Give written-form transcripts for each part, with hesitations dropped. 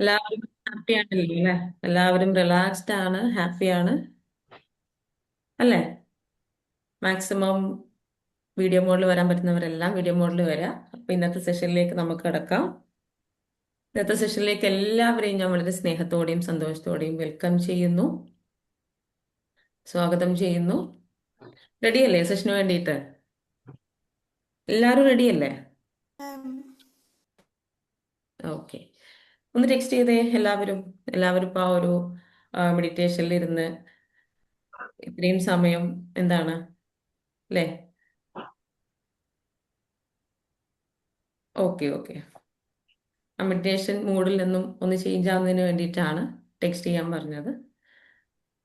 എല്ലാവരും ഹാപ്പി ആണല്ലേ അല്ലേ? എല്ലാവരും റിലാക്സ്ഡ് ആണ്, ഹാപ്പിയാണ് അല്ലേ? മാക്സിമം വീഡിയോ മോഡിൽ വരാൻ പറ്റുന്നവരെല്ലാം വീഡിയോ മോഡിൽ വരാം. അപ്പൊ ഇന്നത്തെ സെഷനിലേക്ക് നമുക്ക് കിടക്കാം. ഇന്നത്തെ സെഷനിലേക്ക് എല്ലാവരെയും ഞാൻ വളരെ സ്നേഹത്തോടെയും സന്തോഷത്തോടെയും വെൽക്കം ചെയ്യുന്നു, സ്വാഗതം ചെയ്യുന്നു. റെഡിയല്ലേ സെഷന് വേണ്ടിയിട്ട്? എല്ലാവരും റെഡിയല്ലേ? ഓക്കെ. ഒന്ന് ടെക്സ്റ്റ് ചെയ്തേ എല്ലാവരും. എല്ലാവരും ഇപ്പൊ ആ ഒരു മെഡിറ്റേഷനിൽ ഇരുന്ന് ഇത്രയും സമയം എന്താണ് അല്ലേ? Okay okay. ആ മെഡിറ്റേഷൻ മൂഡിൽ നിന്നും ഒന്ന് ചേഞ്ച് ആവുന്നതിന് വേണ്ടിയിട്ടാണ് ടെക്സ്റ്റ് ചെയ്യാൻ പറഞ്ഞത്.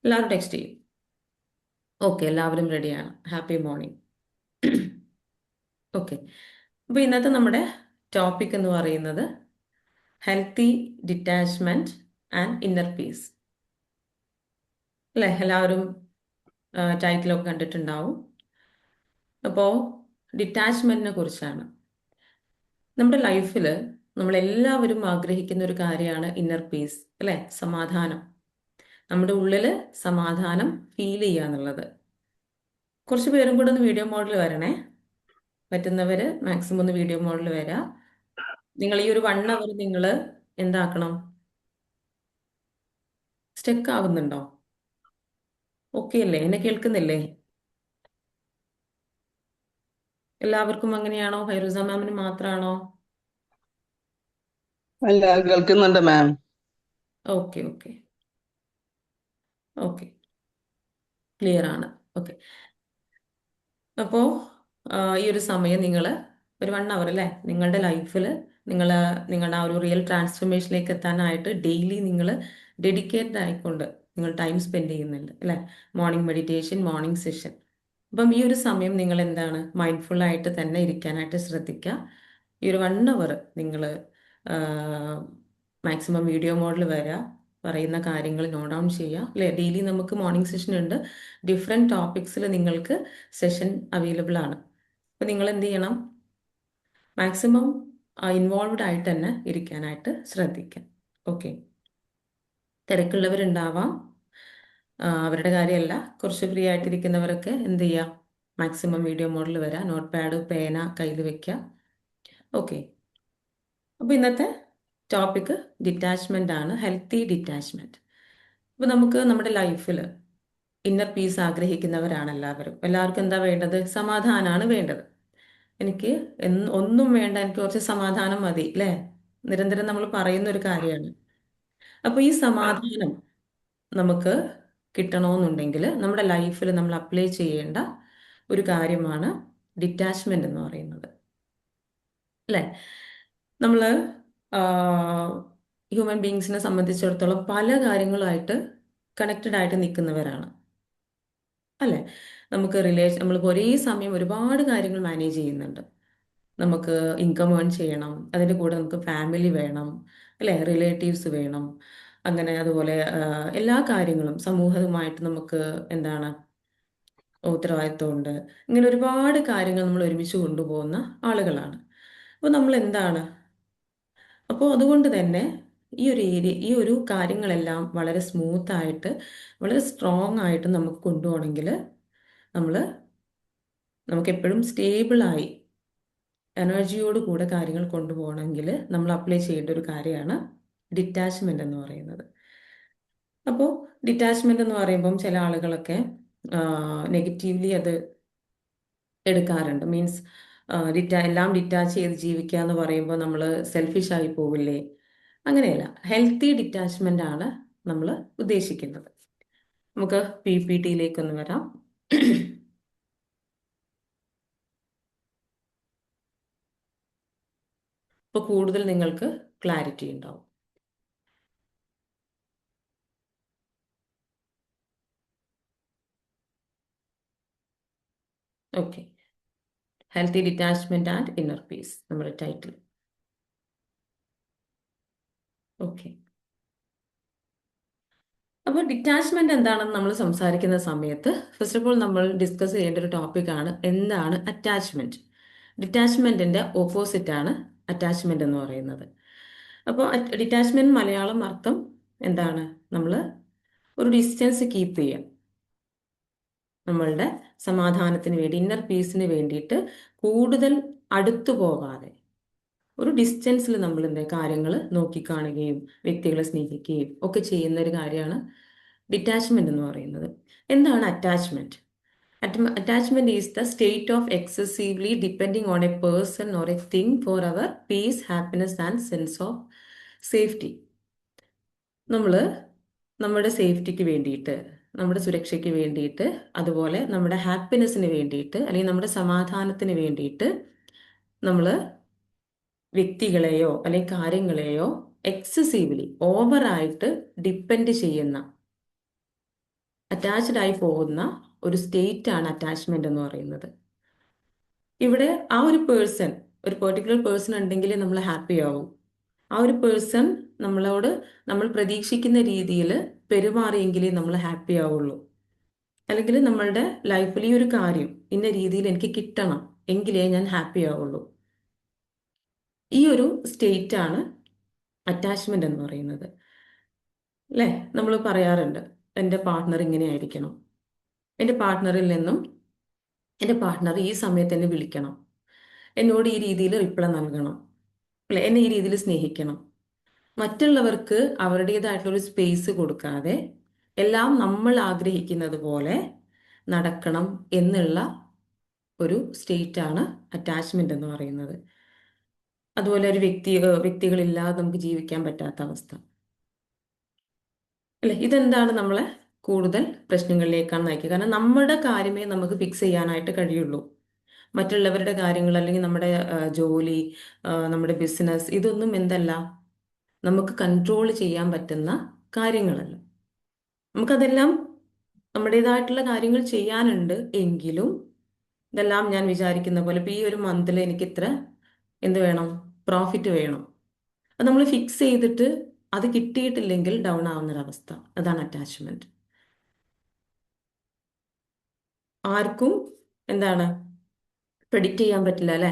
എല്ലാവരും ടെക്സ്റ്റ് ചെയ്യും. ഓക്കെ, എല്ലാവരും റെഡിയാണ്. Happy morning. ഓക്കെ. അപ്പോൾ ഇന്നത്തെ നമ്മുടെ ടോപ്പിക് എന്ന് പറയുന്നത് healthy detachment and inner piece അല്ലേ? എല്ലാവരും ടൈറ്റിലൊക്കെ കണ്ടിട്ടുണ്ടാവും. അപ്പോൾ ഡിറ്റാച്ച്മെന്റിനെ കുറിച്ചാണ്. നമ്മുടെ ലൈഫിൽ നമ്മളെല്ലാവരും ആഗ്രഹിക്കുന്ന ഒരു കാര്യമാണ് ഇന്നർ പീസ് അല്ലേ? സമാധാനം. നമ്മുടെ ഉള്ളിൽ സമാധാനം ഫീൽ ചെയ്യുക എന്നുള്ളത്. കുറച്ച് പേരും കൂടെ ഒന്ന് വീഡിയോ മോഡിൽ വരണേ. പറ്റുന്നവര് മാക്സിമം ഒന്ന് വീഡിയോ മോഡിൽ വരാം. നിങ്ങൾ ഈ ഒരു 1 അവർ നിങ്ങൾ എന്താക്കണം? സ്റ്റക്ക് ആവുന്നുണ്ടോ? ഓക്കെ അല്ലേ? എന്നെ കേൾക്കുന്നില്ലേ? എല്ലാവർക്കും അങ്ങനെയാണോ? ഫൈറുസ മാമിന് മാത്രമാണോ? അല്ല, കേൾക്കുന്നുണ്ട് മാം. ഓക്കെ ഓക്കെ ഓക്കെ, ക്ലിയർ ആണ്. ഓക്കെ. അപ്പോൾ ഈ ഒരു സമയം നിങ്ങൾ ഒരു 1 അവർ അല്ലേ, നിങ്ങളുടെ ലൈഫിൽ നിങ്ങൾ നിങ്ങളുടെ ആ ഒരു റിയൽ ട്രാൻസ്ഫർമേഷനിലേക്ക് എത്താനായിട്ട് ഡെയിലി നിങ്ങൾ ഡെഡിക്കേറ്റഡ് ആയിക്കൊണ്ട് നിങ്ങൾ ടൈം സ്പെൻഡ് ചെയ്യുന്നുണ്ട് അല്ലേ? Morning meditation, morning session. അപ്പം ഈ ഒരു സമയം നിങ്ങൾ എന്താണ് മൈൻഡ്ഫുൾ ആയിട്ട് തന്നെ ഇരിക്കാനായിട്ട് ശ്രദ്ധിക്കുക. ഈ ഒരു 1 അവർ നിങ്ങൾ മാക്സിമം വീഡിയോ മോഡിൽ വരിക, പറയുന്ന കാര്യങ്ങൾ നോട്ട് ഡൗൺ ചെയ്യുക അല്ലേ? ഡെയിലി നമുക്ക് മോർണിംഗ് സെഷൻ ഉണ്ട്. ഡിഫറെൻറ്റ് ടോപ്പിക്സിൽ നിങ്ങൾക്ക് സെഷൻ അവൈലബിൾ ആണ്. അപ്പം നിങ്ങൾ എന്ത് ചെയ്യണം? മാക്സിമം ഇൻവോൾവ്ഡ് ആയിട്ട് തന്നെ ഇരിക്കാനായിട്ട് ശ്രദ്ധിക്കാം. ഓക്കെ. തിരക്കുള്ളവരുണ്ടാവാം, അവരുടെ കാര്യമല്ല. കുറച്ച് ഫ്രീ ആയിട്ടിരിക്കുന്നവരൊക്കെ എന്ത് ചെയ്യുക? മാക്സിമം വീഡിയോ മോഡിൽ വരാം, നോട്ട് പാഡ് പേന കയ്യിൽ വെക്കുക. ഓക്കെ. അപ്പോൾ ഇന്നത്തെ ടോപ്പിക്ക് ഡിറ്റാച്ച്മെൻ്റ് ആണ്, ഹെൽത്തി ഡിറ്റാച്ച്മെൻറ്റ്. അപ്പോൾ നമുക്ക് നമ്മുടെ ലൈഫിൽ ഇന്നർ പീസ് ആഗ്രഹിക്കുന്നവരാണ് എല്ലാവരും. എല്ലാവർക്കും എന്താ വേണ്ടത്? സമാധാനമാണ് വേണ്ടത്. എനിക്ക് ഒന്നും വേണ്ട, എനിക്ക് കുറച്ച് സമാധാനം മതി അല്ലേ? നിരന്തരം നമ്മൾ പറയുന്ന ഒരു കാര്യമാണ്. അപ്പോൾ ഈ സമാധാനം നമുക്ക് കിട്ടണമെന്നുണ്ടെങ്കിൽ നമ്മുടെ ലൈഫിൽ നമ്മൾ അപ്ലൈ ചെയ്യേണ്ട ഒരു കാര്യമാണ് ഡിറ്റാച്ച്മെന്റ് എന്ന് പറയുന്നത് അല്ലേ? നമ്മൾ ഹ്യൂമൻ ബീങ്സിനെ സംബന്ധിച്ചിടത്തോളം പല കാര്യങ്ങളുമായിട്ട് കണക്റ്റഡ് ആയിട്ട് നിൽക്കുന്നവരാണ് അല്ലേ? നമുക്ക് നമ്മളിപ്പോൾ ഒരേ സമയം ഒരുപാട് കാര്യങ്ങൾ മാനേജ് ചെയ്യുന്നുണ്ട്. നമുക്ക് ഇൻകം ഏൺ ചെയ്യണം, അതിൻ്റെ കൂടെ നമുക്ക് ഫാമിലി വേണം അല്ലേ? റിലേറ്റീവ്സ് വേണം. അങ്ങനെ അതുപോലെ എല്ലാ കാര്യങ്ങളും സമൂഹവുമായിട്ട് നമുക്ക് എന്താണ് ഉത്തരവാദിത്വമുണ്ട്. ഇങ്ങനെ ഒരുപാട് കാര്യങ്ങൾ നമ്മൾ ഒരുമിച്ച് കൊണ്ടുപോകുന്ന ആളുകളാണ്. അപ്പോൾ നമ്മൾ എന്താണ്, അപ്പോൾ അതുകൊണ്ട് തന്നെ ഈ ഒരു കാര്യങ്ങളെല്ലാം വളരെ സ്മൂത്ത് ആയിട്ട് വളരെ സ്ട്രോങ് ആയിട്ട് നമുക്ക് കൊണ്ടുപോകണമെങ്കിൽ നമ്മൾ നമുക്ക് എപ്പോഴും സ്റ്റേബിളായി എനർജിയോട് കൂടെ കാര്യങ്ങൾ കൊണ്ടുപോകണമെങ്കിൽ നമ്മൾ അപ്ലൈ ചെയ്യേണ്ട ഒരു കാര്യമാണ് ഡിറ്റാച്ച്മെന്റ് എന്ന് പറയുന്നത്. അപ്പോൾ ഡിറ്റാച്ച്മെന്റ് എന്ന് പറയുമ്പം ചില ആളുകളൊക്കെ നെഗറ്റീവ്ലി അത് എടുക്കാറുണ്ട്. മീൻസ് എല്ലാം ഡിറ്റാച്ച് ചെയ്ത് ജീവിക്കുക എന്ന് പറയുമ്പോൾ നമ്മൾ സെൽഫിഷ് ആയി പോവില്ലേ? അങ്ങനെയല്ല, ഹെൽത്തി ഡിറ്റാച്ച്മെന്റ് ആണ് നമ്മൾ ഉദ്ദേശിക്കുന്നത്. നമുക്ക് PPT ഒന്ന് വരാം. ഇപ്പോൾ കൂടുതൽ നിങ്ങൾക്ക് ക്ലാരിറ്റി ഉണ്ടാവും. Okay. Healthy detachment and inner piece നമ്മുടെ ടൈറ്റിൽ. ഓക്കെ. അപ്പോൾ ഡിറ്റാച്ച്മെന്റ് എന്താണെന്ന് നമ്മൾ സംസാരിക്കുന്ന സമയത്ത് ഫസ്റ്റ് ഓഫ് ഓൾ നമ്മൾ ഡിസ്കസ് ചെയ്യേണ്ട ഒരു ടോപ്പിക്കാണ് എന്താണ് അറ്റാച്ച്മെന്റ്. ഡിറ്റാച്ച്മെന്റിന്റെ ഓപ്പോസിറ്റ് ആണ് അറ്റാച്ച്മെന്റ് എന്ന് പറയുന്നത്. അപ്പോൾ ഡിറ്റാച്ച്മെന്റ് മലയാളം അർത്ഥം എന്താണ്? നമ്മൾ ഒരു ഡിസ്റ്റൻസ് കീപ്പ് ചെയ്യുക, നമ്മളുടെ സമാധാനത്തിന് വേണ്ടി, ഇന്നർ പീസിന് വേണ്ടിയിട്ട് കൂടുതൽ അടുത്തു പോകാതെ ഒരു ഡിസ്റ്റൻസിൽ നമ്മൾ എന്താ കാര്യങ്ങൾ നോക്കിക്കാണുകയും വ്യക്തികളെ സ്നേഹിക്കുകയും ഒക്കെ ചെയ്യുന്ന ഒരു കാര്യമാണ് ഡിറ്റാച്ച്മെന്റ് എന്ന് പറയുന്നത്. എന്താണ് attachment? Attachment is the state of excessively depending on a person or a thing for our peace, happiness, and sense of safety. നമ്മൾ നമ്മുടെ സേഫ്റ്റിക്ക് വേണ്ടിയിട്ട്, നമ്മുടെ സുരക്ഷയ്ക്ക് വേണ്ടിയിട്ട്, അതുപോലെ നമ്മുടെ ഹാപ്പിനെസ്സിന് വേണ്ടിയിട്ട്, അല്ലെങ്കിൽ നമ്മുടെ സമാധാനത്തിന് വേണ്ടിയിട്ട് നമ്മൾ വ്യക്തികളെയോ അല്ലെങ്കിൽ കാര്യങ്ങളെയോ എക്സസീവ്ലി ഓവറായിട്ട് ഡിപ്പെൻഡ് ചെയ്യുന്ന, അറ്റാച്ച്ഡ് ആയി പോകുന്ന ഒരു സ്റ്റേറ്റ് ആണ് അറ്റാച്ച്മെന്റ് എന്ന് പറയുന്നത്. ഇവിടെ ആ ഒരു പേഴ്സൺ, ഒരു പെർട്ടിക്കുലർ പേഴ്സൺ ഉണ്ടെങ്കിൽ നമ്മൾ ഹാപ്പി ആവും. ആ ഒരു പേഴ്സൺ നമ്മളോട് നമ്മൾ പ്രതീക്ഷിക്കുന്ന രീതിയിൽ പെരുമാറിയെങ്കിലേ നമ്മൾ ഹാപ്പി ആവുള്ളൂ. അല്ലെങ്കിൽ നമ്മളുടെ ലൈഫിൽ ഈ ഒരു കാര്യം ഇന്ന രീതിയിൽ എനിക്ക് കിട്ടണം എങ്കിലേ ഞാൻ ഹാപ്പി ആവുള്ളൂ. ഈ ഒരു സ്റ്റേറ്റ് ആണ് അറ്റാച്ച്മെന്റ് എന്ന് പറയുന്നത്. അല്ലേ? നമ്മൾ പറയാറുണ്ട്, എൻ്റെ പാർട്ട്ണർ ഇങ്ങനെ ആയിരിക്കണം, എൻ്റെ പാർട്ട്ണറിൽ നിന്നും എൻ്റെ പാർട്ട്ണർ ഈ സമയത്ത് എന്നെ വിളിക്കണം, എന്നോട് ഈ രീതിയിൽ റിപ്ലൈ നൽകണം, അല്ലെ, എന്നെ ഈ രീതിയിൽ സ്നേഹിക്കണം. മറ്റുള്ളവർക്ക് അവരുടേതായിട്ടുള്ളൊരു സ്പേസ് കൊടുക്കാതെ എല്ലാം നമ്മൾ ആഗ്രഹിക്കുന്നത് പോലെ നടക്കണം എന്നുള്ള ഒരു സ്റ്റേറ്റ് ആണ് അറ്റാച്ച്മെന്റ് എന്ന് പറയുന്നത്. അതുപോലെ ഒരു വ്യക്തികളില്ലാതെ നമുക്ക് ജീവിക്കാൻ പറ്റാത്ത അവസ്ഥ, അല്ലെ? ഇതെന്താണ് നമ്മളെ കൂടുതൽ പ്രശ്നങ്ങളിലേക്കാണ് നയിക്കുക. കാരണം നമ്മുടെ കാര്യമേ നമുക്ക് ഫിക്സ് ചെയ്യാനായിട്ട് കഴിയുള്ളൂ. മറ്റുള്ളവരുടെ കാര്യങ്ങൾ, അല്ലെങ്കിൽ നമ്മുടെ ജോലി, നമ്മുടെ ബിസിനസ്, ഇതൊന്നും എന്തല്ല, നമുക്ക് കൺട്രോൾ ചെയ്യാൻ പറ്റുന്ന കാര്യങ്ങളല്ല. നമുക്കതെല്ലാം നമ്മുടേതായിട്ടുള്ള കാര്യങ്ങൾ ചെയ്യാനുണ്ട്. എങ്കിലും ഇതെല്ലാം ഞാൻ വിചാരിക്കുന്ന പോലെ ഇപ്പം ഈ ഒരു മന്തിൽ എനിക്ക് ഇത്ര എന്ത് വേണം, പ്രോഫിറ്റ് വേണം, അത് നമ്മൾ ഫിക്സ് ചെയ്തിട്ട് അത് കിട്ടിയിട്ടില്ലെങ്കിൽ ഡൗൺ ആവുന്നൊരവസ്ഥ, അതാണ് അറ്റാച്ച്മെന്റ്. ആർക്കും എന്താണ് പ്രെഡിക്റ്റ് ചെയ്യാൻ പറ്റില്ല, അല്ലേ?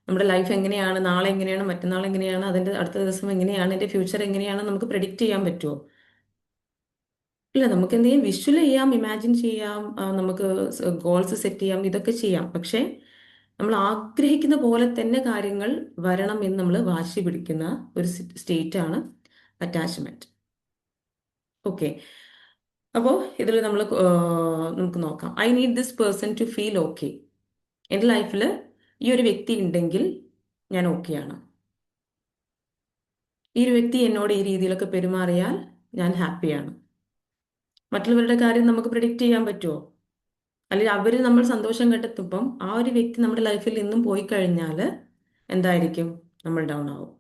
നമ്മുടെ ലൈഫ് എങ്ങനെയാണ്, നാളെ എങ്ങനെയാണ്, മറ്റന്നാൾ എങ്ങനെയാണ്, അതിൻ്റെ അടുത്ത ദിവസം എങ്ങനെയാണ്, എൻ്റെ ഫ്യൂച്ചർ എങ്ങനെയാണ് നമുക്ക് പ്രെഡിക്റ്റ് ചെയ്യാൻ പറ്റുമോ? ഇല്ല. നമുക്ക് എന്തെങ്കിലും വിഷ്വൽ ചെയ്യാം, ഇമാജിൻ ചെയ്യാം, നമുക്ക് ഗോൾസ് സെറ്റ് ചെയ്യാം, ഇതൊക്കെ ചെയ്യാം. പക്ഷേ നമ്മൾ ആഗ്രഹിക്കുന്ന പോലെ തന്നെ കാര്യങ്ങൾ വരണം എന്ന് നമ്മൾ വാശി പിടിക്കുന്ന ഒരു സ്റ്റേറ്റ് ആണ് അറ്റാച്ച്മെന്റ്. ഓക്കെ. അപ്പോൾ ഇതിൽ നമ്മൾ നമുക്ക് നോക്കാം. I need this person to feel okay. എൻ്റെ ലൈഫിൽ ഈ ഒരു വ്യക്തി ഉണ്ടെങ്കിൽ ഞാൻ ഓക്കെയാണ്. ഈ ഒരു വ്യക്തി എന്നോട് ഈ രീതിയിലൊക്കെ പെരുമാറിയാൽ ഞാൻ ഹാപ്പിയാണ്. മറ്റുള്ളവരുടെ കാര്യം നമുക്ക് പ്രിഡിക്റ്റ് ചെയ്യാൻ പറ്റുമോ? അല്ലെങ്കിൽ അവർ നമ്മൾ സന്തോഷം കണ്ടെത്തുമ്പം ആ ഒരു വ്യക്തി നമ്മുടെ ലൈഫിൽ നിന്നും പോയി കഴിഞ്ഞാൽ എന്തായിരിക്കും? നമ്മൾ ഡൗൺ ആവും.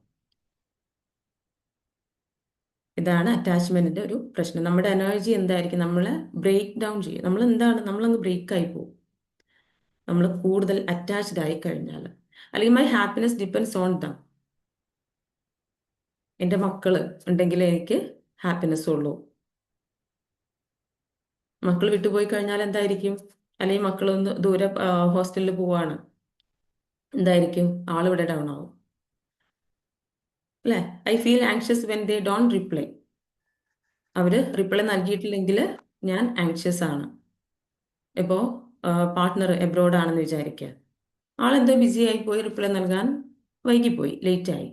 ഇതാണ് അറ്റാച്ച്മെന്റിന്റെ ഒരു പ്രശ്നം. നമ്മുടെ എനർജി എന്തായിരിക്കും? നമ്മളെ ബ്രേക്ക് ഡൗൺ ചെയ്യും. നമ്മൾ എന്താണ്, നമ്മളങ്ങ് ബ്രേക്ക് ആയി പോകും നമ്മൾ കൂടുതൽ അറ്റാച്ച്ഡ് ആയി കഴിഞ്ഞാൽ. അല്ലെങ്കിൽ my happiness depends on them. എൻ്റെ മക്കള് ഉണ്ടെങ്കിൽ എനിക്ക് ഹാപ്പിനെസ് ഉള്ളൂ. മക്കൾ വിട്ടുപോയി കഴിഞ്ഞാൽ എന്തായിരിക്കും? അല്ലെങ്കിൽ മക്കളൊന്ന് ദൂരെ ഹോസ്റ്റലിൽ പോവാണ്, എന്തായിരിക്കും? ആളിവിടെ ഡൗൺ ആവും, അല്ലേ? I feel anxious when they don't reply. അവര് റിപ്ലൈ നൽകിയിട്ടില്ലെങ്കിൽ ഞാൻ ആങ്ഷ്യസ് ആണ്. ഇപ്പോൾ പാർട്ട്ണർ എബ്രോഡ് ആണെന്ന് വിചാരിക്കുക, ആളെന്തോ ബിസി ആയി പോയി, റിപ്ലൈ നൽകാൻ വൈകിപ്പോയി, ലേറ്റ് ആയി.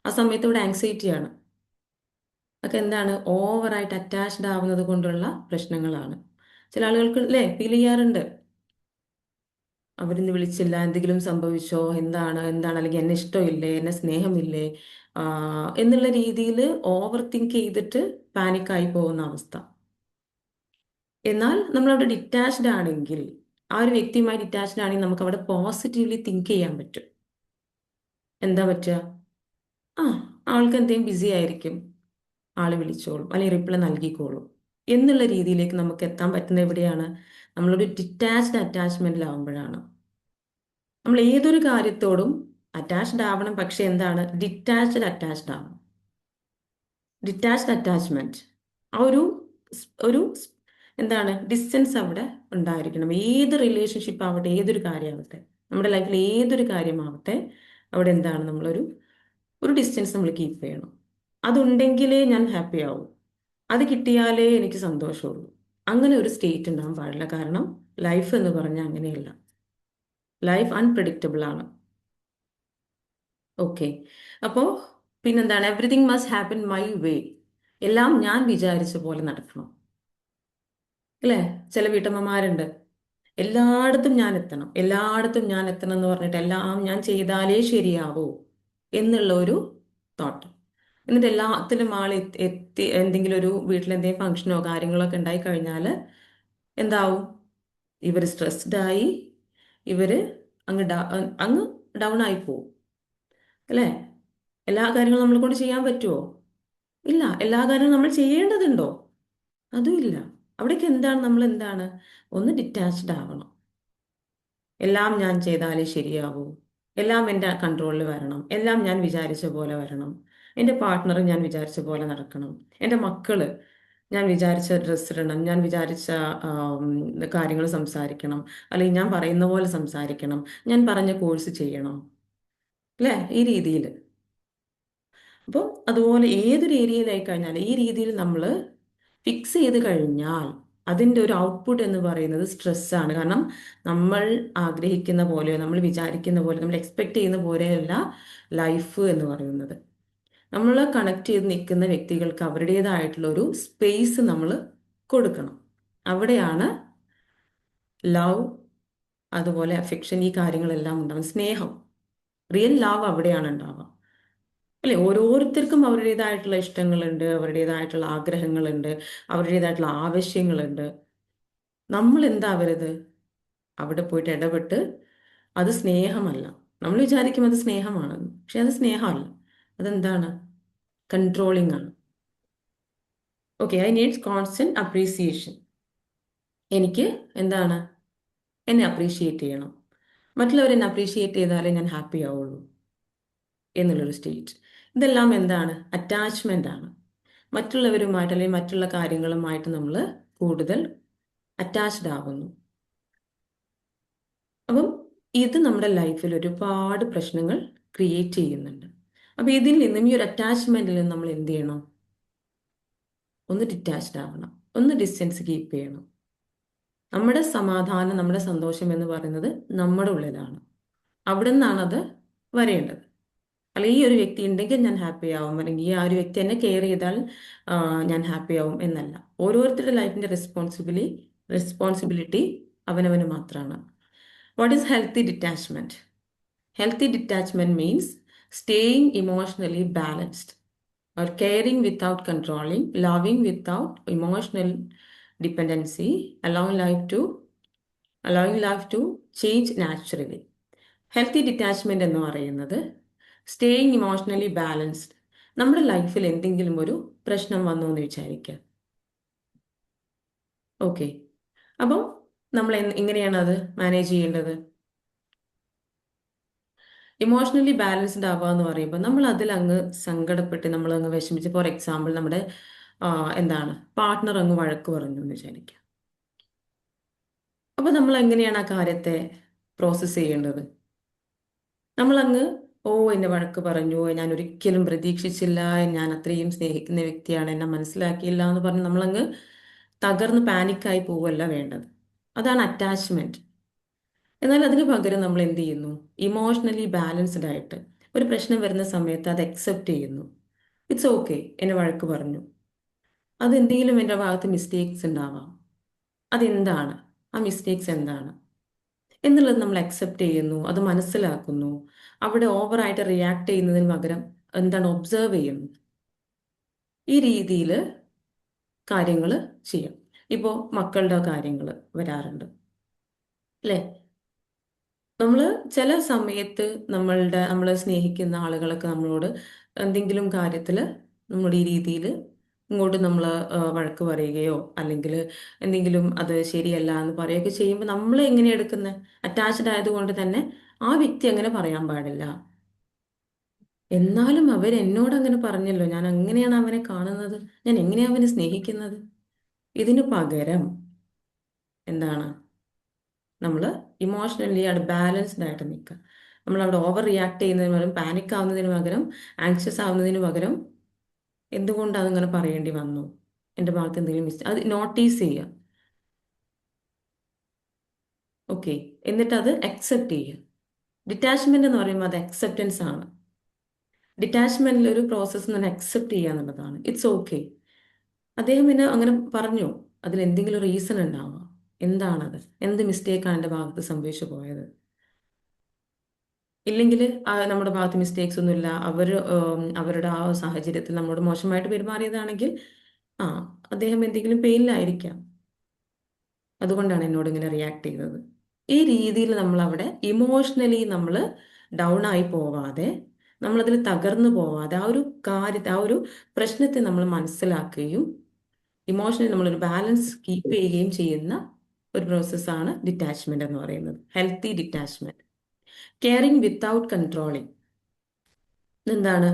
ആ സമയത്ത് ഇവിടെ ആങ്സൈറ്റി ആണ്. അതൊക്കെ എന്താണ്? ഓവറായിട്ട് അറ്റാച്ച്ഡ് ആവുന്നത് കൊണ്ടുള്ള പ്രശ്നങ്ങളാണ്. ചില ആളുകൾക്ക് അല്ലേ ഫീൽ ചെയ്യാറുണ്ട്, അവരിന്ന് വിളിച്ചില്ല, എന്തെങ്കിലും സംഭവിച്ചോ, എന്താണ് എന്താണ്, അല്ലെങ്കിൽ എന്നെ ഇഷ്ടമില്ലേ, എന്നെ സ്നേഹമില്ലേ, എന്നുള്ള രീതിയിൽ ഓവർ തിങ്ക് ചെയ്തിട്ട് പാനിക്കായി പോകുന്ന അവസ്ഥ. എന്നാൽ നമ്മളവിടെ ഡിറ്റാച്ച്ഡ് ആണെങ്കിൽ, ആ ഒരു വ്യക്തിയുമായി ഡിറ്റാച്ച്ഡ് ആണെങ്കിൽ നമുക്ക് അവിടെ പോസിറ്റീവ്ലി തിങ്ക് ചെയ്യാൻ പറ്റും. എന്താ പറ്റുക? ആ, ആൾക്ക് എന്തെങ്കിലും ബിസി ആയിരിക്കും, ആള് വിളിച്ചോളും അല്ലെങ്കിൽ റിപ്ലൈ നൽകിക്കോളും എന്നുള്ള രീതിയിലേക്ക് നമുക്ക് എത്താൻ പറ്റുന്ന എവിടെയാണ്? നമ്മളൊരു ഡിറ്റാച്ച്ഡ് അറ്റാച്ച്മെന്റിലാവുമ്പോഴാണ്. നമ്മൾ ഏതൊരു കാര്യത്തോടും അറ്റാച്ച്ഡ് ആവണം, പക്ഷെ എന്താണ്? ഡിറ്റാച്ച്ഡ് അറ്റാച്ച്ഡ് ആവണം. ഡിറ്റാച്ച്ഡ് അറ്റാച്ച്മെന്റ്, ആ ഒരു എന്താണ്, ഡിസ്റ്റൻസ് അവിടെ ഉണ്ടായിരിക്കണം. ഏത് റിലേഷൻഷിപ്പ് ആവട്ടെ, ഏതൊരു കാര്യമാവട്ടെ, നമ്മുടെ ലൈഫിൽ ഏതൊരു കാര്യമാവട്ടെ, അവിടെ എന്താണ്, നമ്മളൊരു ഒരു ഡിസ്റ്റൻസ് നമ്മൾ കീപ്പ് ചെയ്യണം. അതുണ്ടെങ്കിലേ ഞാൻ ഹാപ്പി ആവും. അത് കിട്ടിയാലേ എനിക്ക് സന്തോഷമുള്ളൂ. അങ്ങനെ ഒരു സ്റ്റേറ്റ് ഉണ്ടാകാൻ പാടില്ല. കാരണം ലൈഫ് എന്ന് പറഞ്ഞാൽ അങ്ങനെയല്ല. ലൈഫ് അൺപ്രഡിക്റ്റബിൾ ആണ്. ഓക്കെ. അപ്പോൾ പിന്നെന്താണ്, everything must happen my way. എല്ലാം ഞാൻ വിചാരിച്ച പോലെ നടക്കണം. അല്ലേ? ചില വീട്ടമ്മമാരുണ്ട്, എല്ലായിടത്തും ഞാൻ എത്തണം, എല്ലായിടത്തും ഞാൻ എത്തണം എന്ന് പറഞ്ഞിട്ട് എല്ലാം ഞാൻ ചെയ്താലേ ശരിയാവൂ എന്നുള്ള ഒരു തോട്ട്. എന്നിട്ട് എല്ലാത്തിലും ആൾ എത്തി എന്തെങ്കിലും ഒരു വീട്ടിൽ എന്തെങ്കിലും ഫംഗ്ഷനോ കാര്യങ്ങളോ ഒക്കെ ഉണ്ടായി കഴിഞ്ഞാൽ എന്താവും? ഇവർ സ്ട്രെസ്ഡ് ആയി, ഇവര് അങ്ങ് ഡൗൺ ആയി പോവും. അല്ലേ? എല്ലാ കാര്യങ്ങളും നമ്മളെ കൊണ്ട് ചെയ്യാൻ പറ്റുമോ? ഇല്ല. എല്ലാ കാര്യങ്ങളും നമ്മൾ ചെയ്യേണ്ടതുണ്ടോ? അതും ഇല്ല. അവിടേക്ക് എന്താണ്, നമ്മൾ എന്താണ്, ഒന്ന് ഡിറ്റാച്ച്ഡ് ആവണം. എല്ലാം ഞാൻ ചെയ്താലേ ശരിയാവൂ, എല്ലാം എൻ്റെ കൺട്രോളിൽ വരണം, എല്ലാം ഞാൻ വിചാരിച്ച പോലെ വരണം, എൻ്റെ പാർട്ട്ണർ ഞാൻ വിചാരിച്ച പോലെ നടക്കണം, എൻ്റെ മക്കള് ഞാൻ വിചാരിച്ച ഡ്രസ്സ് ഇടണം, ഞാൻ വിചാരിച്ച കാര്യങ്ങൾ സംസാരിക്കണം, അല്ലെങ്കിൽ ഞാൻ പറയുന്ന പോലെ സംസാരിക്കണം, ഞാൻ പറഞ്ഞ കോഴ്സ് ചെയ്യണം. അല്ലേ? ഈ രീതിയിൽ. അപ്പോൾ അതുപോലെ ഏതൊരു ഏരിയയിലായി കഴിഞ്ഞാൽ ഈ രീതിയിൽ നമ്മൾ ഫിക്സ് ചെയ്ത് കഴിഞ്ഞാൽ അതിൻ്റെ ഒരു ഔട്ട്പുട്ട് എന്ന് പറയുന്നത് സ്ട്രെസ്സാണ്. കാരണം നമ്മൾ ആഗ്രഹിക്കുന്ന പോലെയോ നമ്മൾ വിചാരിക്കുന്ന പോലെ നമ്മൾ എക്സ്പെക്ട് ചെയ്യുന്ന പോലെയല്ല ലൈഫ് എന്ന് പറയുന്നത്. നമ്മൾ കണക്ട് ചെയ്ത് നിൽക്കുന്ന വ്യക്തികൾക്ക് അവരുടേതായിട്ടുള്ള ഒരു സ്പേസ് നമ്മൾ കൊടുക്കണം. അവിടെയാണ് ലവ്, അതുപോലെ അഫെക്ഷൻ, ഈ കാര്യങ്ങളെല്ലാം ഉണ്ടാവും. സ്നേഹം, റിയൽ ലവ് അവിടെയാണ് ഉണ്ടാവുക. അല്ലെ? ഓരോരുത്തർക്കും അവരുടേതായിട്ടുള്ള ഇഷ്ടങ്ങളുണ്ട്, അവരുടേതായിട്ടുള്ള ആഗ്രഹങ്ങളുണ്ട്, അവരുടേതായിട്ടുള്ള ആവശ്യങ്ങളുണ്ട്. നമ്മൾ എന്താവരുത് അവിടെ പോയിട്ട് ഇടപെട്ട് അത് സ്നേഹമല്ല. നമ്മൾ വിചാരിക്കും അത് സ്നേഹമാണെന്ന്, പക്ഷെ അത് സ്നേഹമല്ല. അതെന്താണ്? കൺട്രോളിങ് ആണ്. Okay, I needs constant appreciation. എനിക്ക് എന്താണ്, എന്നെ അപ്രീഷിയേറ്റ് ചെയ്യണം. മറ്റുള്ളവർ എന്നെ അപ്രീഷിയേറ്റ് ചെയ്താലേ ഞാൻ ഹാപ്പി ആവുള്ളൂ എന്നുള്ളൊരു സ്റ്റേറ്റ്. ഇതെല്ലാം എന്താണ്? അറ്റാച്ച്മെന്റ് ആണ്. മറ്റുള്ളവരുമായിട്ട് അല്ലെങ്കിൽ മറ്റുള്ള കാര്യങ്ങളുമായിട്ട് നമ്മൾ കൂടുതൽ അറ്റാച്ച്ഡ് ആകുന്നു. അപ്പം ഇത് നമ്മുടെ ലൈഫിൽ ഒരുപാട് പ്രശ്നങ്ങൾ ക്രിയേറ്റ് ചെയ്യുന്നുണ്ട്. അപ്പം ഇതിൽ നിന്നും, ഈ ഒരു അറ്റാച്ച്മെന്റിൽ നിന്ന് നമ്മൾ എന്ത് ചെയ്യണം? ഒന്ന് ഡിറ്റാച്ച്ഡ് ആവണം, ഒന്ന് ഡിസ്റ്റൻസ് കീപ്പ് ചെയ്യണം. നമ്മുടെ സമാധാനം, നമ്മുടെ സന്തോഷം എന്ന് പറയുന്നത് നമ്മുടെ ഉള്ളിലാണ്. അവിടെ നിന്നാണ് അത് വരേണ്ടത്. അല്ല ഈ ഒരു വ്യക്തി ഉണ്ടെങ്കിൽ ഞാൻ ഹാപ്പി ആവും, അല്ലെങ്കിൽ ഈ ആ ഒരു വ്യക്തി എന്നെ കെയർ ചെയ്താൽ ഞാൻ ഹാപ്പി ആവും എന്നല്ല. ഓരോരുത്തരുടെ ലൈഫിന്റെ റെസ്പോൺസിബിലിറ്റി അവനവന് മാത്രമാണ്. What is healthy detachment? Healthy detachment means staying emotionally balanced, or caring without controlling, loving without emotional dependency, allowing life to change naturally. Healthy detachment എന്ന് പറയുന്നത് സ്റ്റേയിങ് ഇമോഷണലി ബാലൻസ്ഡ്. നമ്മുടെ ലൈഫിൽ എന്തെങ്കിലും ഒരു പ്രശ്നം വന്നു എന്ന് വിചാരിക്കുക. ഓക്കെ. അപ്പം നമ്മൾ എങ്ങനെയാണ് അത് മാനേജ് ചെയ്യേണ്ടത്? ഇമോഷണലി ബാലൻസ്ഡ് ആവുക എന്ന് പറയുമ്പോൾ നമ്മൾ അതിൽ അങ്ങ് സങ്കടപ്പെട്ട് നമ്മൾ അങ്ങ് വിഷമിച്ച്, ഫോർ എക്സാമ്പിൾ നമ്മുടെ എന്താണ്, പാർട്ട്ണർ അങ്ങ് വഴക്ക് പറഞ്ഞു എന്ന് വിചാരിക്കുക. അപ്പൊ നമ്മൾ എങ്ങനെയാണ് ആ കാര്യത്തെ പ്രോസസ്സ് ചെയ്യേണ്ടത്? നമ്മളങ്ങ്, ഓ എന്നെ വഴക്ക് പറഞ്ഞു, ഞാൻ ഒരിക്കലും പ്രതീക്ഷിച്ചില്ല, ഞാൻ അത്രയും സ്നേഹിക്കുന്ന വ്യക്തിയാണ്, എന്നെ മനസ്സിലാക്കിയില്ല എന്ന് പറഞ്ഞ് നമ്മളങ്ങ് തകർന്ന് പാനിക്കായി പോവല്ല വേണ്ടത്. അതാണ് അറ്റാച്ച്മെന്റ്. എന്നാൽ അതിന് പകരം നമ്മൾ എന്ത് ചെയ്യുന്നു? ഇമോഷണലി ബാലൻസ്ഡ് ആയിട്ട് ഒരു പ്രശ്നം വരുന്ന സമയത്ത് അത് അക്സെപ്റ്റ് ചെയ്യുന്നു. ഇറ്റ്സ് ഓക്കെ, എന്നെ വഴക്ക് പറഞ്ഞു, അതെന്തെങ്കിലും എൻ്റെ ഭാഗത്ത് മിസ്റ്റേക്സ് ഉണ്ടാവാം, അതെന്താണ്, ആ മിസ്റ്റേക്സ് എന്താണ് എന്നുള്ളത് നമ്മൾ അക്സെപ്റ്റ് ചെയ്യുന്നു, അത് മനസ്സിലാക്കുന്നു. അവിടെ ഓവറായിട്ട് റിയാക്ട് ചെയ്യുന്നതിന് പകരം എന്താണ്, ഒബ്സർവ് ചെയ്യുന്നു. ഈ രീതിയിൽ കാര്യങ്ങൾ ചെയ്യാം. ഇപ്പോൾ മക്കളുടെ കാര്യങ്ങൾ വരാറുണ്ട്, അല്ലേ? നമ്മൾ ചില സമയത്ത് നമ്മൾ സ്നേഹിക്കുന്ന ആളുകളൊക്കെ നമ്മളോട് എന്തെങ്കിലും കാര്യത്തിൽ നമ്മുടെ ഈ രീതിയിൽ ഇങ്ങോട്ട് നമ്മൾ വഴക്ക് പറയുകയോ അല്ലെങ്കിൽ എന്തെങ്കിലും അത് ശരിയല്ല എന്ന് പറയുകയൊക്കെ ചെയ്യുമ്പോൾ നമ്മൾ എങ്ങനെ എടുക്കുന്നത്? അറ്റാച്ച്ഡ് ആയതുകൊണ്ട് തന്നെ ആ വ്യക്തി അങ്ങനെ പറയാൻ പാടില്ല. എന്നാലും അവർ എന്നോട് അങ്ങനെ പറഞ്ഞല്ലോ, ഞാൻ അങ്ങനെയാണ് അവനെ കാണുന്നത്, ഞാൻ എങ്ങനെയാണ് അവനെ സ്നേഹിക്കുന്നത്. ഇതിനു പകരം എന്താണ്, നമ്മൾ ഇമോഷണലി ബാലൻസ്ഡ് ആയിട്ട് നിൽക്കുക. നമ്മൾ അവിടെ ഓവർ റിയാക്ട് ചെയ്യുന്നതിന് പകരം, പാനിക് ആവുന്നതിന് പകരം, ആങ്ഷ്യസ് ആവുന്നതിന് പകരം എന്തുകൊണ്ട് അതങ്ങനെ പറയേണ്ടി വന്നു, എൻ്റെ ഭാഗത്ത് എന്തെങ്കിലും മിസ്റ്റേക്ക്, അത് നോട്ടീസ് ചെയ്യുക. ഓക്കെ, എന്നിട്ട് അത് അക്സെപ്റ്റ് ചെയ്യുക. ഡിറ്റാച്ച്മെന്റ് എന്ന് പറയുമ്പോൾ അത് അക്സെപ്റ്റൻസ് ആണ്. ഡിറ്റാച്ച്മെന്റിൽ ഒരു പ്രോസസ്സ് എന്ന് അക്സെപ്റ്റ് ചെയ്യുക എന്നുള്ളതാണ്. It's okay. അദ്ദേഹം പിന്നെ അങ്ങനെ പറഞ്ഞു, അതിൽ എന്തെങ്കിലും റീസൺ ഉണ്ടാവുക, എന്താണത്, എന്ത് മിസ്റ്റേക്കാണ് എൻ്റെ ഭാഗത്ത് സംഭവിച്ചു പോയത്. ഇല്ലെങ്കിൽ നമ്മുടെ ഭാഗത്ത് മിസ്റ്റേക്സ് ഒന്നുമില്ല, അവരുടെ ആ സാഹചര്യത്തിൽ നമ്മോട് മോശമായിട്ട് പെരുമാറിയതാണെങ്കിൽ ആ അദ്ദേഹം എന്തെങ്കിലും പെയിനിലായിരിക്കാം, അതുകൊണ്ടാണ് എന്നോട് ഇങ്ങനെ റിയാക്ട് ചെയ്തത്. ഈ രീതിയിൽ നമ്മൾ അവിടെ ഇമോഷണലി നമ്മൾ ഡൗൺ ആയി പോവാതെ, നമ്മളതിൽ തകർന്നു പോവാതെ, ആ ഒരു കാര്യത്തെ, ആ ഒരു പ്രശ്നത്തെ നമ്മൾ മനസ്സിലാക്കുകയും ഇമോഷണലി നമ്മളൊരു ബാലൻസ് കീപ്പ് ചെയ്യുകയും ചെയ്യുന്ന ഒരു പ്രോസസ്സാണ് ഡിറ്റാച്ച്മെന്റ് എന്ന് പറയുന്നത്. Healthy detachment. Caring without controlling. എന്താണ്,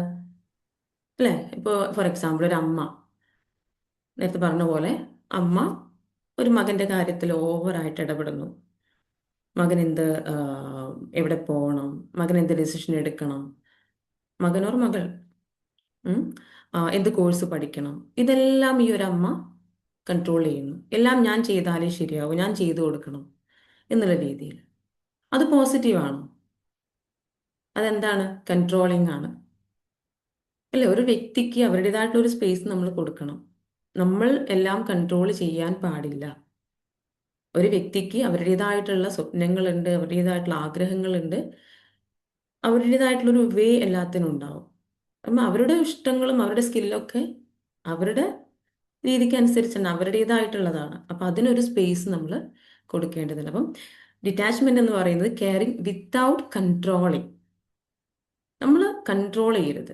അല്ലേ? ഇപ്പോൾ ഫോർ എക്സാമ്പിൾ ഒരു അമ്മ, നേരത്തെ പറഞ്ഞ പോലെ അമ്മ ഒരു മകന്റെ കാര്യത്തിൽ ഓവറായിട്ട് ഇടപെടുന്നു. മകൻ എന്ത് എവിടെ പോകണം, മകൻ എന്ത് ഡിസിഷൻ എടുക്കണം, മകനോർ മകൾ ഉം, എന്ത് കോഴ്സ് പഠിക്കണം, ഇതെല്ലാം ഈ ഒരു അമ്മ കൺട്രോൾ ചെയ്യുന്നു. എല്ലാം ഞാൻ ചെയ്താലേ ശരിയാവും, ഞാൻ ചെയ്തു കൊടുക്കണം എന്നുള്ള രീതിയിൽ. അത് പോസിറ്റീവാണോ? അതെന്താണ്? കൺട്രോളിംഗ് ആണ്. അല്ലെ? ഒരു വ്യക്തിക്ക് അവരുടേതായിട്ടുള്ള ഒരു സ്പേസ് നമ്മൾ കൊടുക്കണം. നമ്മൾ എല്ലാം കൺട്രോൾ ചെയ്യാൻ പാടില്ല. ഒരു വ്യക്തിക്ക് അവരുടേതായിട്ടുള്ള സ്വപ്നങ്ങളുണ്ട്, അവരുടേതായിട്ടുള്ള ആഗ്രഹങ്ങളുണ്ട്, അവരുടേതായിട്ടുള്ളൊരു വേ എല്ലാത്തിനും ഉണ്ടാവും. അപ്പം അവരുടെ ഇഷ്ടങ്ങളും അവരുടെ സ്കില്ലൊക്കെ അവരുടെ രീതിക്ക് അനുസരിച്ചാണ്, അവരുടേതായിട്ടുള്ളതാണ്. അപ്പം അതിനൊരു സ്പേസ് നമ്മൾ കൊടുക്കേണ്ടതുണ്ട്. അപ്പം ഡിറ്റാച്ച്മെന്റ് എന്ന് പറയുന്നത് കെയറിങ് വിത്തൗട്ട് കൺട്രോളിങ്. നമ്മൾ കൺട്രോൾ ചെയ്യരുത്.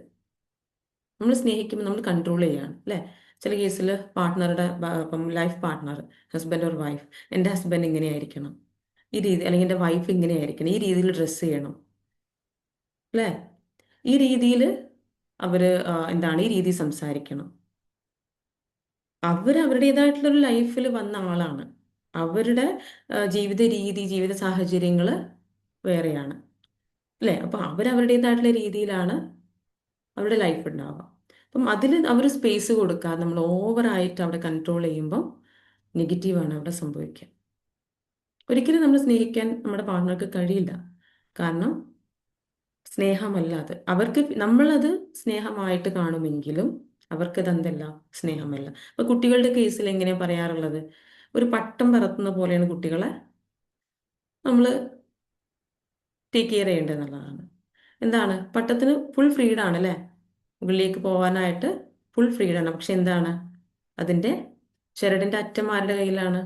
നമ്മൾ സ്നേഹിക്കുമ്പോൾ നമ്മൾ കൺട്രോൾ ചെയ്യാണ്, അല്ലേ? ചില കേസിൽ പാർട്ട്ണറുടെ, ഇപ്പം life partner, husband or wife, എൻ്റെ ഹസ്ബൻഡ് ഇങ്ങനെയായിരിക്കണം, ഈ രീതി, അല്ലെങ്കിൽ എൻ്റെ വൈഫ് ഇങ്ങനെയായിരിക്കണം, ഈ രീതിയിൽ ഡ്രസ്സ് ചെയ്യണം, അല്ലേ? ഈ രീതിയിൽ അവർ എന്താണ്, ഈ രീതി സംസാരിക്കണം. അവർ അവരുടേതായിട്ടുള്ളൊരു ലൈഫിൽ വന്ന ആളാണ്. അവരുടെ ജീവിത രീതി, ജീവിത സാഹചര്യങ്ങൾ വേറെയാണ്, അല്ലേ? അപ്പം അവരവരുടേതായിട്ടുള്ള രീതിയിലാണ് അവരുടെ ലൈഫ് ഉണ്ടാവുക. അപ്പം അതിൽ അവർ സ്പേസ് കൊടുക്കാതെ നമ്മൾ ഓവറായിട്ട് അവിടെ കൺട്രോൾ ചെയ്യുമ്പം നെഗറ്റീവാണ് അവിടെ സംഭവിക്കുക. ഒരിക്കലും നമ്മൾ സ്നേഹിക്കാൻ നമ്മുടെ പാർട്ട്ണർക്ക് കഴിയില്ല. കാരണം സ്നേഹമല്ല അത്. അവർക്ക് നമ്മളത് സ്നേഹമായിട്ട് കാണുമെങ്കിലും അവർക്കത് എന്തല്ല, സ്നേഹമല്ല. അപ്പൊ കുട്ടികളുടെ കേസിൽ എങ്ങനെയാ പറയാറുള്ളത്? ഒരു പട്ടം പറത്തുന്ന പോലെയാണ് കുട്ടികളെ നമ്മൾ ടേക്ക് കെയർ ചെയ്യേണ്ടത് എന്നുള്ളതാണ്. എന്താണ്, പട്ടത്തിന് ഫുൾ ഫ്രീഡം ആണ്, അല്ലേ? മുകളിലേക്ക് പോകാനായിട്ട് ഫുൾ ഫ്രീഡം ആണ്. പക്ഷെ എന്താണ്, അതിന്റെ ചരടിന്റെ അറ്റം ആരുടെ കയ്യിലാണ്?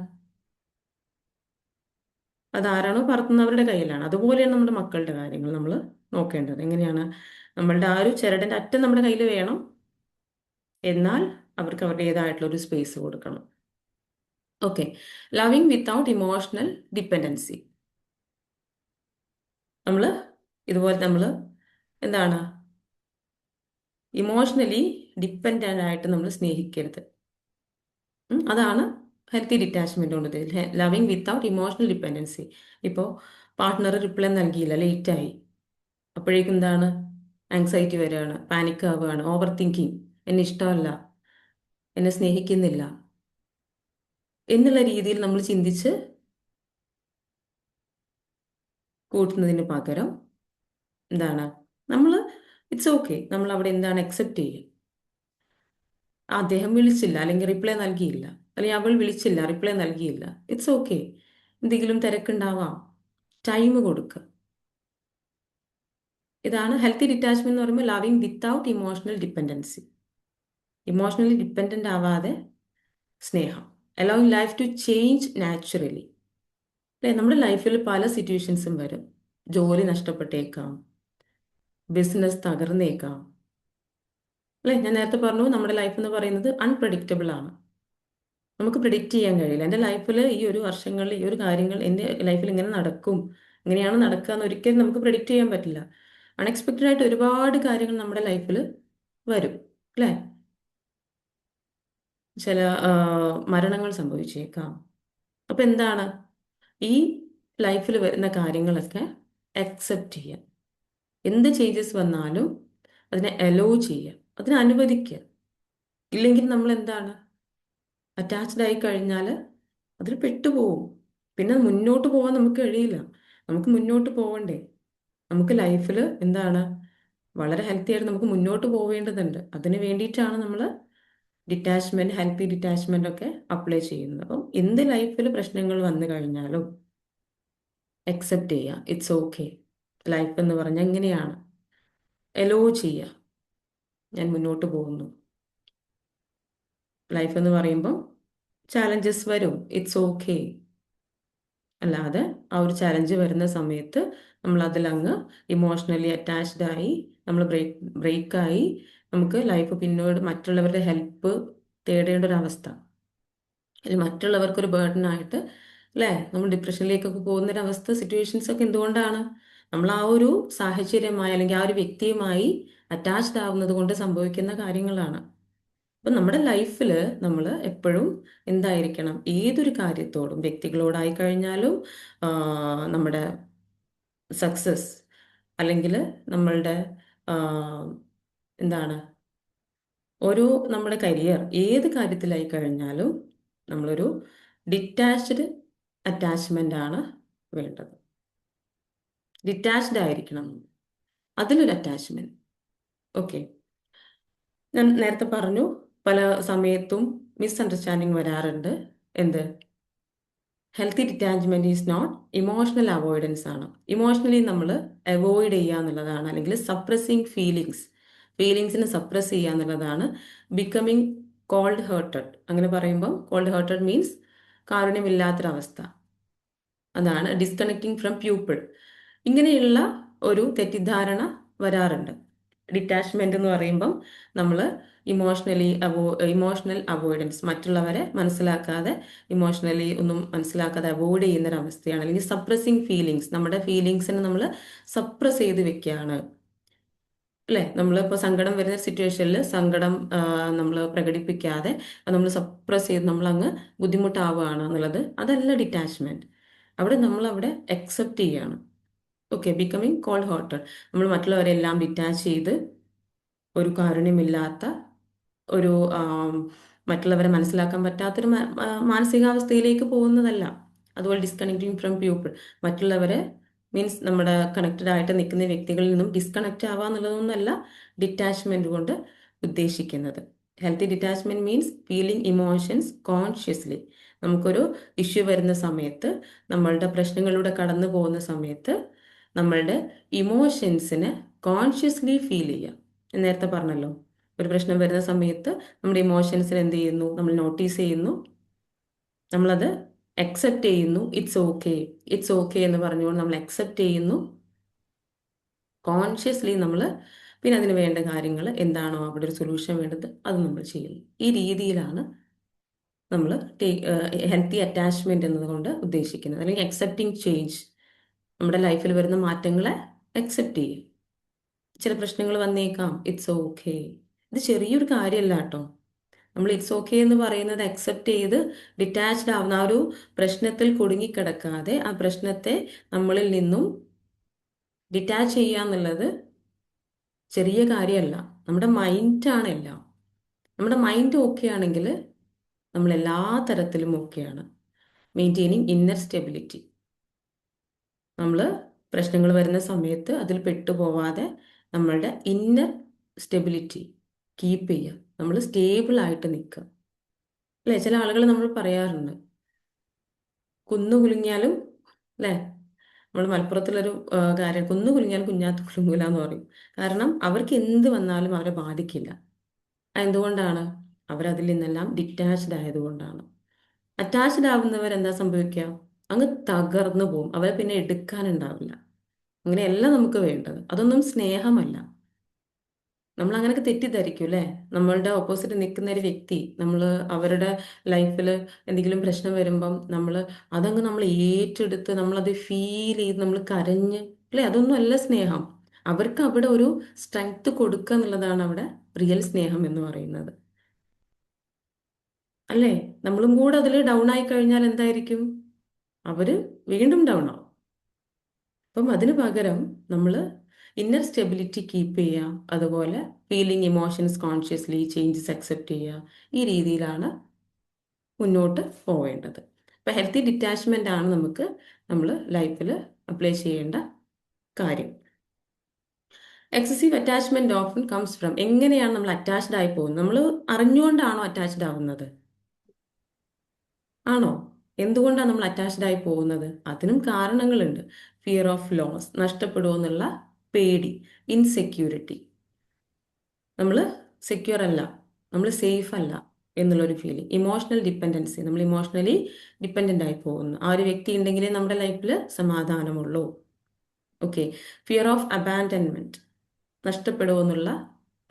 അതാരാണോ പറത്തുന്നവരുടെ കയ്യിലാണ്. അതുപോലെയാണ് നമ്മുടെ മക്കളുടെ കാര്യങ്ങൾ നമ്മൾ നോക്കേണ്ടത്. എങ്ങനെയാണ്, നമ്മളുടെ ആ ഒരു ചരടിന്റെ അറ്റം നമ്മുടെ കയ്യിൽ വേണം, എന്നാൽ അവർക്ക് അവരുടേതായിട്ടുള്ള ഒരു സ്പേസ് കൊടുക്കണം. Okay. Loving without emotional dependency. നമ്മൾ ഇതുപോലെ നമ്മൾ എന്താണ്, ഇമോഷണലി ഡിപ്പെൻഡൻ്റ് ആയിട്ട് നമ്മൾ സ്നേഹിക്കരുത്. അതാണ് ഹെൽത്തി ഡിറ്റാച്ച്മെന്റ് കൊണ്ട്. Loving without emotional dependency. ഇപ്പോൾ പാർട്ട്ണർ റിപ്ലൈ നൽകിയില്ല, ലേറ്റായി, അപ്പോഴേക്കും എന്താണ്, ആങ്സൈറ്റി വരികയാണ്, പാനിക് ആവുകയാണ്, ഓവർ തിങ്കിങ്, എന്നെ ഇഷ്ടമല്ല, എന്നെ സ്നേഹിക്കുന്നില്ല എന്നുള്ള രീതിയിൽ നമ്മൾ ചിന്തിച്ച് കൂട്ടുന്നതിന് പകരം എന്താണ്, നമ്മൾ ഇറ്റ്സ് ഓക്കെ, നമ്മൾ അവിടെ എന്താണ് അക്സെപ്റ്റ് ചെയ്യുക. അദ്ദേഹം വിളിച്ചില്ല, അല്ലെങ്കിൽ റിപ്ലൈ നൽകിയില്ല, അല്ലെങ്കിൽ അവൾ വിളിച്ചില്ല, റിപ്ലൈ നൽകിയില്ല, ഇറ്റ്സ് ഓക്കെ, എന്തെങ്കിലും തിരക്കുണ്ടാവാം, ടൈം കൊടുക്കുക. ഇതാണ് ഹെൽത്തി ഡിറ്റാച്ച്മെന്റ് എന്ന് പറയുമ്പോൾ loving without emotional dependency. Emotionally dependent ആവാതെ സ്നേഹം. Allowing life to change naturally. അല്ലേ? നമ്മുടെ ലൈഫിൽ പല സിറ്റുവേഷൻസും വരും. ജോലി നഷ്ടപ്പെട്ടേക്കാം, ബിസിനസ് തകർന്നേക്കാം, അല്ലേ? ഞാൻ നേരത്തെ പറഞ്ഞു, നമ്മുടെ ലൈഫ് എന്ന് പറയുന്നത് അൺപ്രഡിക്റ്റബിൾ ആണ്. നമുക്ക് പ്രിഡിക്റ്റ് ചെയ്യാൻ കഴിയില്ല. എൻ്റെ ലൈഫിൽ ഈ ഒരു വർഷങ്ങളിൽ ഈ ഒരു കാര്യങ്ങൾ എൻ്റെ ലൈഫിൽ ഇങ്ങനെ നടക്കും, ഇങ്ങനെയാണ് നടക്കുക എന്ന് ഒരിക്കലും നമുക്ക് പ്രിഡിക്റ്റ് ചെയ്യാൻ പറ്റില്ല. അൺഎക്സ്പെക്റ്റഡ് ആയിട്ട് ഒരുപാട് കാര്യങ്ങൾ നമ്മുടെ ലൈഫിൽ വരും, അല്ലേ? ചില മരണങ്ങൾ സംഭവിച്ചേക്കാം. അപ്പം എന്താണ്, ഈ ലൈഫിൽ വരുന്ന കാര്യങ്ങളൊക്കെ അക്സെപ്റ്റ് ചെയ്യുക. എന്ത് ചേഞ്ചസ് വന്നാലും അതിനെ അലോ ചെയ്യുക, അതിനെ അനുവദിക്കുക. ഇല്ലെങ്കിൽ നമ്മൾ എന്താണ്, അറ്റാച്ച്ഡ് ആയി കഴിഞ്ഞാൽ അതിൽ പെട്ടുപോകും. പിന്നെ മുന്നോട്ട് പോകാൻ നമുക്ക് കഴിയില്ല. നമുക്ക് മുന്നോട്ട് പോകണ്ടേ? നമുക്ക് ലൈഫിൽ എന്താണ്, വളരെ ഹെൽത്തി ആയിട്ട് നമുക്ക് മുന്നോട്ട് പോവേണ്ടതുണ്ട്. അതിന് വേണ്ടിയിട്ടാണ് നമ്മൾ ഡിറ്റാച്ച്മെന്റ്, ഹെൽത്തി ഡിറ്റാച്ച്മെന്റ് ഒക്കെ അപ്ലൈ ചെയ്യുന്നത്. അപ്പം എന്ത് ലൈഫിൽ പ്രശ്നങ്ങൾ വന്നു കഴിഞ്ഞാലും അക്സെപ്റ്റ് ചെയ്യുക, ഇറ്റ്സ് ഓക്കെ. ലൈഫ് എന്ന് പറഞ്ഞാൽ എങ്ങനെയാണ്, എലോ ചെയ്യുക. ഞാൻ മുന്നോട്ട് പോകുന്നു. ലൈഫ് എന്ന് പറയുമ്പോൾ ചാലഞ്ചസ് വരും, ഇറ്റ്സ് ഓക്കെ. അല്ലാതെ ആ ഒരു ചാലഞ്ച് വരുന്ന സമയത്ത് നമ്മൾ അതിലങ്ങ് ഇമോഷണലി അറ്റാച്ച്ഡ് ആയി നമ്മൾ ബ്രേക്കായി നമുക്ക് ലൈഫ് പിന്നോട്ട് മറ്റുള്ളവരുടെ ഹെൽപ്പ് തേടേണ്ട ഒരു അവസ്ഥ, അല്ലെങ്കിൽ മറ്റുള്ളവർക്കൊരു ബേർഡൻ ആയിട്ട്, അല്ലേ, നമ്മൾ ഡിപ്രഷനിലേക്കൊക്കെ പോകുന്നൊരവസ്ഥ, സിറ്റുവേഷൻസ് ഒക്കെ എന്തുകൊണ്ടാണ്? നമ്മൾ ആ ഒരു സാഹചര്യമായി അല്ലെങ്കിൽ ആ ഒരു വ്യക്തിയുമായി അറ്റാച്ച്ഡ് ആവുന്നത് കൊണ്ട് സംഭവിക്കുന്ന കാര്യങ്ങളാണ്. അപ്പം നമ്മുടെ ലൈഫിൽ നമ്മൾ എപ്പോഴും എന്തായിരിക്കണം, ഏതൊരു കാര്യത്തോടും, വ്യക്തികളോടായി കഴിഞ്ഞാലും ആ, നമ്മുടെ സക്സസ് അല്ലെങ്കിൽ നമ്മളുടെ ആ, എന്താണ്, ഒരു നമ്മുടെ കരിയർ ഏത് കാര്യത്തിലായി കഴിഞ്ഞാലും നമ്മളൊരു ഡിറ്റാച്ച്ഡ് അറ്റാച്ച്മെന്റ് ആണ് വേണ്ടത്. ഡിറ്റാച്ച്ഡ് ആയിരിക്കണം, അതിലൊരു അറ്റാച്ച്മെന്റ്. ഓക്കെ. ഞാൻ നേരത്തെ പറഞ്ഞു, പല സമയത്തും മിസ്അണ്ടർസ്റ്റാൻഡിങ് വരാറുണ്ട്. എന്ത്, healthy detachment is not emotional avoidance ആണ്. ഇമോഷണലി നമ്മൾ അവോയ്ഡ് ചെയ്യുക എന്നുള്ളതാണ്, അല്ലെങ്കിൽ സപ്രസിങ് ഫീലിങ്സിനെ സപ്രസ് ചെയ്യുക എന്നുള്ളതാണ്. ബിക്കമിങ് കോൾഡ് ഹേർട്ടഡ്, അങ്ങനെ പറയുമ്പോൾ കോൾഡ് ഹേർട്ടഡ് മീൻസ് കാരുണ്യമില്ലാത്തൊരവസ്ഥ. അതാണ് ഡിസ്കണക്റ്റിംഗ് ഫ്രം പീപ്പിൾ. ഇങ്ങനെയുള്ള ഒരു തെറ്റിദ്ധാരണ വരാറുണ്ട്. ഡിറ്റാച്ച്മെന്റ് എന്ന് പറയുമ്പം നമ്മൾ ഇമോഷണൽ അവോയ്ഡൻസ്, മറ്റുള്ളവരെ മനസ്സിലാക്കാതെ, ഇമോഷണലി ഒന്നും മനസ്സിലാക്കാതെ അവോയ്ഡ് ചെയ്യുന്ന ഒരു അവസ്ഥയാണ്. അല്ലെങ്കിൽ സപ്രസിങ് ഫീലിങ്സ്, നമ്മുടെ ഫീലിങ്സിനെ നമ്മൾ സപ്രസ് ചെയ്ത് വെക്കുകയാണ്. അല്ലേ, നമ്മളിപ്പോൾ സങ്കടം വരുന്ന സിറ്റുവേഷനിൽ സങ്കടം നമ്മൾ പ്രകടിപ്പിക്കാതെ നമ്മൾ സപ്രസ് ചെയ്ത് നമ്മളങ്ങ് ബുദ്ധിമുട്ടാവുകയാണ് എന്നുള്ളത്, അതല്ല ഡിറ്റാച്ച്മെന്റ്. അവിടെ അക്സെപ്റ്റ് ചെയ്യാണ്. ഓക്കെ, ബിക്കമിങ് കോൾഡ് ഹേർട്ടഡ്, നമ്മൾ മറ്റുള്ളവരെല്ലാം ഡിറ്റാച്ച് ചെയ്ത് ഒരു കാരുണ്യമില്ലാത്ത ഒരു മറ്റുള്ളവരെ മനസ്സിലാക്കാൻ പറ്റാത്തൊരു മാനസികാവസ്ഥയിലേക്ക് പോകുന്നതല്ല. അതുപോലെ ഡിസ്കണക്റ്റിംഗ് ഫ്രം പീപ്പിൾ, മറ്റുള്ളവരെ മീൻസ് നമ്മുടെ കണക്റ്റഡ് ആയിട്ട് നിൽക്കുന്ന വ്യക്തികളിൽ നിന്നും ഡിസ്കണക്റ്റ് ആവുക എന്നുള്ളതൊന്നുമല്ല ഡിറ്റാച്ച്മെന്റ് കൊണ്ട് ഉദ്ദേശിക്കുന്നത്. Healthy detachment means feeling emotions consciously. നമുക്കൊരു ഇഷ്യൂ വരുന്ന സമയത്ത്, നമ്മളുടെ പ്രശ്നങ്ങളിലൂടെ കടന്നു പോകുന്ന സമയത്ത് നമ്മളുടെ ഇമോഷൻസിനെ കോൺഷ്യസ്ലി ഫീൽ ചെയ്യുക. ഞാൻ നേരത്തെ പറഞ്ഞല്ലോ, ഒരു പ്രശ്നം വരുന്ന സമയത്ത് നമ്മുടെ ഇമോഷൻസിനെ എന്ത് ചെയ്യുന്നു, നമ്മൾ നോട്ടീസ് ചെയ്യുന്നു, നമ്മളത് അക്സെപ്റ്റ് ചെയ്യുന്നു. ഇറ്റ്സ് ഓക്കെ എന്ന് പറഞ്ഞുകൊണ്ട് നമ്മൾ അക്സെപ്റ്റ് ചെയ്യുന്നു. കോൺഷ്യസ്ലി നമ്മൾ പിന്നെ അതിന് വേണ്ട കാര്യങ്ങൾ എന്താണോ അവിടെ ഒരു സൊല്യൂഷൻ വേണ്ടത് അത് നമ്മൾ ചെയ്യുന്നു. ഈ രീതിയിലാണ് നമ്മൾ ഹെൽത്തി അറ്റാച്ച്മെന്റ് എന്നതുകൊണ്ട് ഉദ്ദേശിക്കുന്നത്. അല്ലെങ്കിൽ അക്സെപ്റ്റിംഗ് ചേഞ്ച്, നമ്മുടെ ലൈഫിൽ വരുന്ന മാറ്റങ്ങളെ അക്സെപ്റ്റ് ചെയ്യും. ചില പ്രശ്നങ്ങൾ വന്നേക്കാം, ഇറ്റ്സ് ഓക്കെ. ഇത് ചെറിയൊരു കാര്യമല്ല കേട്ടോ. നമ്മൾ ഇറ്റ്സ് ഓക്കെ എന്ന് പറയുന്നത് അക്സെപ്റ്റ് ചെയ്ത് ഡിറ്റാച്ച്ഡ് ആവുന്ന, ആ ഒരു പ്രശ്നത്തിൽ കുടുങ്ങിക്കിടക്കാതെ ആ പ്രശ്നത്തെ നമ്മളിൽ നിന്നും ഡിറ്റാച്ച് ചെയ്യുക എന്നുള്ളത് ചെറിയ കാര്യമല്ല. നമ്മുടെ മൈൻഡാണ് എല്ലാം. നമ്മുടെ മൈൻഡ് ഓക്കെ ആണെങ്കിൽ നമ്മൾ എല്ലാ തരത്തിലും ഓക്കെയാണ്. മെയിൻറ്റെയിനിങ് ഇന്നർ സ്റ്റെബിലിറ്റി, നമ്മൾ പ്രശ്നങ്ങൾ വരുന്ന സമയത്ത് അതിൽ പെട്ടുപോവാതെ നമ്മളുടെ ഇന്നർ സ്റ്റെബിലിറ്റി കീപ്പ് ചെയ്യുക, നമ്മൾ സ്റ്റേബിൾ ആയിട്ട് നിൽക്കുക. അല്ലേ, ചില ആളുകൾ നമ്മൾ പറയാറുണ്ട്, കുന്നു കുലുങ്ങിയാലും, അല്ലേ, നമ്മൾ മലപ്പുറത്തുള്ളൊരു കാര്യം, കുന്നു കുലുങ്ങിയാലും കുഞ്ഞാത്ത് കുലുങ്ങൂല എന്ന് പറയും. കാരണം അവർക്ക് എന്ത് വന്നാലും അവരെ ബാധിക്കില്ല. എന്തുകൊണ്ടാണ്? അവരതിൽ നിന്നെല്ലാം ഡിറ്റാച്ച്ഡ് ആയതുകൊണ്ടാണ്. അറ്റാച്ച്ഡ് ആവുന്നവർ എന്താ സംഭവിക്കുക? അങ്ങ് തകർന്നു പോകും, അവരെ പിന്നെ എടുക്കാനുണ്ടാവില്ല. അങ്ങനെയല്ല നമുക്ക് വേണ്ടത്, അതൊന്നും സ്നേഹമല്ല. നമ്മൾ അങ്ങനെയൊക്കെ തെറ്റിദ്ധരിക്കും, അല്ലേ. നമ്മളുടെ ഓപ്പോസിറ്റ് നിൽക്കുന്ന ഒരു വ്യക്തി, നമ്മൾ അവരുടെ ലൈഫിൽ എന്തെങ്കിലും പ്രശ്നം വരുമ്പം നമ്മൾ ഏറ്റെടുത്ത് നമ്മളത് ഫീൽ ചെയ്ത് നമ്മൾ കരഞ്ഞ്, അല്ലേ, അതൊന്നും അല്ല സ്നേഹം. അവർക്ക് അവിടെ ഒരു സ്ട്രെങ്ത് കൊടുക്കുക എന്നുള്ളതാണ് അവിടെ റിയൽ സ്നേഹം എന്ന് പറയുന്നത്. അല്ലേ, നമ്മളും കൂടെ അതിൽ ഡൗൺ ആയി കഴിഞ്ഞാൽ എന്തായിരിക്കും? അവര് വീണ്ടും ഡൗൺ ആവും. അപ്പം അതിന് പകരം നമ്മൾ ഇന്നർ സ്റ്റെബിലിറ്റി കീപ്പ് ചെയ്യുക, അതുപോലെ feeling emotions consciously, changes accept ചെയ്യുക. ഈ രീതിയിലാണ് മുന്നോട്ട് പോവേണ്ടത്. ഇപ്പം ഹെൽത്തി ഡിറ്റാച്ച്മെൻ്റ് ആണ് നമ്മൾ ലൈഫിൽ അപ്ലൈ ചെയ്യേണ്ട കാര്യം. Excessive attachment often comes from, എങ്ങനെയാണ് നമ്മൾ അറ്റാച്ച്ഡ് ആയി പോകുന്നത്? നമ്മൾ അറിഞ്ഞുകൊണ്ടാണോ അറ്റാച്ച്ഡ് ആവുന്നത്? ആണോ? എന്തുകൊണ്ടാണ് നമ്മൾ അറ്റാച്ച്ഡ് ആയി പോകുന്നത്? അതിനും കാരണങ്ങളുണ്ട്. ഫിയർ ഓഫ് ലോസ്, നഷ്ടപ്പെടുമോ എന്നുള്ള പേടി, ഇൻസെക്യൂരിറ്റി, നമ്മൾ സെക്യൂർ അല്ല, നമ്മൾ സേഫ് അല്ല എന്നുള്ളൊരു ഫീലിംഗ്, ഇമോഷണൽ ഡിപ്പെൻഡൻസി, നമ്മൾ ഇമോഷണലി ഡിപ്പെൻഡൻ്റ് ആയി പോകുന്നു. ആ ഒരു വ്യക്തി ഉണ്ടെങ്കിലേ നമ്മുടെ ലൈഫിൽ സമാധാനമുള്ളൂ. ഓക്കെ. ഫിയർ ഓഫ് അബാൻഡൻമെന്റ്, നഷ്ടപ്പെടുമോ എന്നുള്ള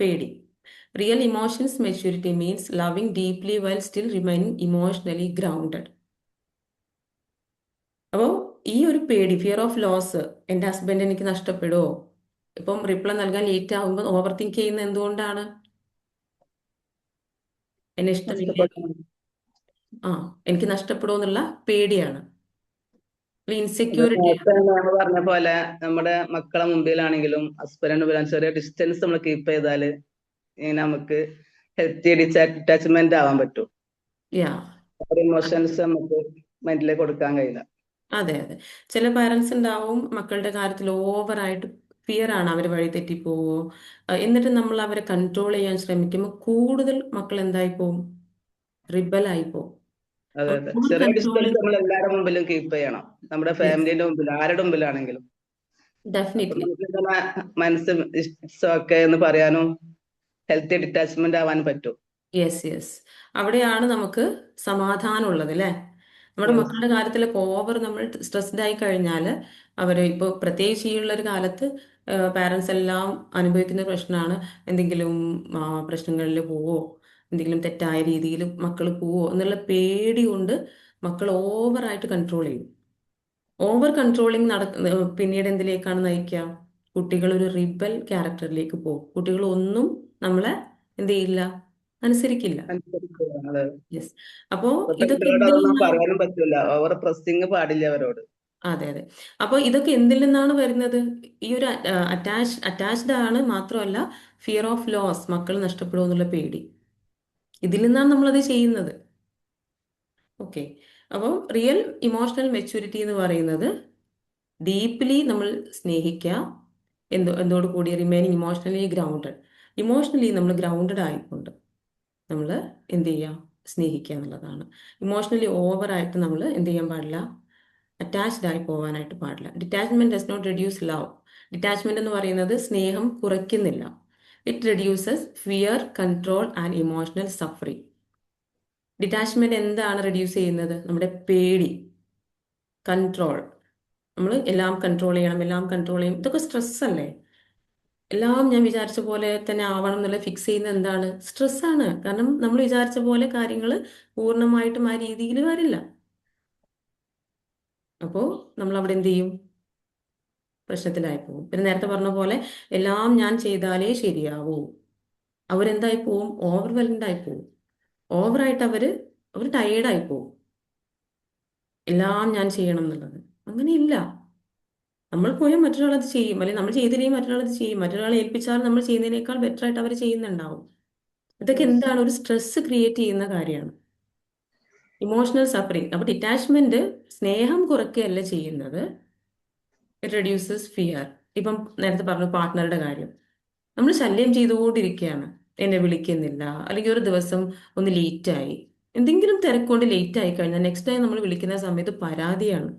പേടി. Real emotions maturity means loving deeply while still remaining emotionally grounded. അപ്പോൾ ഈ ഒരു പേടി, ഫിയർ ഓഫ് ലോസ്, എൻ്റെ ഹസ്ബൻഡ് എനിക്ക് നഷ്ടപ്പെടുമോ, ഇപ്പം റിപ്ലൈ നൽകാൻ ലേറ്റ് ആകുമ്പോൾ ഓവർ തിങ്ക് ചെയ്യുന്നത് എന്തുകൊണ്ടാണ്? എന്നെ ഇഷ്ടമില്ലേ, നഷ്ടപ്പെടുന്നു. ആ എനിക്ക് നഷ്ടപ്പെടുമോ എന്നുള്ള പേടിയാണ്, അത് നേരത്തെ ഇൻസെക്യൂരിറ്റിയാണ്. മാം പറഞ്ഞ പോലെ നമ്മുടെ മക്കളെ മുമ്പിലാണെങ്കിലും ഹസ്ബൻഡിന്റെ മുമ്പിലാണെങ്കിലും ചെറിയ ഡിസ്റ്റൻസ് നമ്മൾ കീപ്പ് ചെയ്താൽ നമുക്ക് ഹെൽത്തി ഡിറ്റാച്ച്മെന്റ് ആവാൻ പറ്റും. യാ. ഇമോഷൻസ് നമുക്ക് മൈൻഡിലേക്ക് കൊടുക്കാൻ കഴിയില്ല. അതെ അതെ. ചില പാരൻസ് ഉണ്ടാവും മക്കളുടെ കാര്യത്തിൽ ഓവറായിട്ട് ഫിയർ ആണ്, അവർ വഴി തെറ്റിപ്പോവോ. എന്നിട്ട് നമ്മൾ അവരെ കൺട്രോൾ ചെയ്യാൻ ശ്രമിക്കുമ്പോൾ കൂടുതൽ മക്കൾ എന്തായി പോവും? റിബലായി പോവും. അതെ അതെ, ഓവർ ചെറിയ ഡിസ്റ്റൻസ് കൺട്രോളിങ്. നമ്മൾ എല്ലാവരുടെ മുമ്പിലും കീപ്പ് ചെയ്യണം. നമ്മുടെ യെസ്, ഫാമിലിന്റെ മുമ്പിൽ, ആരുടെ മുമ്പിലാണെങ്കിലും. അപ്പൊ ഡെഫിനറ്റ്ലി. നമുക്ക് ഇങ്ങനെ മനസ്സ് ഇറ്റ്സ് ഓക്കെ എന്ന് പറയാനും ഹെൽത്തി ഡിറ്റാച്ച്മെന്റ് ആവാനും പറ്റും. Yes yes. അവിടെയാണ് നമുക്ക് സമാധാനമുള്ളത് അല്ലേ? നമ്മുടെ Yes. മക്കളുടെ കാര്യത്തിലൊക്കെ ഓവർ നമ്മൾ സ്ട്രെസ്ഡ് ആയി കഴിഞ്ഞാൽ, അവർ ഇപ്പോൾ പ്രത്യേകിച്ച് ഈ ഉള്ളൊരു കാലത്ത് പാരൻസ് എല്ലാം അനുഭവിക്കുന്ന പ്രശ്നമാണ്. എന്തെങ്കിലും പ്രശ്നങ്ങളിൽ പോവോ, എന്തെങ്കിലും തെറ്റായ രീതിയിൽ മക്കൾ പോവോ എന്നുള്ള പേടി കൊണ്ട് മക്കൾ ഓവറായിട്ട് കൺട്രോൾ ചെയ്യും. ഓവർ കൺട്രോളിങ് പിന്നീട് എന്തിലേക്കാണ് നയിക്കുക? കുട്ടികൾ ഒരു റിബൽ ക്യാരക്ടറിലേക്ക് പോകും. കുട്ടികൾ ഒന്നും നമ്മളെ എന്ത് ചെയ്യില്ല, അനുസരിക്കില്ല. അനുസരിക്കുക. അതെ. യെസ്. അപ്പോൾ ഇപ്പോഴത്തെ ഇതൊക്കെ കുട്ടികളോട് എന്തിൽ അതൊന്നും നിന്നാണ്? പറയാനും പറ്റില്ല, ഓവർ പ്രസ്സിങ് പാടില്ല അവരോട്. അതെ അതെ. അപ്പോൾ ഇതൊക്കെ എന്തിൽ നിന്നാണ് വരുന്നത്? ഈ ഒരു അറ്റാച്ച്ഡ് ആണ്, മാത്രമല്ല ഫിയർ ഓഫ് ലോസ്, മക്കൾ നഷ്ടപ്പെടുമോ എന്നുള്ള പേടി, ഇതിൽ നിന്നാണ് നമ്മളത് ചെയ്യുന്നത്. ഓക്കെ. അപ്പോൾ റിയൽ ഇമോഷണൽ മെച്യൂരിറ്റി എന്ന് പറയുന്നത് ഡീപ്ലി നമ്മൾ സ്നേഹിക്കുക, എന്തോട് കൂടി റിമൈനിങ് ഇമോഷണലി ഗ്രൗണ്ടഡ്. ഇമോഷണലി നമ്മൾ ഗ്രൗണ്ടഡ് ആയിക്കൊണ്ട് നമ്മൾ എന്ത് ചെയ്യുക? സ്നേഹിക്കുക എന്നുള്ളതാണ്. ഇമോഷണലി ഓവറായിട്ട് നമ്മൾ എന്ത് ചെയ്യാൻ പാടില്ല? അറ്റാച്ച്ഡ് ആയി പോകാനായിട്ട് പാടില്ല. Detachment does not reduce love. Detachment എന്ന് പറയുന്നത് സ്നേഹം കുറയ്ക്കുന്നില്ല. It reduces fear, control and emotional suffering. Detachment എന്താണ് റെഡ്യൂസ് ചെയ്യുന്നത്? നമ്മുടെ പേടി, കൺട്രോൾ, നമ്മൾ എല്ലാം കൺട്രോൾ ചെയ്യണം, എല്ലാം കൺട്രോൾ ചെയ്യും, ഇതൊക്കെ സ്ട്രെസ് അല്ലേ? എല്ലാം ഞാൻ വിചാരിച്ച പോലെ തന്നെ ആവണം എന്നുള്ള ഫിക്സ് ചെയ്യുന്നത് എന്താണ്? സ്ട്രെസ്സാണ്. കാരണം നമ്മൾ വിചാരിച്ച പോലെ കാര്യങ്ങൾ പൂർണ്ണമായിട്ടും ആ രീതിയിൽ വരില്ല. അപ്പോൾ നമ്മൾ അവിടെ എന്ത് ചെയ്യും? പ്രശ്നത്തിലായി പോകും. പിന്നെ നേരത്തെ പറഞ്ഞ പോലെ എല്ലാം ഞാൻ ചെയ്താലേ ശരിയാവൂ, അവരെന്തായി പോവും? ഓവർവെൽഡ് ആയി പോവും. ഓവറായിട്ട് അവർ ടയേർഡായി പോവും. എല്ലാം ഞാൻ ചെയ്യണം എന്നുള്ളത് അങ്ങനെയില്ല. നമ്മൾ പോയാൽ മറ്റൊരാൾ അത് ചെയ്യും, അല്ലെങ്കിൽ നമ്മൾ ചെയ്തില്ലെങ്കിൽ മറ്റൊരാൾ അത് ചെയ്യും. മറ്റൊരാളെ ഏൽപ്പിച്ചാൽ നമ്മൾ ചെയ്യുന്നതിനേക്കാൾ ബെറ്റർ ആയിട്ട് അവർ ചെയ്യുന്നുണ്ടാവും. ഇതൊക്കെ Yes. എന്താണ്? ഒരു സ്ട്രെസ് ക്രിയേറ്റ് ചെയ്യുന്ന കാര്യമാണ്, ഇമോഷണൽ സഫറിങ്. അപ്പൊ ഡിറ്റാച്ച്മെന്റ് സ്നേഹം കുറയ്ക്കുകയല്ല ചെയ്യുന്നത്, ഇറ്റ് റെഡ്യൂസസ് ഫിയർ. ഇപ്പം നേരത്തെ പറഞ്ഞു പാർട്ട്ണറുടെ കാര്യം, നമ്മൾ ശല്യം ചെയ്തുകൊണ്ടിരിക്കുകയാണ്, എന്നെ വിളിക്കുന്നില്ല, അല്ലെങ്കിൽ ഒരു ദിവസം ഒന്ന് ലേറ്റായി, എന്തെങ്കിലും തിരക്കൊണ്ട് ലേറ്റ് ആയി കഴിഞ്ഞാൽ നെക്സ്റ്റ് ടൈം നമ്മൾ വിളിക്കുന്ന സമയത്ത് പരാതിയാണ്,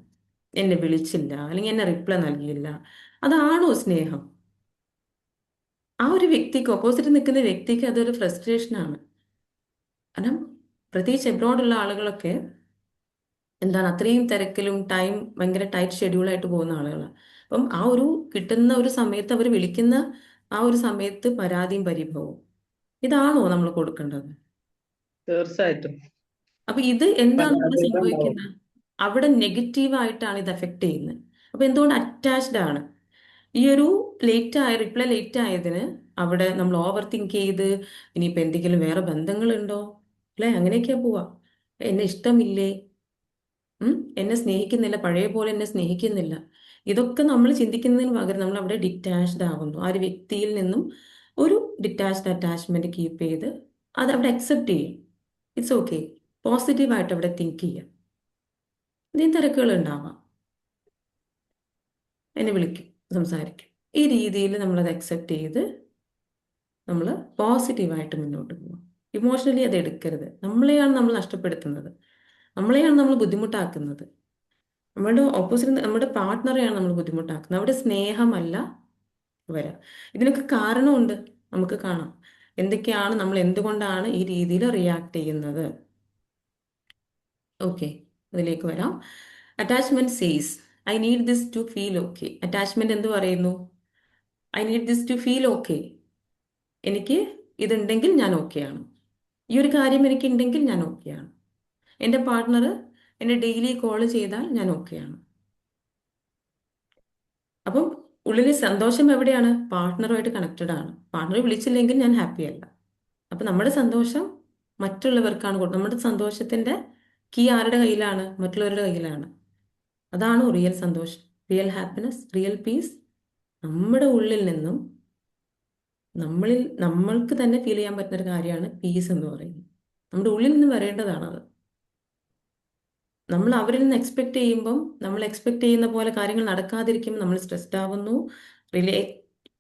എന്നെ വിളിച്ചില്ല അല്ലെങ്കിൽ എന്നെ റിപ്ലൈ നൽകിയില്ല. അതാണോ സ്നേഹം? ആ ഒരു വ്യക്തിക്ക്, ഓപ്പോസിറ്റ് നിൽക്കുന്ന വ്യക്തിക്ക് അതൊരു ഫ്രസ്ട്രേഷനാണ്. കാരണം പ്രത്യേകിച്ച് എബ്രോഡുള്ള ആളുകളൊക്കെ എന്താണ്, അത്രയും തിരക്കിലും ഭയങ്കര ടൈറ്റ് ഷെഡ്യൂളായിട്ട് പോകുന്ന ആളുകളാണ്. അപ്പം ആ ഒരു കിട്ടുന്ന ഒരു സമയത്ത് അവർ വിളിക്കുന്ന ആ ഒരു സമയത്ത് പരാതിയും പരിഭവവും, ഇതാണോ നമ്മൾ കൊടുക്കേണ്ടത്? തീർച്ചയായിട്ടും. അപ്പൊ ഇത് എന്താണ് ഇവിടെ പരാതികളുണ്ടാവും. സംഭവിക്കുന്നത്? അവിടെ നെഗറ്റീവായിട്ടാണ് ഇത് എഫക്ട് ചെയ്യുന്നത്. അപ്പൊ എന്തുകൊണ്ട് അറ്റാച്ച്ഡ് ആണ്? ഈ ഒരു റിപ്ലൈ ലേറ്റ് ആയതിന് അവിടെ നമ്മൾ ഓവർ തിങ്ക് ചെയ്ത് ഇനിയിപ്പോൾ എന്തെങ്കിലും വേറെ ബന്ധങ്ങളുണ്ടോ, അല്ലെ? അങ്ങനെയൊക്കെയാ പോവാ. എന്നെ ഇഷ്ടമില്ലേ, എന്നെ സ്നേഹിക്കുന്നില്ല, പഴയ പോലെ എന്നെ സ്നേഹിക്കുന്നില്ല, ഇതൊക്കെ നമ്മൾ ചിന്തിക്കുന്നതിന് പകരം നമ്മൾ അവിടെ ഡിറ്റാച്ച്ഡ് ആകുന്നു. ആ ഒരു വ്യക്തിയിൽ നിന്നും ഒരു ഡിറ്റാച്ച്ഡ് അറ്റാച്ച്മെന്റ് കീപ്പ് ചെയ്ത് അത് അവിടെ അക്സെപ്റ്റ് ചെയ്യും. It's okay. പോസിറ്റീവായിട്ട് അവിടെ തിങ്ക് ചെയ്യാം. എന്തെങ്കിലും തിരക്കുകൾ ഉണ്ടാവാം, എന്നെ വിളിക്കും, സംസാരിക്കും. ഈ രീതിയിൽ നമ്മളത് അക്സെപ്റ്റ് ചെയ്ത് നമ്മൾ പോസിറ്റീവായിട്ട് മുന്നോട്ട് പോകാം. ഇമോഷണലി അത് എടുക്കരുത്. നമ്മളെയാണ് നമ്മൾ നഷ്ടപ്പെടുത്തുന്നത്, നമ്മളെയാണ് നമ്മൾ ബുദ്ധിമുട്ടാക്കുന്നത്. നമ്മുടെ ഓപ്പോസിറ്റ് നമ്മുടെ പാർട്ട്ണറെയാണ് നമ്മൾ ബുദ്ധിമുട്ടാക്കുന്നത്. അവിടെ സ്നേഹമല്ല വരാം. ഇതിനൊക്കെ കാരണമുണ്ട്, നമുക്ക് കാണാം എന്തൊക്കെയാണ്, നമ്മൾ എന്തുകൊണ്ടാണ് ഈ രീതിയിൽ റിയാക്ട് ചെയ്യുന്നത്. ഓക്കെ, അതിലേക്ക് വരാം. Attachment says I need this to feel okay. Attachment എന്ത് പറയുന്നു? I need this to feel okay. എനിക്ക് ഇതുണ്ടെങ്കിൽ ഞാൻ ഓക്കെയാണ്. ഈ ഒരു കാര്യം എനിക്ക് ഉണ്ടെങ്കിൽ ഞാൻ ഓക്കെയാണ്. എൻ്റെ പാർട്ട്ണർ എന്നെ ഡെയിലി കോൾ ചെയ്താൽ ഞാൻ ഓക്കെയാണ്. അപ്പം ഉള്ളിലെ സന്തോഷം എവിടെയാണ്? പാർട്ട്ണറുമായിട്ട് കണക്റ്റഡ് ആണ്. പാർട്ട്ണർ വിളിച്ചില്ലെങ്കിൽ ഞാൻ ഹാപ്പി അല്ല. അപ്പം നമ്മുടെ സന്തോഷം മറ്റുള്ളവർക്കാണ് നമ്മുടെ സന്തോഷത്തിന്റെ കീ ആരുടെ കയ്യിലാണ്? മറ്റുള്ളവരുടെ കയ്യിലാണ്. അതാണ് റിയൽ സന്തോഷം, റിയൽ ഹാപ്പിനെസ്, റിയൽ പീസ്. നമ്മുടെ ഉള്ളിൽ നിന്നും നമ്മൾക്ക് തന്നെ ഫീൽ ചെയ്യാൻ പറ്റുന്ന ഒരു കാര്യമാണ് പീസ് എന്ന് പറയുന്നത്. നമ്മുടെ ഉള്ളിൽ നിന്ന് വരേണ്ടതാണത്. നമ്മൾ അവരിൽ നിന്ന് എക്സ്പെക്ട് ചെയ്യുമ്പം, നമ്മൾ എക്സ്പെക്ട് ചെയ്യുന്ന പോലെ കാര്യങ്ങൾ നടക്കാതിരിക്കുമ്പോൾ നമ്മൾ സ്ട്രെസ്ഡ് ആവുന്നു. റിലേ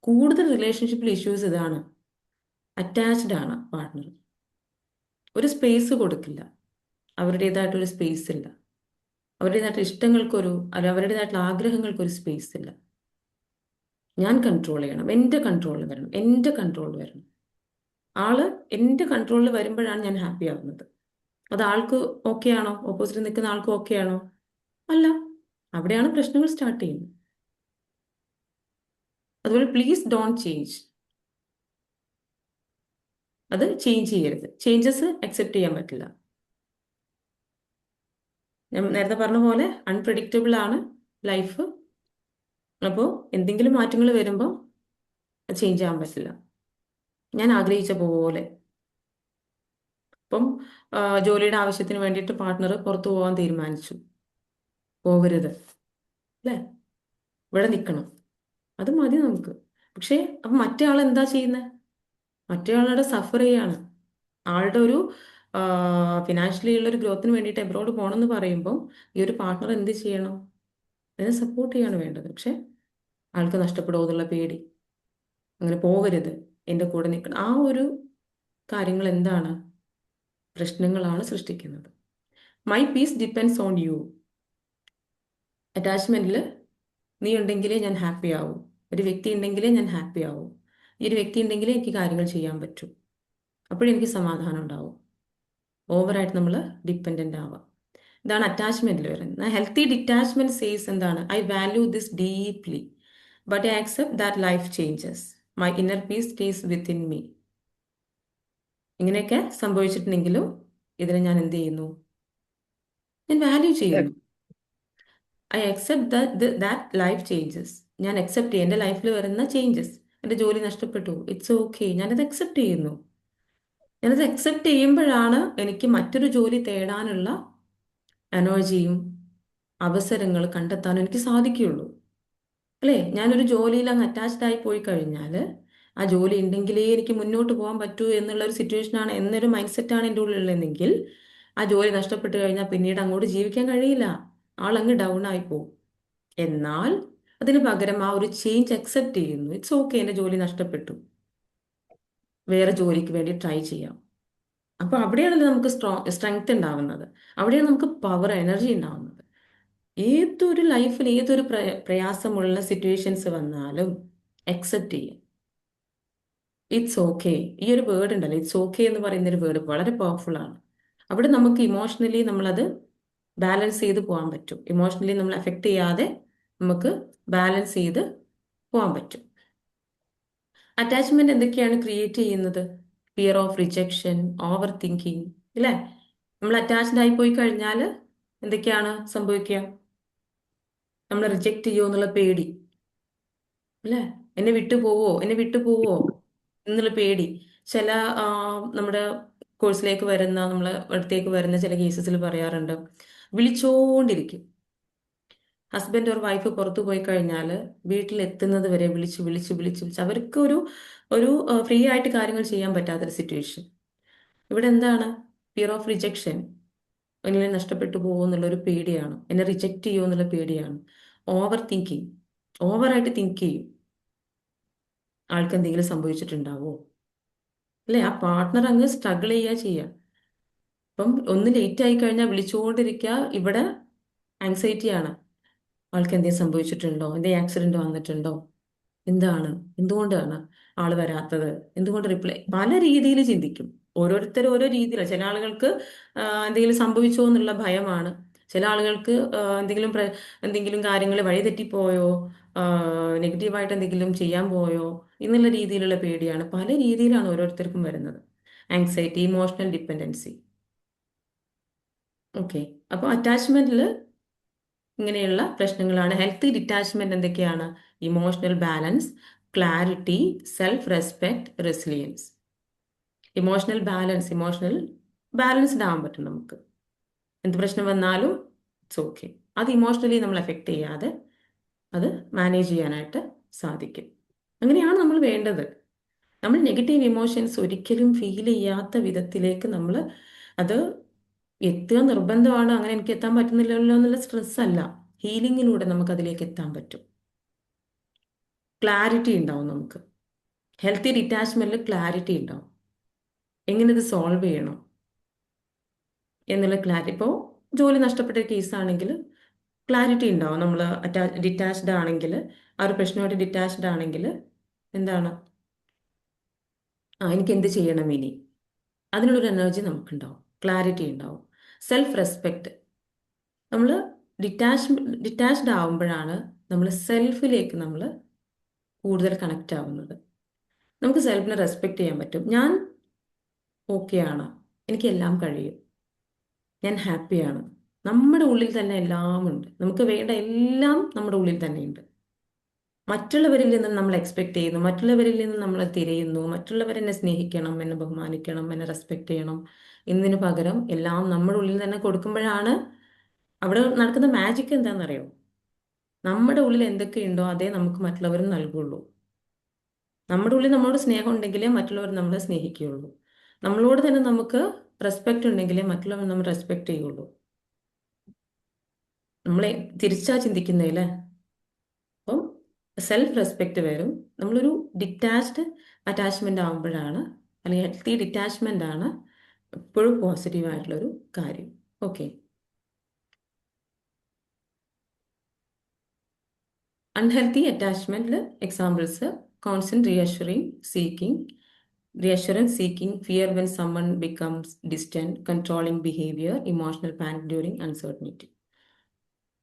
കൂടുതൽ റിലേഷൻഷിപ്പിൽ ഇഷ്യൂസ് ഇതാണ്. അറ്റാച്ച്ഡ് ആണ് പാർട്ട്ണർ, ഒരു സ്പേസ് കൊടുക്കില്ല, അവരുടേതായിട്ടൊരു സ്പേസ് ഇല്ല, അവരുടേതായിട്ടുള്ള ഇഷ്ടങ്ങൾക്കൊരു അല്ല അവരുടേതായിട്ടുള്ള ആഗ്രഹങ്ങൾക്കൊരു സ്പേസ് ഇല്ല. ഞാൻ കൺട്രോൾ ചെയ്യണം, എൻ്റെ കൺട്രോളിൽ വരണം, എൻ്റെ കൺട്രോളിൽ വരണം. ആള് എൻ്റെ കൺട്രോളിൽ വരുമ്പോഴാണ് ഞാൻ ഹാപ്പി ആവുന്നത്. അത് ആൾക്ക് ഓക്കെ ആണോ? ഓപ്പോസിറ്റ് നിൽക്കുന്ന ആൾക്ക് ഓക്കെ ആണോ? അല്ല. അവിടെയാണ് പ്രശ്നങ്ങൾ സ്റ്റാർട്ട് ചെയ്യുന്നത്. അതുപോലെ പ്ലീസ് ഡോണ്ട് ചേഞ്ച്. അത് ചേഞ്ച് ചെയ്യരുത്. ചേഞ്ചസ് അക്സെപ്റ്റ് ചെയ്യാൻ പറ്റില്ല. ഞാൻ നേരത്തെ പറഞ്ഞ പോലെ അൺപ്രഡിക്റ്റബിൾ ആണ് ലൈഫ്. അപ്പോൾ എന്തെങ്കിലും മാറ്റങ്ങൾ വരുമ്പോൾ ചേഞ്ച് ചെയ്യാൻ പറ്റില്ല. ഞാൻ ആഗ്രഹിച്ച പോലെ ഇപ്പം ജോലിയുടെ ആവശ്യത്തിന് വേണ്ടിയിട്ട് പാർട്ട്ണർ പുറത്തു പോകാൻ തീരുമാനിച്ചു. പോകരുത്, അല്ലേ? ഇവിടെ നിൽക്കണം, അത് മതി നമുക്ക്. പക്ഷേ അപ്പം മറ്റേ ആൾ എന്താ ചെയ്യുന്നത്? മറ്റേ ആളുടെ സഫർ ചെയ്യാണ്. ആളുടെ ഒരു ഫിനാൻഷ്യലി ഉള്ള ഒരു ഗ്രോത്തിന് വേണ്ടിയിട്ട് എബ്രോഡ് പോകണമെന്ന് പറയുമ്പോൾ ഈ ഒരു പാർട്ട്ണർ എന്ത് ചെയ്യണം? അതിനെ സപ്പോർട്ട് ചെയ്യാണ് വേണ്ടത്. പക്ഷെ ആൾക്ക് നഷ്ടപ്പെടുമോ എന്നുള്ള പേടി. അങ്ങനെ പോകരുത്, എൻ്റെ കൂടെ നിൽക്കണം, ആ ഒരു കാര്യങ്ങൾ എന്താണ്? പ്രശ്നങ്ങളാണ് സൃഷ്ടിക്കുന്നത്. My peace depends on you. അറ്റാച്ച്മെന്റിൽ നീ ഉണ്ടെങ്കിലേ ഞാൻ ഹാപ്പി ആവും. ഒരു വ്യക്തി ഉണ്ടെങ്കിലേ ഞാൻ ഹാപ്പി ആവും. ഈ ഒരു വ്യക്തി ഉണ്ടെങ്കിലേ എനിക്ക് കാര്യങ്ങൾ ചെയ്യാൻ പറ്റൂ. അപ്പോഴെനിക്ക് സമാധാനം ഉണ്ടാവും. ഓവറായിട്ട് നമ്മൾ ഡിപ്പെൻഡൻ്റ് ആവാം. ഇതാണ് അറ്റാച്ച്മെന്റിൽ വരുന്നത്. ഹെൽത്തി ഡിറ്റാച്ച്മെന്റ് സേസ് എന്താണ്? I value this deeply but I accept that life changes. My inner peace stays within me. ഇങ്ങനെയൊക്കെ സംഭവിച്ചിട്ടുണ്ടെങ്കിലും ഇതിനെ ഞാൻ എന്ത് ചെയ്യുന്നു? ഞാൻ വാല്യൂ ചെയ്യുന്നു. I accept that life changes. ഞാൻ അക്സെപ്റ്റ് ചെയ്യും എൻ്റെ ലൈഫിൽ വരുന്ന ചേഞ്ചസ്. എൻ്റെ ജോലി നഷ്ടപ്പെട്ടു, ഇറ്റ്സ് ഓക്കെ, ഞാനത് അക്സെപ്റ്റ് ചെയ്യുന്നു. ഞാനത് അക്സെപ്റ്റ് ചെയ്യുമ്പോഴാണ് എനിക്ക് മറ്റൊരു ജോലി തേടാനുള്ള എനർജിയും അവസരങ്ങൾ കണ്ടെത്താനും എനിക്ക് സാധിക്കുകയുള്ളൂ. അല്ലേ? ഞാനൊരു ജോലിയിൽ അങ്ങ് അറ്റാച്ച്ഡ് ആയി പോയി കഴിഞ്ഞാൽ ആ ജോലി ഉണ്ടെങ്കിലേ എനിക്ക് മുന്നോട്ട് പോകാൻ പറ്റൂ എന്നുള്ള ഒരു സിറ്റുവേഷനാണ്, എന്നൊരു മൈൻഡ് സെറ്റാണ് എൻ്റെ ഉള്ളിലുള്ളതെങ്കിൽ ആ ജോലി നഷ്ടപ്പെട്ട് കഴിഞ്ഞാൽ പിന്നീട് അങ്ങോട്ട് ജീവിക്കാൻ കഴിയില്ല. ആളങ്ങ് ഡൗൺ ആയി പോകും. എന്നാൽ അതിന് പകരം ആ ഒരു ചേഞ്ച് അക്സെപ്റ്റ് ചെയ്യുന്നു. ഇറ്റ്സ് ഓക്കെ, എൻ്റെ ജോലി നഷ്ടപ്പെട്ടു, വേറെ ജോലിക്ക് വേണ്ടി ട്രൈ ചെയ്യാം. അപ്പൊ അവിടെയാണല്ലോ നമുക്ക് സ്ട്രെങ്ത് ഉണ്ടാവുന്നത്. അവിടെയാണ് നമുക്ക് പവർ, എനർജി ഉണ്ടാവുന്നത്. ഏതൊരു ലൈഫിൽ ഏതൊരു പ്രയാസമുള്ള സിറ്റുവേഷൻസ് വന്നാലും അക്സെപ്റ്റ് ചെയ്യും. It's okay. ഈ ഒരു വേർഡ് ഉണ്ടല്ലോ, ഇറ്റ്സ് ഓക്കെ എന്ന് പറയുന്ന ഒരു വേർഡ് വളരെ പവർഫുൾ ആണ്. അവിടെ നമുക്ക് ഇമോഷണലി നമ്മളത് ബാലൻസ് ചെയ്ത് പോകാൻ പറ്റും. ഇമോഷണലി നമ്മൾ എഫക്റ്റ് ചെയ്യാതെ നമുക്ക് ബാലൻസ് ചെയ്ത് പോകാൻ പറ്റും. അറ്റാച്ച്മെന്റ് എന്തൊക്കെയാണ് ക്രിയേറ്റ് ചെയ്യുന്നത്? Fear of rejection, over thinking, ഇല്ലേ? നമ്മൾ അറ്റാച്ച്ഡ് ആയി പോയി കഴിഞ്ഞാൽ എന്തൊക്കെയാണ് സംഭവിക്കുക? നമ്മൾ റിജക്റ്റ് ചെയ്യുമോ എന്നുള്ള പേടി, അല്ലേ? എന്നെ വിട്ടു പോവോ, എന്നെ വിട്ടു പോവോ എന്നുള്ള പേടി. ചില ആ, നമ്മുടെ കോഴ്സിലേക്ക് വരുന്ന, നമ്മളെ അടുത്തേക്ക് വരുന്ന ചില കേസസിൽ പറയാറുണ്ട്, വിളിച്ചോണ്ടിരിക്കും. ഹസ്ബൻഡ് ഒരു വൈഫ് പുറത്തു പോയി കഴിഞ്ഞാൽ വീട്ടിലെത്തുന്നത് വരെ വിളിച്ച് വിളിച്ച് വിളിച്ച് വിളിച്ച് അവർക്ക് ഒരു ഫ്രീ ആയിട്ട് കാര്യങ്ങൾ ചെയ്യാൻ പറ്റാത്തൊരു സിറ്റുവേഷൻ. ഇവിടെ എന്താണ്? Fear of rejection. എന്നെ നഷ്ടപ്പെട്ടു പോകുമോ എന്നുള്ളൊരു പേടിയാണ്, എന്നെ റിജക്റ്റ് ചെയ്യുമോ എന്നുള്ള പേടിയാണ്. ഓവർ തിങ്കിങ്, ഓവറായിട്ട് തിങ്ക് ചെയ്യും. ആൾക്ക് എന്തെങ്കിലും സംഭവിച്ചിട്ടുണ്ടാവോ, അല്ലെ? ആ പാർട്ട്ണർ അങ്ങ് സ്ട്രഗിൾ ചെയ്യുക. അപ്പം ഒന്ന് ലേറ്റ് ആയി കഴിഞ്ഞാൽ വിളിച്ചുകൊണ്ടിരിക്കുക. ഇവിടെ ആങ്സൈറ്റിയാണ്. ആൾക്ക് എന്തെങ്കിലും സംഭവിച്ചിട്ടുണ്ടോ, എന്തെങ്കിലും ആക്സിഡന്റ് വന്നിട്ടുണ്ടോ, എന്താണ്, എന്തുകൊണ്ടാണ് ആള് വരാത്തത്, എന്തുകൊണ്ട് റിപ്ലൈ, പല രീതിയിൽ ചിന്തിക്കും. ഓരോരുത്തരും ഓരോ രീതിയിലാണ്. ചില ആളുകൾക്ക് എന്തെങ്കിലും സംഭവിച്ചോ എന്നുള്ള ഭയമാണ്. ചില ആളുകൾക്ക് എന്തെങ്കിലും കാര്യങ്ങൾ വഴിതെറ്റിപ്പോയോ, നെഗറ്റീവായിട്ട് എന്തെങ്കിലും ചെയ്യാൻ പോയോ എന്നുള്ള രീതിയിലുള്ള പേടിയാണ്. പല രീതിയിലാണ് ഓരോരുത്തർക്കും വരുന്നത്. Anxiety, emotional dependency. ഓക്കെ. അപ്പോൾ അറ്റാച്ച്മെന്റിൽ ഇങ്ങനെയുള്ള പ്രശ്നങ്ങളാണ്. ഹെൽത്തി ഡിറ്റാച്ച്മെന്റ് എന്തൊക്കെയാണ്? Emotional balance, clarity, self respect, resilience. Emotional balanced ആവാൻ പറ്റും നമുക്ക്. എന്ത് പ്രശ്നം വന്നാലും ഇറ്റ്സ് ഓക്കെ. അത് ഇമോഷണലി നമ്മൾ എഫക്റ്റ് ചെയ്യാതെ അത് മാനേജ് ചെയ്യാനായിട്ട് സാധിക്കും. അങ്ങനെയാണ് നമ്മൾ വേണ്ടത്. നമ്മൾ നെഗറ്റീവ് ഇമോഷൻസ് ഒരിക്കലും ഫീൽ ചെയ്യാത്ത വിധത്തിലേക്ക് നമ്മൾ അത് എത്തുക നിർബന്ധമാണ്. അങ്ങനെ എനിക്ക് എത്താൻ പറ്റുന്നില്ലല്ലോ എന്നുള്ള സ്ട്രെസ് അല്ല, ഹീലിങ്ങിലൂടെ നമുക്ക് അതിലേക്ക് എത്താൻ പറ്റും. ക്ലാരിറ്റി ഉണ്ടാവും നമുക്ക്. ഹെൽത്തി ഡിറ്റാച്ച്മെന്റിൽ ക്ലാരിറ്റി ഉണ്ടാവും. എങ്ങനെ ഇത് സോൾവ് ചെയ്യണം എന്നുള്ള ക്ലാരിറ്റി. ഇപ്പോൾ ജോലി നഷ്ടപ്പെട്ട കേസാണെങ്കിൽ ക്ലാരിറ്റി ഉണ്ടാവും. നമ്മൾ ഡിറ്റാച്ച്ഡ് ആണെങ്കിൽ, ആ ഒരു പ്രശ്നമായിട്ട് ഡിറ്റാച്ച്ഡ് ആണെങ്കിൽ എന്താണ്, എനിക്ക് എന്ത് ചെയ്യണം ഇനി, അതിനുള്ളൊരു എനർജി നമുക്കുണ്ടാവും, ക്ലാരിറ്റി ഉണ്ടാവും. Self respect. നമ്മൾ ഡിറ്റാച്ച്ഡ് ആവുമ്പോഴാണ് നമ്മൾ സെൽഫിലേക്ക് നമ്മൾ കൂടുതൽ കണക്റ്റ് ആവുന്നത്. നമുക്ക് സെൽഫിനെ റെസ്പെക്ട് ചെയ്യാൻ പറ്റും. ഞാൻ ഓക്കെയാണ്, എനിക്കെല്ലാം കഴിയും, ഞാൻ ഹാപ്പിയാണ്. നമ്മുടെ ഉള്ളിൽ തന്നെ എല്ലാം ഉണ്ട്. നമുക്ക് വേണ്ട എല്ലാം നമ്മുടെ ഉള്ളിൽ തന്നെയുണ്ട്. മറ്റുള്ളവരിൽ നിന്ന് നമ്മൾ എക്സ്പെക്ട് ചെയ്യുന്നു, മറ്റുള്ളവരിൽ നിന്ന് നമ്മൾ തിരയുന്നു, മറ്റുള്ളവരെന്നെ സ്നേഹിക്കണം, എന്നെ ബഹുമാനിക്കണം, എന്നെ റെസ്പെക്ട് ചെയ്യണം എന്നതിന് പകരം എല്ലാം നമ്മുടെ ഉള്ളിൽ തന്നെ കൊടുക്കുമ്പോഴാണ് അവിടെ നടക്കുന്ന മാജിക്. എന്താണെന്നറിയോ? നമ്മുടെ ഉള്ളിൽ എന്തൊക്കെയുണ്ടോ അതേ നമുക്ക് മറ്റുള്ളവരും നൽകുള്ളൂ. നമ്മുടെ ഉള്ളിൽ നമ്മളോട് സ്നേഹം ഉണ്ടെങ്കിലേ മറ്റുള്ളവർ നമ്മളെ സ്നേഹിക്കുകയുള്ളൂ. നമ്മളോട് തന്നെ നമുക്ക് റെസ്പെക്റ്റ് ഉണ്ടെങ്കിലേ മറ്റുള്ളവർ നമ്മൾ റെസ്പെക്ട് ചെയ്യുള്ളൂ. നമ്മളെ തിരിച്ചാ ചിന്തിക്കുന്നേലേ. അപ്പം സെൽഫ് റെസ്പെക്റ്റ് വരും. നമ്മളൊരു ഡിറ്റാച്ച്ഡ് അറ്റാച്ച്മെന്റ് ആകുമ്പോഴാണ്, അല്ലെങ്കിൽ ഹെൽത്തി ഡിറ്റാച്ച്മെന്റ് ആണ് എപ്പോഴും പോസിറ്റീവ് ആയിട്ടുള്ളൊരു കാര്യം. ഓക്കെ. അൺഹെൽത്തി അറ്റാച്ച്മെന്റിൽ examples: constant reassurance seeking, fear when someone becomes distant, controlling behavior, emotional panic during uncertainty.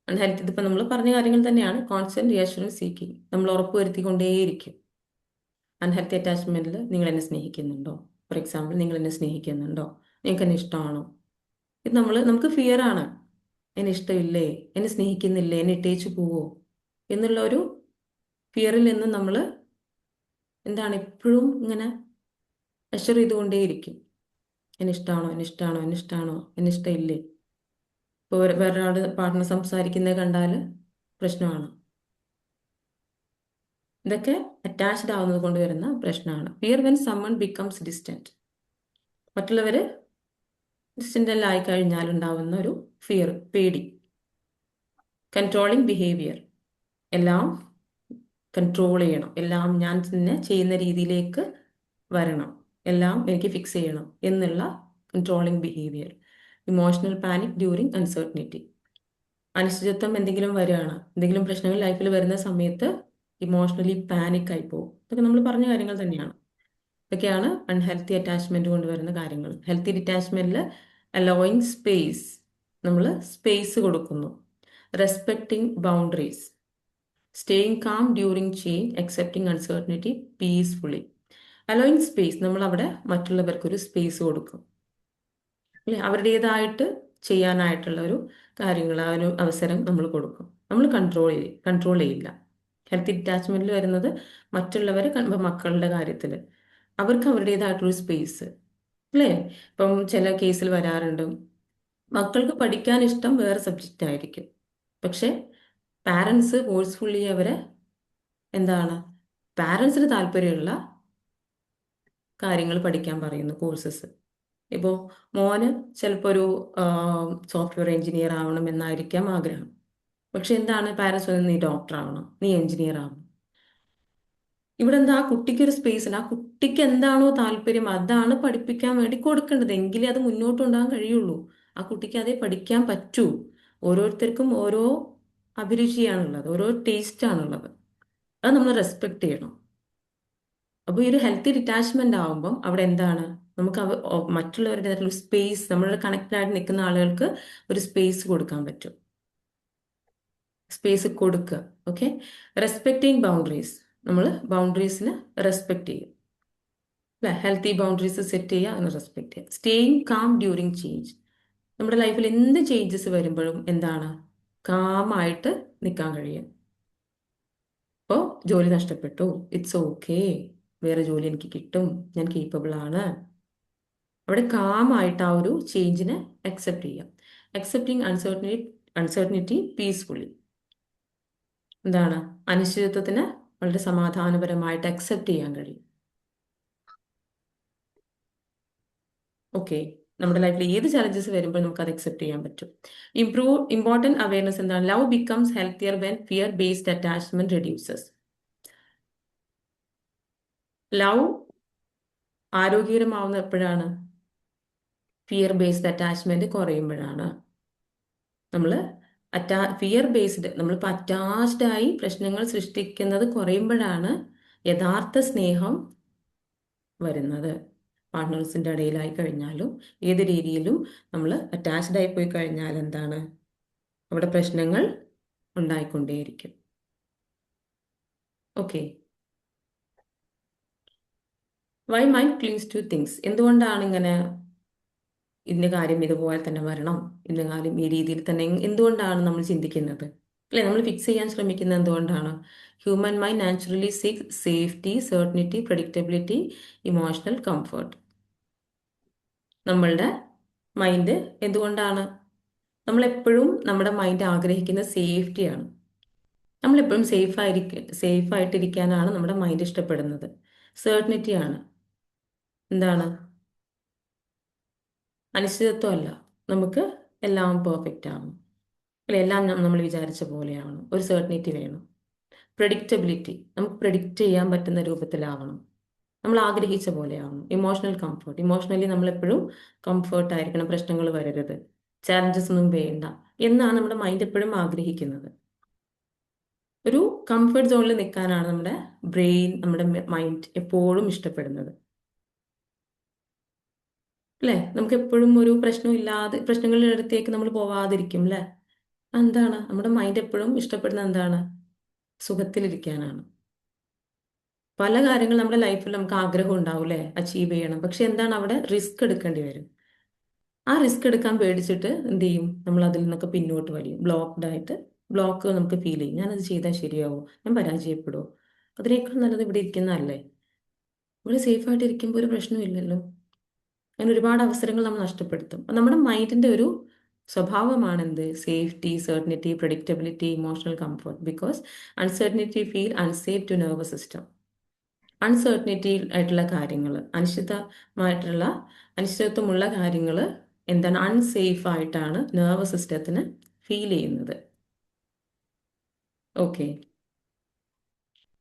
Unhealthy, ഇതിപ്പോൾ നമ്മൾ പറഞ്ഞ കാര്യങ്ങൾ തന്നെയാണ്. കോൺസ്റ്റന്റ് റിയഷുറൻസ് സീക്കിങ്, നമ്മൾ ഉറപ്പുവരുത്തിക്കൊണ്ടേയിരിക്കും. അൺഹെൽത്തി അറ്റാച്ച്മെന്റിൽ നിങ്ങൾ എന്നെ സ്നേഹിക്കുന്നുണ്ടോ, ഫോർ എക്സാമ്പിൾ, നിങ്ങൾ എന്നെ സ്നേഹിക്കുന്നുണ്ടോ, നിങ്ങൾക്ക് എന്നെ ഇഷ്ടമാണോ. ഇത് നമുക്ക് ഫിയർ ആണ്. എന്നെ ഇഷ്ടമില്ലേ, എന്നെ സ്നേഹിക്കുന്നില്ലേ, എന്നെ ഇട്ടേച്ചു പോവോ എന്നുള്ള ഒരു ഫിയറിൽ നിന്ന് നമ്മൾ എന്താണ് എപ്പോഴും ഇങ്ങനെ അഷർ ചെയ്തുകൊണ്ടേയിരിക്കും. എന്നെ ഇഷ്ടമാണോ, എന്നെ ഇഷ്ടമാണോ, എന്നെ ഇഷ്ടമാണോ, എന്നെ ഇഷ്ടമില്ലേ. ഇപ്പോൾ വേറൊരാൾ പാർട്ട്ണർ സംസാരിക്കുന്നത് കണ്ടാൽ പ്രശ്നമാണ്. ഇതൊക്കെ അറ്റാച്ച്ഡ് ആവുന്നത് കൊണ്ട് വരുന്ന പ്രശ്നമാണ്. Fear when someone becomes distant. മറ്റുള്ളവർ ഡിസ്റ്റന്റ് ആയി കഴിഞ്ഞാൽ ഉണ്ടാവുന്ന ഒരു ഫിയർ, പേടി. Controlling behaviour. എല്ലാം കൺട്രോൾ ചെയ്യണം, എല്ലാം ഞാൻ തന്നെ ചെയ്യുന്ന രീതിയിലേക്ക് വരണം, എല്ലാം എനിക്ക് ഫിക്സ് ചെയ്യണം എന്നുള്ള controlling behaviour. Emotional panic during uncertainty. അനിശ്ചിതത്വം എന്തെങ്കിലും വരികയാണ്, എന്തെങ്കിലും പ്രശ്നങ്ങൾ ലൈഫിൽ വരുന്ന സമയത്ത് ഇമോഷണലി പാനിക് ആയി പോകും. ഇതൊക്കെ നമ്മൾ പറഞ്ഞ കാര്യങ്ങൾ തന്നെയാണ്. ഇതൊക്കെയാണ് അൺഹെൽത്തി അറ്റാച്ച്മെന്റ് കൊണ്ടുവരുന്ന കാര്യങ്ങൾ. ഹെൽത്തി ഡിറ്റാച്ച്മെന്റിൽ അലോയിങ് സ്പേസ്, നമ്മൾ സ്പേസ് കൊടുക്കുന്നു. Respecting boundaries, staying calm during change, accepting uncertainty peacefully. Allowing space, നമ്മൾ അവിടെ മറ്റുള്ളവർക്കൊരു സ്പേസ് കൊടുക്കും, അല്ലെ? അവരുടേതായിട്ട് ചെയ്യാനായിട്ടുള്ള ഒരു കാര്യങ്ങൾ, ആ ഒരു അവസരം നമ്മൾ കൊടുക്കും. നമ്മൾ കൺട്രോൾ ചെയ്യില്ല. ഹെൽത്തി ഡിറ്റാച്ച്മെന്റിൽ വരുന്നത് മറ്റുള്ളവരെ മക്കളുടെ കാര്യത്തിൽ അവർക്ക് അവരുടേതായിട്ടൊരു സ്പേസ്, അല്ലേ? ഇപ്പം ചില കേസിൽ വരാറുണ്ട്, മക്കൾക്ക് പഠിക്കാൻ ഇഷ്ടം വേറെ സബ്ജക്റ്റ് ആയിരിക്കും, പക്ഷെ പാരൻസ് ഫോഴ്സ്ഫുള്ളി അവരെ എന്താണ് പാരൻസിന് താല്പര്യമുള്ള കാര്യങ്ങൾ പഠിക്കാൻ പറയുന്നു, കോഴ്സസ്. ഇപ്പോൾ മോന് ചിലപ്പോൾ ഒരു സോഫ്റ്റ്വെയർ എഞ്ചിനീയർ ആവണം എന്നായിരിക്കാം ആഗ്രഹം. പക്ഷെ എന്താണ് പാരൻസ് പറയുന്നത്, നീ ഡോക്ടർ ആവണം, നീ എഞ്ചിനീയർ ആവണം. ഇവിടെ എന്താ, ആ കുട്ടിക്ക് ഒരു സ്പേസ് ഉണ്ട്. ആ കുട്ടിക്ക് എന്താണോ താല്പര്യം അതാണ് പഠിപ്പിക്കാൻ വേണ്ടി കൊടുക്കേണ്ടത്, എങ്കിലേ അത് മുന്നോട്ട് കൊണ്ടുപോകാൻ കഴിയുള്ളൂ. ആ കുട്ടിക്ക് അതേ പഠിക്കാൻ പറ്റൂ. ഓരോരുത്തർക്കും ഓരോ അഭിരുചിയാണുള്ളത്, ഓരോ ടേസ്റ്റ് ആണുള്ളത്. അത് നമ്മൾ റെസ്പെക്ട് ചെയ്യണം. അപ്പോൾ ഈ ഒരു ഹെൽത്തി ഡിറ്റാച്ച്മെന്റ് ആവുമ്പം അവിടെ എന്താണ്, നമുക്ക് മറ്റുള്ളവരുടെ ഒരു സ്പേസ്, നമ്മളുടെ കണക്റ്റഡ് ആയിട്ട് നിൽക്കുന്ന ആളുകൾക്ക് ഒരു സ്പേസ് കൊടുക്കാൻ പറ്റും. സ്പേസ് കൊടുക്കുക. ഓക്കെ. റെസ്പെക്ടിങ് ബൗണ്ടറീസ്, നമ്മൾ ബൗണ്ടറീസിന് റെസ്പെക്ട് ചെയ്യും. അല്ലെ, ഹെൽത്തി ബൗണ്ടറീസ് സെറ്റ് ചെയ്യുക, അതിന് റെസ്പെക്ട് ചെയ്യുക. സ്റ്റേയിങ് കാം ഡ്യൂറിങ് ചേഞ്ച്, നമ്മുടെ ലൈഫിൽ എന്ത് ചേഞ്ചസ് വരുമ്പോഴും എന്താണ്, കാമായിട്ട് നിൽക്കാൻ കഴിയും. ഇപ്പോൾ ജോലി നഷ്ടപ്പെട്ടു, ഇറ്റ്സ് ഓക്കെ, വേറെ ജോലി എനിക്ക് കിട്ടും, ഞാൻ കേപ്പബിൾ ആണ്. അവിടെ കാമായിട്ട് ആ ഒരു ചേഞ്ചിനെ അക്സെപ്റ്റ് ചെയ്യാം. അക്സെപ്റ്റിംഗ് അൺസർട്ടനിറ്റി പീസ്ഫുള്ളി, എന്താണ്, അനിശ്ചിതത്വത്തിന് വളരെ സമാധാനപരമായിട്ട് അക്സെപ്റ്റ് ചെയ്യാൻ കഴിയും. ഓക്കെ. നമ്മുടെ ലൈഫിൽ ഏത് ചലഞ്ചസ് വരുമ്പോൾ നമുക്ക് അത് അക്സെപ്റ്റ് ചെയ്യാൻ പറ്റും. ഇമ്പോർട്ടൻറ്റ് അവയർനെസ് എന്താണ്, love becomes healthier when fear based attachment reduces. Love ആരോഗ്യകരമാവുന്ന എപ്പോഴാണ്, ഫിയർ ബേസ്ഡ് അറ്റാച്ച്മെന്റ് കുറയുമ്പോഴാണ്. നമ്മൾ ഫിയർ ബേസ്ഡ്, നമ്മളിപ്പോൾ അറ്റാച്ച്ഡ് ആയി പ്രശ്നങ്ങൾ സൃഷ്ടിക്കുന്നത് കുറയുമ്പോഴാണ് യഥാർത്ഥ സ്നേഹം വരുന്നത്. പാർട്ട്നേഴ്സിൻ്റെ ഇടയിലായി കഴിഞ്ഞാലും ഏത് രീതിയിലും നമ്മൾ അറ്റാച്ച്ഡ് ആയി പോയി കഴിഞ്ഞാൽ എന്താണ്, അവിടെ പ്രശ്നങ്ങൾ ഉണ്ടായിക്കൊണ്ടേയിരിക്കും. Okay. Why mind clings to things, എന്തുകൊണ്ടാണ് ഇങ്ങനെ ഇന്ന കാര്യം ഇതുപോലെ തന്നെ വരണം, ഇന്ന കാര്യം ഈ രീതിയിൽ തന്നെ, എന്തുകൊണ്ടാണ് നമ്മൾ ചിന്തിക്കുന്നത്, അല്ലെ, നമ്മൾ ഫിക്സ് ചെയ്യാൻ ശ്രമിക്കുന്നത് എന്തുകൊണ്ടാണ്? Human mind naturally seeks safety, certainty, predictability, emotional comfort. നമ്മളുടെ മൈൻഡ് എന്തുകൊണ്ടാണ്, നമ്മളെപ്പോഴും നമ്മുടെ മൈൻഡ് ആഗ്രഹിക്കുന്ന സേഫ്റ്റിയാണ്. നമ്മളെപ്പോഴും സേഫായിട്ടിരിക്കാനാണ് നമ്മുടെ മൈൻഡ് ഇഷ്ടപ്പെടുന്നത്. സെർട്ടനിറ്റി ആണ്, എന്താണ്, അനിശ്ചിതത്വമല്ല, നമുക്ക് എല്ലാം പെർഫെക്റ്റ് ആവണം, അല്ലെ, എല്ലാം നമ്മൾ വിചാരിച്ച പോലെയാവണം, ഒരു സെർട്ടനിറ്റി വേണം. പ്രഡിക്റ്റബിലിറ്റി, നമുക്ക് പ്രഡിക്റ്റ് ചെയ്യാൻ പറ്റുന്ന രൂപത്തിലാവണം, നമ്മൾ ആഗ്രഹിച്ച പോലെയാവണം. ഇമോഷണൽ കംഫർട്ട്, ഇമോഷണലി നമ്മളെപ്പോഴും കംഫർട്ട് ആയിരിക്കണം, പ്രശ്നങ്ങൾ വരരുത്, ചാലഞ്ചസ് ഒന്നും വേണ്ട എന്നാണ് നമ്മുടെ മൈൻഡ് എപ്പോഴും ആഗ്രഹിക്കുന്നത്. ഒരു കംഫർട്ട് സോണിൽ നിൽക്കാനാണ് നമ്മുടെ ബ്രെയിൻ, നമ്മുടെ മൈൻഡ് എപ്പോഴും ഇഷ്ടപ്പെടുന്നത്. അല്ലേ, നമുക്ക് എപ്പോഴും ഒരു പ്രശ്നമില്ലാതെ, പ്രശ്നങ്ങളുടെ അടുത്തേക്ക് നമ്മൾ പോവാതിരിക്കും അല്ലേ. എന്താണ്, നമ്മുടെ മൈൻഡ് എപ്പോഴും ഇഷ്ടപ്പെടുന്നത് എന്താണ്, സുഖത്തിലിരിക്കാനാണ്. പല കാര്യങ്ങൾ നമ്മുടെ ലൈഫിൽ നമുക്ക് ആഗ്രഹം ഉണ്ടാവും അല്ലേ, അച്ചീവ് ചെയ്യണം. പക്ഷെ എന്താണ്, അവിടെ റിസ്ക് എടുക്കേണ്ടി വരും. ആ റിസ്ക് എടുക്കാൻ പേടിച്ചിട്ട് എന്ത് ചെയ്യും, നമ്മൾ അതിൽ നിന്നൊക്കെ പിന്നോട്ട് വലിയും, ബ്ലോക്ക് നമുക്ക് ഫീൽ ചെയ്യും. ഞാനത് ചെയ്താൽ ശരിയാവോ, ഞാൻ പരാജയപ്പെടുമോ, അതിനേക്കാൾ നല്ലത് ഇവിടെ ഇരിക്കുന്നതല്ലേ, ഇവിടെ സേഫായിട്ട് ഇരിക്കുമ്പോൾ ഒരു പ്രശ്നമില്ലല്ലോ. അങ്ങനെ ഒരുപാട് അവസരങ്ങൾ നമ്മൾ നഷ്ടപ്പെടുത്തും. അപ്പം നമ്മുടെ മൈൻഡിന്റെ ഒരു സ്വഭാവമാണ് എന്ത്, safety, certainty, predictability, emotional comfort. Because uncertainty feel unsafe to nervous system. Uncertainty ആയിട്ടുള്ള കാര്യങ്ങൾ, അനിശ്ചിതത്വമുള്ള കാര്യങ്ങൾ എന്താണ്, അൺസേഫ് ആയിട്ടാണ് നെർവസ് സിസ്റ്റത്തിന് ഫീൽ ചെയ്യുന്നത്. ഓക്കെ.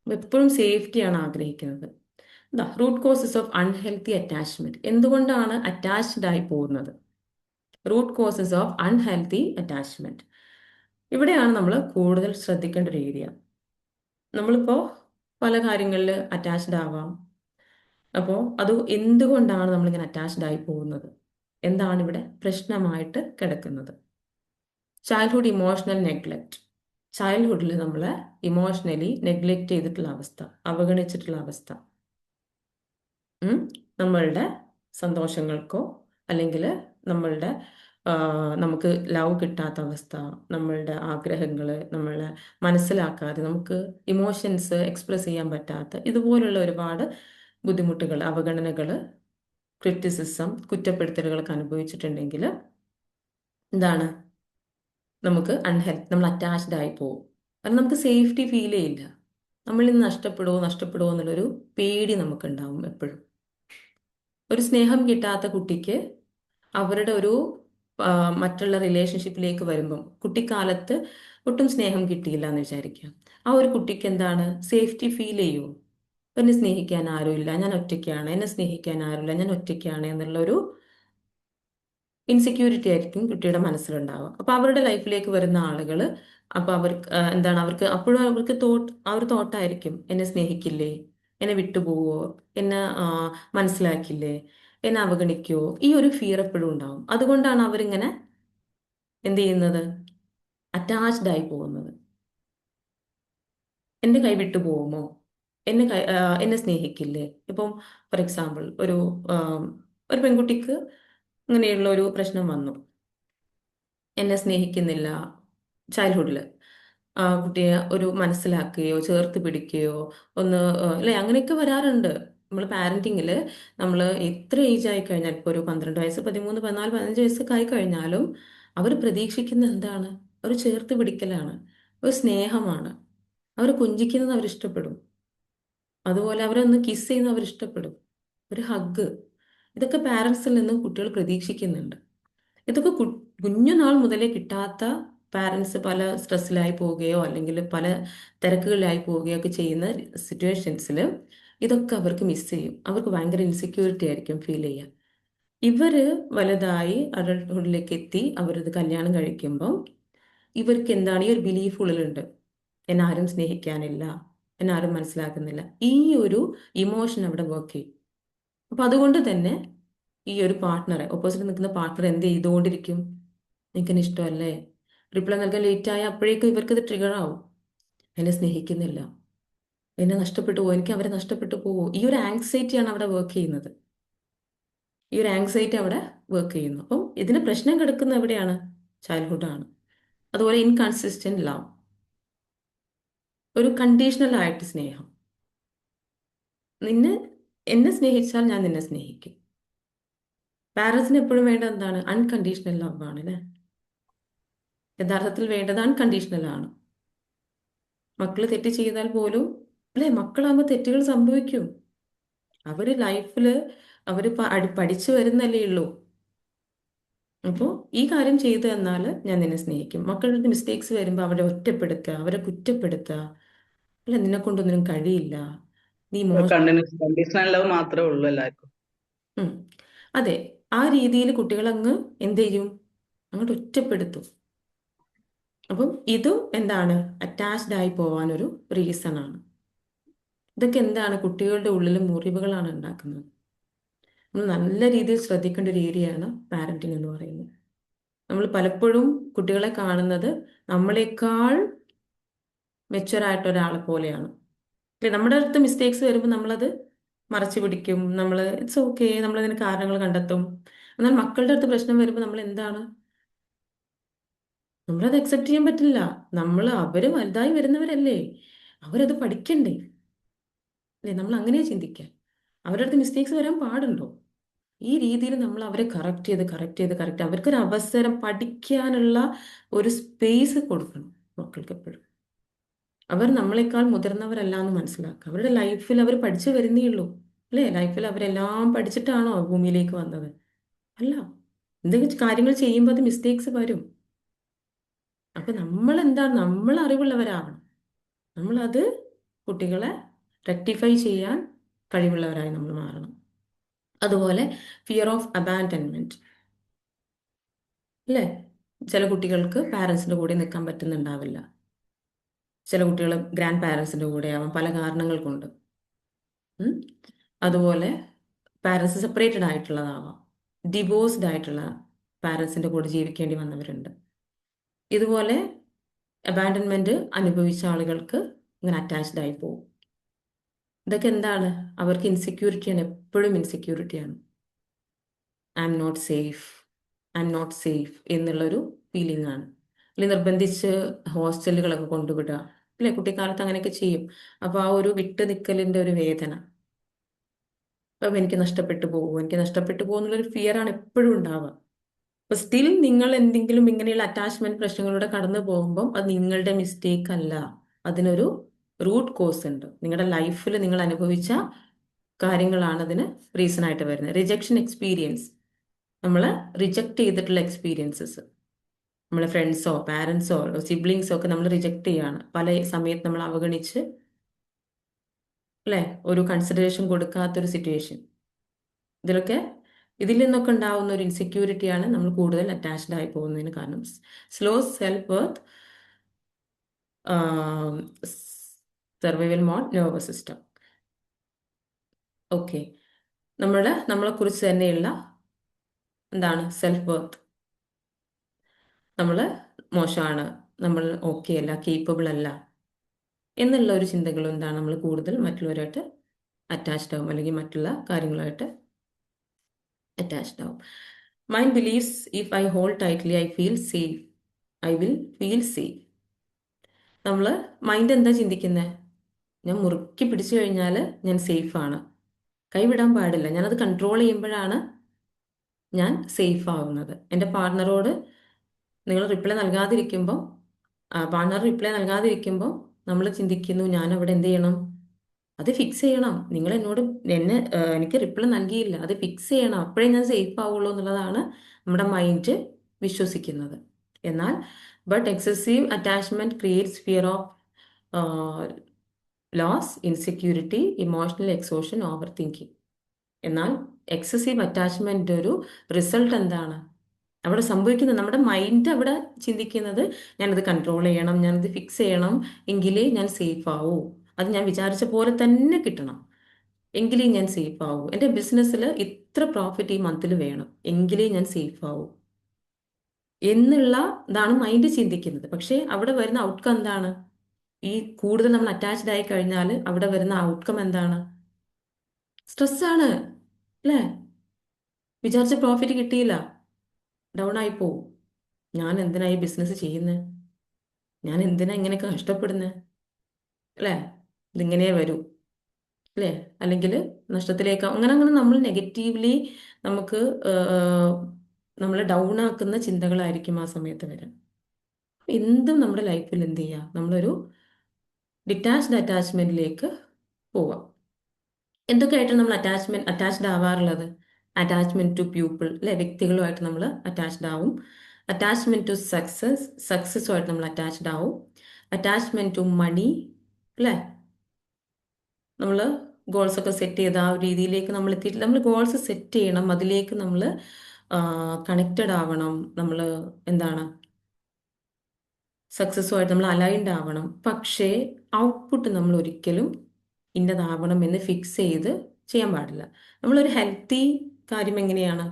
എപ്പോഴും സേഫ്റ്റിയാണ് ആഗ്രഹിക്കുന്നത്. Root causes of unhealthy attachment, എന്തുകൊണ്ടാണ് അറ്റാച്ച്ഡ് ആയി പോകുന്നത്? Root causes of unhealthy attachment, ഇവിടെയാണ് നമ്മൾ കൂടുതൽ ശ്രദ്ധിക്കേണ്ട ഒരു ഏരിയ. നമ്മളിപ്പോൾ പല കാര്യങ്ങളിൽ അറ്റാച്ച്ഡ് ആവാം. അപ്പോൾ അത് എന്തുകൊണ്ടാണ് നമ്മളിങ്ങനെ അറ്റാച്ച്ഡ് ആയി പോകുന്നത്, എന്താണ് ഇവിടെ പ്രശ്നമായിട്ട് കിടക്കുന്നത്? ചൈൽഡ്ഹുഡ് ഇമോഷണൽ നെഗ്ലക്റ്റ്, ചൈൽഡ്ഹുഡിൽ നമ്മളെ ഇമോഷണലി നെഗ്ലക്റ്റ് ചെയ്തിട്ടുള്ള അവസ്ഥ, അവഗണിച്ചിട്ടുള്ള അവസ്ഥ. നമ്മളുടെ സന്തോഷങ്ങൾക്കോ അല്ലെങ്കിൽ നമ്മളുടെ നമുക്ക് ലവ് കിട്ടാത്ത അവസ്ഥ, നമ്മളുടെ ആഗ്രഹങ്ങൾ നമ്മളെ മനസ്സിലാക്കാതെ, നമുക്ക് ഇമോഷൻസ് എക്സ്പ്രസ് ചെയ്യാൻ പറ്റാത്ത ഇതുപോലുള്ള ഒരുപാട് ബുദ്ധിമുട്ടുകൾ, അവഗണനകൾ, ക്രിറ്റിസിസം, കുറ്റപ്പെടുത്തലുകളൊക്കെ അനുഭവിച്ചിട്ടുണ്ടെങ്കിൽ എന്താണ്, നമ്മൾ അറ്റാച്ച്ഡ് ആയി പോകും. കാരണം നമുക്ക് സേഫ്റ്റി ഫീൽ ചെയ്യില്ല. നമ്മളിൽ നിന്ന് നഷ്ടപ്പെടുമോ നഷ്ടപ്പെടുമോ എന്നുള്ളൊരു പേടി നമുക്കുണ്ടാവും എപ്പോഴും. ഒരു സ്നേഹം കിട്ടാത്ത കുട്ടിക്ക് അവരുടെ ഒരു ആ, മറ്റുള്ള റിലേഷൻഷിപ്പിലേക്ക് വരുമ്പം കുട്ടിക്കാലത്ത് ഒട്ടും സ്നേഹം കിട്ടിയില്ല എന്ന് വിചാരിക്കാം. ആ ഒരു കുട്ടിക്ക് എന്താണ് സേഫ്റ്റി ഫീൽ ചെയ്യുമോ? എന്നെ സ്നേഹിക്കാൻ ആരുമില്ല, ഞാൻ ഒറ്റയ്ക്കാണ്, എന്നെ സ്നേഹിക്കാൻ ആരുമില്ല, ഞാൻ ഒറ്റയ്ക്കാണ് എന്നുള്ളൊരു ഇൻസെക്യൂരിറ്റി ആയിരിക്കും കുട്ടിയുടെ മനസ്സിലുണ്ടാവുക. അപ്പൊ അവരുടെ ലൈഫിലേക്ക് വരുന്ന ആളുകൾ, അപ്പൊ അവർക്ക് എന്താണ്, അവർക്ക് അപ്പോഴും അവർക്ക് ആ ഒരു തോട്ടായിരിക്കും, എന്നെ സ്നേഹിക്കില്ലേ, എന്നെ വിട്ടുപോവോ, എന്നെ മനസ്സിലാക്കില്ലേ, എന്നെ അവഗണിക്കുവോ, ഈ ഒരു ഫിയർ എപ്പോഴും ഉണ്ടാവും. അതുകൊണ്ടാണ് അവരിങ്ങനെ എന്ത് ചെയ്യുന്നത്, അറ്റാച്ച്ഡ് ആയി പോകുന്നത്. എന്റെ കൈ വിട്ടു പോകുമോ, എന്നെ സ്നേഹിക്കില്ലേ. ഇപ്പം ഫോർ എക്സാമ്പിൾ ഒരു പെൺകുട്ടിക്ക് ഇങ്ങനെയുള്ള ഒരു പ്രശ്നം വന്നു, എന്നെ സ്നേഹിക്കുന്നില്ല ചൈൽഡ്ഹുഡിൽ. ആ കുട്ടിയെ ഒരു മനസ്സിലാക്കുകയോ ചേർത്ത് പിടിക്കുകയോ ഒന്ന് അല്ലെ, അങ്ങനെയൊക്കെ വരാറുണ്ട്. നമ്മൾ പാരന്റിങ്ങിൽ നമ്മൾ എത്ര ഏജ് ആയി കഴിഞ്ഞാൽ, ഇപ്പോൾ ഒരു 12 വയസ്സ്, 13, 14, 15 വയസ്സൊക്കെ ആയി കഴിഞ്ഞാലും അവർ പ്രതീക്ഷിക്കുന്ന എന്താണ്, ഒരു ചേർത്ത് പിടിക്കലാണ്, ഒരു സ്നേഹമാണ്. അവർ കൊഞ്ചിക്കുന്നത് അവർ ഇഷ്ടപ്പെടും. അതുപോലെ അവരെ ഒന്ന് കിസ് ചെയ്യുന്നത് അവർ ഇഷ്ടപ്പെടും. ഒരു ഹഗ്, ഇതൊക്കെ പാരൻസിൽ നിന്ന് കുട്ടികൾ പ്രതീക്ഷിക്കുന്നുണ്ട്. ഇതൊക്കെ കുഞ്ഞുനാൾ മുതലേ കിട്ടാത്ത പാരൻസ് പല സ്ട്രെസ്സിലായി പോവുകയോ അല്ലെങ്കിൽ പല തിരക്കുകളിലായി പോവുകയോ ഒക്കെ ചെയ്യുന്ന സിറ്റുവേഷൻസിൽ ഇതൊക്കെ അവർക്ക് മിസ് ചെയ്യും. അവർക്ക് ഭയങ്കര ഇൻസെക്യൂരിറ്റി ആയിരിക്കും ഫീൽ ചെയ്യുക. ഇവര് വലുതായി അഡൾട്ട്ഹുഡിലേക്ക് എത്തി അവരത് കല്യാണം കഴിക്കുമ്പോൾ ഇവർക്ക് എന്താണ്, ഈ ഒരു ബിലീഫ് ഉള്ളിലുണ്ട്, എന്നെ ആരും സ്നേഹിക്കാനില്ല, എന്നെ ആരും മനസ്സിലാക്കുന്നില്ല. ഈ ഒരു ഇമോഷൻ അവിടെ വർക്ക് ചെയ്യും. അപ്പൊ അതുകൊണ്ട് തന്നെ ഈ ഒരു പാർട്ട്ണറെ, ഓപ്പോസിറ്റ് നിൽക്കുന്ന പാർട്ട്ണർ എന്ത് ചെയ്തുകൊണ്ടിരിക്കും, എനിക്കെന്നെ ഇഷ്ടമല്ലേ, റിപ്ലൈ നൽകാൻ ലേറ്റ് ആയ അപ്പോഴേക്കും ഇവർക്ക് ഇത് ട്രിഗർ ആവും. എന്നെ സ്നേഹിക്കുന്നില്ല, എന്നെ നഷ്ടപ്പെട്ടു പോകും, എനിക്ക് അവരെ നഷ്ടപ്പെട്ടു പോകും. ഈ ഒരു ആങ്സൈറ്റിയാണ് അവിടെ വർക്ക് ചെയ്യുന്നത്. ഈ ഒരു ആങ്സൈറ്റി അവിടെ വർക്ക് ചെയ്യുന്നു. അപ്പം ഇതിന് പ്രശ്നം കിടക്കുന്ന എവിടെയാണ്, ചൈൽഡ്ഹുഡാണ്. അതുപോലെ ഇൻകൺസിസ്റ്റന്റ് ലവ്, ഒരു കണ്ടീഷണൽ ആയിട്ട് സ്നേഹം. നിന്നെ എന്നെ സ്നേഹിച്ചാൽ ഞാൻ നിന്നെ സ്നേഹിക്കും. പാരൻസിന് എപ്പോഴും വേണ്ടത് എന്താണ്, അൺകണ്ടീഷണൽ ലവ് ആണ് അല്ലേ. യഥാർത്ഥത്തിൽ വേണ്ടത് അൺകണ്ടീഷണൽ ആണ്. മക്കൾ തെറ്റ് ചെയ്താൽ പോലും അല്ലെ, മക്കളാകുമ്പോൾ തെറ്റുകൾ സംഭവിക്കും. അവര് ലൈഫില് അവര് പഠിച്ചു വരുന്നല്ലേ ഉള്ളൂ. അപ്പോൾ ഈ കാര്യം ചെയ്തു തന്നാൽ ഞാൻ നിന്നെ സ്നേഹിക്കും. മക്കളുടെ മിസ്റ്റേക്സ് വരുമ്പോൾ അവരെ ഒറ്റപ്പെടുത്തുക, അവരെ കുറ്റപ്പെടുത്തുക, അല്ല നിന്നെ കൊണ്ടൊന്നിനും കഴിയില്ല, നീ മോശം. കണ്ടീഷണൽ ലവ് മാത്രമേ ഉള്ളൂ എല്ലാവർക്കും. ഉം. അതെ, ആ രീതിയിൽ കുട്ടികളങ്ങ് എന്ത് ചെയ്യും, അങ്ങോട്ട് ഒറ്റപ്പെടുത്തും. അപ്പം ഇതും എന്താണ്, അറ്റാച്ച്ഡ് ആയി പോവാനൊരു റീസൺ ആണ്. ഇതൊക്കെ എന്താണ്, കുട്ടികളുടെ ഉള്ളിൽ മുറിവുകളാണ് ഉണ്ടാക്കുന്നത്. നമ്മൾ നല്ല രീതിയിൽ ശ്രദ്ധിക്കേണ്ട ഒരു ഏരിയയാണ് പാരന്റിങ് എന്ന് പറയുന്നത്. നമ്മൾ പലപ്പോഴും കുട്ടികളെ കാണുന്നത് നമ്മളെക്കാൾ മെച്ചുവർ ആയിട്ട് ഒരാളെ പോലെയാണ്. അല്ലെ, നമ്മുടെ അടുത്ത് മിസ്റ്റേക്സ് വരുമ്പോൾ നമ്മളത് മറച്ചു പിടിക്കും, നമ്മൾ ഇറ്റ്സ് ഓക്കെ, നമ്മളതിന് കാരണങ്ങൾ കണ്ടെത്തും. എന്നാൽ മക്കളുടെ അടുത്ത് പ്രശ്നം വരുമ്പോൾ നമ്മൾ എന്താണ്, നമ്മളത് അക്സെപ്റ്റ് ചെയ്യാൻ പറ്റില്ല. അവര് വലുതായി വരുന്നവരല്ലേ, അവരത് പഠിക്കണ്ടേ, അല്ലേ, നമ്മൾ അങ്ങനെ ചിന്തിക്കാം. അവരുടെ അടുത്ത് മിസ്റ്റേക്സ് വരാൻ പാടുണ്ടോ? ഈ രീതിയിൽ നമ്മൾ അവരെ കറക്റ്റ് ചെയ്ത് കറക്റ്റ് ചെയ്ത് കറക്റ്റ്, അവർക്കൊരു അവസരം പഠിക്കാനുള്ള ഒരു സ്പേസ് കൊടുക്കണം മക്കൾക്ക് എപ്പോഴും. അവർ നമ്മളെക്കാൾ മുതിർന്നവരല്ല എന്ന് മനസ്സിലാക്കുക. അവരുടെ ലൈഫിൽ അവർ പഠിച്ചു വരുന്നേ ഉള്ളൂ അല്ലേ. ലൈഫിൽ അവരെല്ലാം പഠിച്ചിട്ടാണോ ഭൂമിയിലേക്ക് വന്നത്? അല്ല. എന്തെങ്കിലും കാര്യങ്ങൾ ചെയ്യുമ്പോൾ അത് മിസ്റ്റേക്സ് വരും. അപ്പൊ നമ്മൾ അറിവുള്ളവരാകണം. നമ്മളത് കുട്ടികളെ റെക്ടിഫൈ ചെയ്യാൻ കഴിവുള്ളവരായി നമ്മൾ മാറണം. അതുപോലെ ഫിയർ ഓഫ് അബാൻഡൻമെന്റ് അല്ലേ. ചില കുട്ടികൾക്ക് പാരൻസിന്റെ കൂടെ നിൽക്കാൻ പറ്റുന്നുണ്ടാവില്ല. ചില കുട്ടികൾ ഗ്രാൻഡ് പാരൻസിന്റെ കൂടെ ആവാം, പല കാരണങ്ങൾ കൊണ്ട്. ഉം. അതുപോലെ പാരൻസ് സെപ്പറേറ്റഡ് ആയിട്ടുള്ളതാവാം, ഡിവോഴ്സ്ഡ് ആയിട്ടുള്ള പാരൻസിന്റെ കൂടെ ജീവിക്കേണ്ടി വന്നവരുണ്ട്. ഇതുപോലെ അബാൻഡൻമെന്റ് അനുഭവിച്ച ആളുകൾക്ക് ഇങ്ങനെ അറ്റാച്ച്ഡ് ആയി പോകും. ഇതൊക്കെ എന്താണ്, അവർക്ക് ഇൻസെക്യൂരിറ്റിയാണ്, എപ്പോഴും ഇൻസെക്യൂരിറ്റിയാണ്. I M not safe, I M not safe എന്നുള്ളൊരു ഫീലിംഗ് ആണ്. അല്ലെങ്കിൽ നിർബന്ധിച്ച് ഹോസ്റ്റലുകളൊക്കെ കൊണ്ടുവിടുക അല്ലെ, കുട്ടിക്കാലത്ത് അങ്ങനെയൊക്കെ ചെയ്യും. അപ്പോൾ ആ ഒരു വിട്ടു നിൽക്കലിന്റെ ഒരു വേദന, അപ്പം എനിക്ക് നഷ്ടപ്പെട്ടു പോകും, എനിക്ക് നഷ്ടപ്പെട്ടു പോകും എന്നുള്ളൊരു ഫിയർ ആണ് എപ്പോഴും ഉണ്ടാവുക. അപ്പൊ സ്റ്റിൽ നിങ്ങൾ എന്തെങ്കിലും ഇങ്ങനെയുള്ള അറ്റാച്ച്മെന്റ് പ്രശ്നങ്ങളിലൂടെ കടന്നു പോകുമ്പോൾ അത് നിങ്ങളുടെ മിസ്റ്റേക്ക് അല്ല. അതിനൊരു റൂട്ട് കോസ് ഉണ്ട്. നിങ്ങളുടെ ലൈഫിൽ നിങ്ങൾ അനുഭവിച്ച കാര്യങ്ങളാണ് അതിന് റീസൺ ആയിട്ട് വരുന്നത്. റിജക്ഷൻ എക്സ്പീരിയൻസ്, നമ്മൾ റിജക്ട് ചെയ്തിട്ടുള്ള എക്സ്പീരിയൻസസ്, നമ്മളെ ഫ്രണ്ട്സോ പാരൻസോ സിബ്ലിങ്സോ ഒക്കെ നമ്മൾ റിജക്ട് ചെയ്യാണ്. പല സമയത്ത് നമ്മൾ അവഗണിച്ച്, അല്ലെ, ഒരു കൺസിഡറേഷൻ കൊടുക്കാത്തൊരു സിറ്റുവേഷൻ. ഇതിലൊക്കെ ഇതിൽ നിന്നൊക്കെ ഉണ്ടാവുന്ന ഒരു ഇൻസെക്യൂരിറ്റിയാണ് നമ്മൾ കൂടുതൽ അറ്റാച്ച്ഡ് ആയി പോകുന്നതിന് കാരണം. Slow self worth, survival mode, nervous system. Okay, നമ്മളെ കുറിച്ച് തന്നെയുള്ള എന്താണ് സെൽഫ് വർത്ത്. നമ്മൾ മോശമാണ്, നമ്മൾ ഓക്കെ അല്ല, കേപ്പബിൾ അല്ല എന്നുള്ള ഒരു ചിന്തകൾ എന്താണ് നമ്മൾ കൂടുതൽ മറ്റുള്ളവരായിട്ട് അറ്റാച്ച്ഡ് ആവും, അല്ലെങ്കിൽ മറ്റുള്ള കാര്യങ്ങളുമായിട്ട് അറ്റാച്ച്ഡ് ആവും. Mind believes if I hold tightly I feel safe, I will feel safe. നമ്മൾ മൈൻഡ് എന്താ ചിന്തിക്കുന്നത്? ഞാൻ മുറുക്കി പിടിച്ചു കഴിഞ്ഞാൽ ഞാൻ സേഫാണ്, കൈവിടാൻ പാടില്ല. ഞാനത് കൺട്രോൾ ചെയ്യുമ്പോഴാണ് ഞാൻ സേഫ് ആവുന്നത്. എൻ്റെ പാർട്ട്ണറോട് നിങ്ങൾ റിപ്ലൈ നൽകാതിരിക്കുമ്പോൾ, പാർട്ട്ണർ റിപ്ലൈ നൽകാതിരിക്കുമ്പോൾ നമ്മൾ ചിന്തിക്കുന്നു ഞാൻ അവിടെ എന്ത് ചെയ്യണം, അത് ഫിക്സ് ചെയ്യണം. നിങ്ങൾ എന്നോട് എനിക്ക് റിപ്ലൈ നൽകിയില്ല, അത് ഫിക്സ് ചെയ്യണം, അപ്പോഴേ ഞാൻ സേഫ് ആവുള്ളൂ എന്നുള്ളതാണ് നമ്മുടെ മൈൻഡ് വിശ്വസിക്കുന്നത്. എന്നാൽ excessive attachment creates fear of loss, insecurity, emotional exhaustion, overthinking. എന്നാൽ എക്സസീവ് അറ്റാച്ച്മെന്റ് ഒരു റിസൾട്ട് എന്താണ് അവിടെ സംഭവിക്കുന്നത്? നമ്മുടെ മൈൻഡ് അവിടെ ചിന്തിക്കുന്നത് ഞാനത് കൺട്രോൾ ചെയ്യണം, ഞാനത് ഫിക്സ് ചെയ്യണം, എങ്കിലേ ഞാൻ സേഫ് ആവൂ, അത് ഞാൻ വിചാരിച്ച പോലെ തന്നെ കിട്ടണം, എങ്കിലേ ഞാൻ സേഫ് ആവൂ, എൻ്റെ ബിസിനസ്സിൽ ഇത്ര പ്രോഫിറ്റ് ഈ മന്തിൽ വേണം, എങ്കിലേ ഞാൻ സേഫ് ആവൂ എന്നുള്ള ഇതാണ് മൈൻഡ് ചിന്തിക്കുന്നത്. പക്ഷേ അവിടെ വരുന്ന ഔട്ട്കം എന്താണ്? ഈ കൂടുതൽ നമ്മൾ അറ്റാച്ച്ഡ് ആയി കഴിഞ്ഞാൽ അവിടെ വരുന്ന ഔട്ട്കം എന്താണ്? സ്ട്രെസ്സാണ്, അല്ലേ? വിചാരിച്ച പ്രോഫിറ്റ് കിട്ടിയില്ല, ഡൗൺ ആയി പോവും. ഞാൻ എന്തിനാ ഈ ബിസിനസ് ചെയ്യുന്നത്, ഞാൻ എന്തിനാ ഇങ്ങനെയൊക്കെ കഷ്ടപ്പെടുന്നത്, അല്ലേ? ഇതിങ്ങനെ വരൂ, അല്ലേ? അല്ലെങ്കിൽ നഷ്ടത്തിലേക്ക് അങ്ങനെ അങ്ങനെ നമ്മൾ നെഗറ്റീവ്ലി നമുക്ക് നമ്മളെ ഡൗൺ ആക്കുന്ന ചിന്തകളായിരിക്കും ആ സമയത്ത് വരാം. എന്തും നമ്മുടെ ലൈഫിൽ എന്ത് ചെയ്യുക, നമ്മളൊരു ഡിറ്റാച്ച്ഡ് അറ്റാച്ച്മെന്റിലേക്ക് പോവാം. എന്തൊക്കെയായിട്ടാണ് നമ്മൾ അറ്റാച്ച്ഡ് ആവാറുള്ളത്? അറ്റാച്ച്മെന്റ് ടു പീപ്പിൾ, അല്ലെ, വ്യക്തികളുമായിട്ട് നമ്മൾ അറ്റാച്ച്ഡ് ആവും. അറ്റാച്ച്മെന്റ് ടു സക്സസ്സുമായിട്ട് നമ്മൾ അറ്റാച്ച്ഡ് ആവും. അറ്റാച്ച്മെന്റ് ടു മണി, അല്ലേ, നമ്മൾ ഗോൾസ് ഒക്കെ സെറ്റ് ചെയ്ത് ആ ഒരു രീതിയിലേക്ക് നമ്മൾ എത്തിയിട്ട് നമ്മൾ ഗോൾസ് സെറ്റ് ചെയ്യണം, അതിലേക്ക് നമ്മൾ കണക്റ്റഡ് ആവണം, നമ്മൾ എന്താണ് സക്സസ്സുമായിട്ട് നമ്മൾ അലൈൻഡ് ആവണം. പക്ഷേ ഔട്ട്പുട്ട് നമ്മൾ ഒരിക്കലും ഇന്നതാവണം എന്ന് ഫിക്സ് ചെയ്ത് ചെയ്യാൻ പാടില്ല. നമ്മളൊരു ഹെൽത്തി കാര്യം എങ്ങനെയാണ്?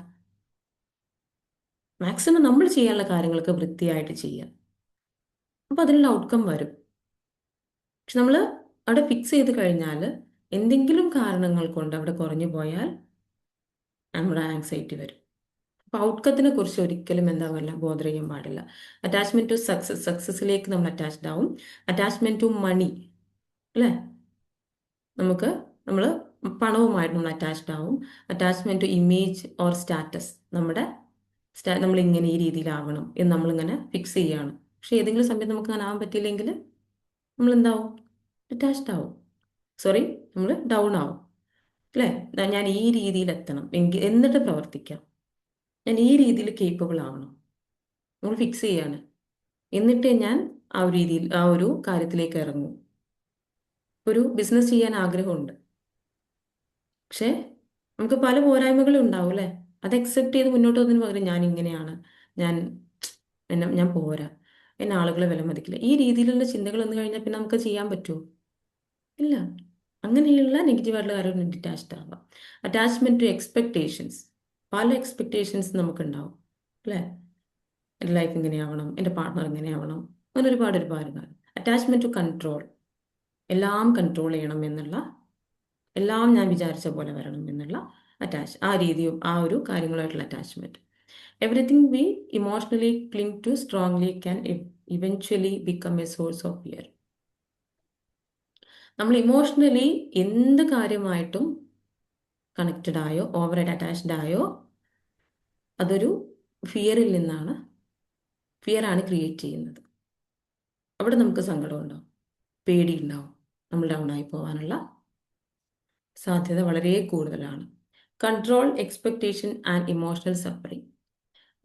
മാക്സിമം നമ്മൾ ചെയ്യാനുള്ള കാര്യങ്ങളൊക്കെ വൃത്തിയായിട്ട് ചെയ്യുക, അപ്പോൾ അതിനുള്ള ഔട്ട്കം വരും. പക്ഷെ നമ്മൾ അവിടെ ഫിക്സ് ചെയ്ത് കഴിഞ്ഞാൽ എന്തെങ്കിലും കാരണങ്ങൾ കൊണ്ട് അവിടെ കുറഞ്ഞു പോയാൽ നമ്മുടെ ആങ്സൈറ്റി വരും. അപ്പോൾ ഔട്ട്കത്തിനെ കുറിച്ച് ഒരിക്കലും എന്താ പറയുക ബോധർ ചെയ്യാൻ പാടില്ല. അറ്റാച്ച്മെന്റ് ടു സക്സസിലേക്ക് നമ്മൾ അറ്റാച്ച്ഡ് ആവും. അറ്റാച്ച്മെന്റ് ടു മണി, അല്ലേ, നമ്മൾ പണവുമായിട്ട് നമ്മൾ അറ്റാച്ച്ഡ് ആവും. Attachment to image or status, നമ്മൾ ഇങ്ങനെ ഈ രീതിയിലാവണം എന്ന് നമ്മളിങ്ങനെ ഫിക്സ് ചെയ്യുകയാണ്. പക്ഷെ ഏതെങ്കിലും സമയത്ത് നമുക്ക് അങ്ങനെ ആവാൻ പറ്റിയില്ലെങ്കിൽ നമ്മൾ എന്താവും? അറ്റാച്ച്ഡ് ആവും, സോറി, നമ്മൾ ഡൗൺ ആവും, അല്ലേ? ഞാൻ ഈ രീതിയിൽ എത്തണം എന്നിട്ട് പ്രവർത്തിക്കാം, ഞാൻ ഈ രീതിയിൽ കേപ്പബിൾ ആവണം, നമ്മൾ ഫിക്സ് ചെയ്യാണ്, എന്നിട്ട് ഞാൻ ആ ഒരു രീതിയിൽ ആ ഒരു കാര്യത്തിലേക്ക് ഇറങ്ങും. ഒരു ബിസിനസ് ചെയ്യാൻ ആഗ്രഹമുണ്ട്, പക്ഷേ നമുക്ക് പല പോരായ്മകളും ഉണ്ടാവും, അല്ലേ? അത് അക്സെപ്റ്റ് ചെയ്ത് മുന്നോട്ട് പോകുന്നതിന് പകരം ഞാൻ ഇങ്ങനെയാണ്, ഞാൻ ഞാൻ പോരാ, എന്നെ ആളുകൾ വിലമതിക്കില്ല, ഈ രീതിയിലുള്ള ചിന്തകൾ വന്നു കഴിഞ്ഞാൽ പിന്നെ നമുക്ക് ചെയ്യാൻ പറ്റുമോ? ഇല്ല. അങ്ങനെയുള്ള നെഗറ്റീവായിട്ടുള്ള കാര്യം ഡിറ്റാച്ച്ഡ് ആവാം. അറ്റാച്ച്മെന്റ് ടു എക്സ്പെക്ടേഷൻസ്, പല എക്സ്പെക്ടേഷൻസ് നമുക്കുണ്ടാവും, അല്ലേ? എൻ്റെ ലൈഫ് ഇങ്ങനെയാവണം, എൻ്റെ പാർട്ട്ണർ ഇങ്ങനെയാവണം, അങ്ങനെ ഒരുപാട് ഒരുപാട് കാര്യം. അറ്റാച്ച്മെന്റ് ടു കൺട്രോൾ, എല്ലാം കൺട്രോൾ ചെയ്യണം എന്നുള്ള, എല്ലാം ഞാൻ വിചാരിച്ച പോലെ വരണം എന്നുള്ള ആ രീതിയും ആ ഒരു കാര്യങ്ങളുമായിട്ടുള്ള attachment. Everything we emotionally cling to strongly can eventually become a source of fear. നമ്മൾ ഇമോഷണലി എന്ത് കാര്യമായിട്ടും കണക്റ്റഡ് ആയോ ഓവർ അറ്റാച്ച്ഡ് ആയോ അതൊരു ഫിയറിൽ നിന്നാണ്, ഫിയറാണ് ക്രിയേറ്റ് ചെയ്യുന്നത്. അവിടെ നമുക്ക് സങ്കടം ഉണ്ടാവും, പേടി ഉണ്ടാവും, നമ്മൾ ഡൗൺ ആയി പോകാനുള്ള സാധ്യത വളരെ കൂടുതലാണ്. Control, expectation and emotional suffering.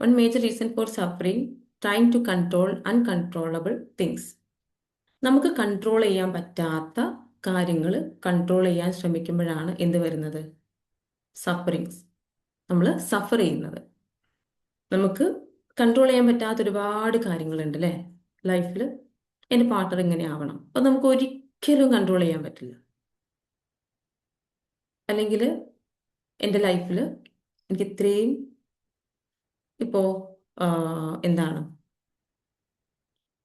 One major reason for suffering, trying to control uncontrollable things. നമുക്ക് കൺട്രോൾ ചെയ്യാൻ പറ്റാത്ത കാര്യങ്ങൾ കൺട്രോൾ ചെയ്യാൻ ശ്രമിക്കുമ്പോഴാണ് എന്ത് വരുന്നത്? സഫറിങ്സ്. നമ്മൾ സഫർ ചെയ്യുന്നത്. നമുക്ക് കൺട്രോൾ ചെയ്യാൻ പറ്റാത്ത ഒരുപാട് കാര്യങ്ങളുണ്ട് അല്ലേ ലൈഫിൽ. എൻ്റെ പാർട്ണർ ഇങ്ങനെ ആവണം, അപ്പം നമുക്ക് ഒരിക്കലും കൺട്രോൾ ചെയ്യാൻ പറ്റില്ല. അല്ലെങ്കിൽ എൻ്റെ ലൈഫിൽ എനിക്ക് ഇത്രയും ഇപ്പോൾ എന്താണ്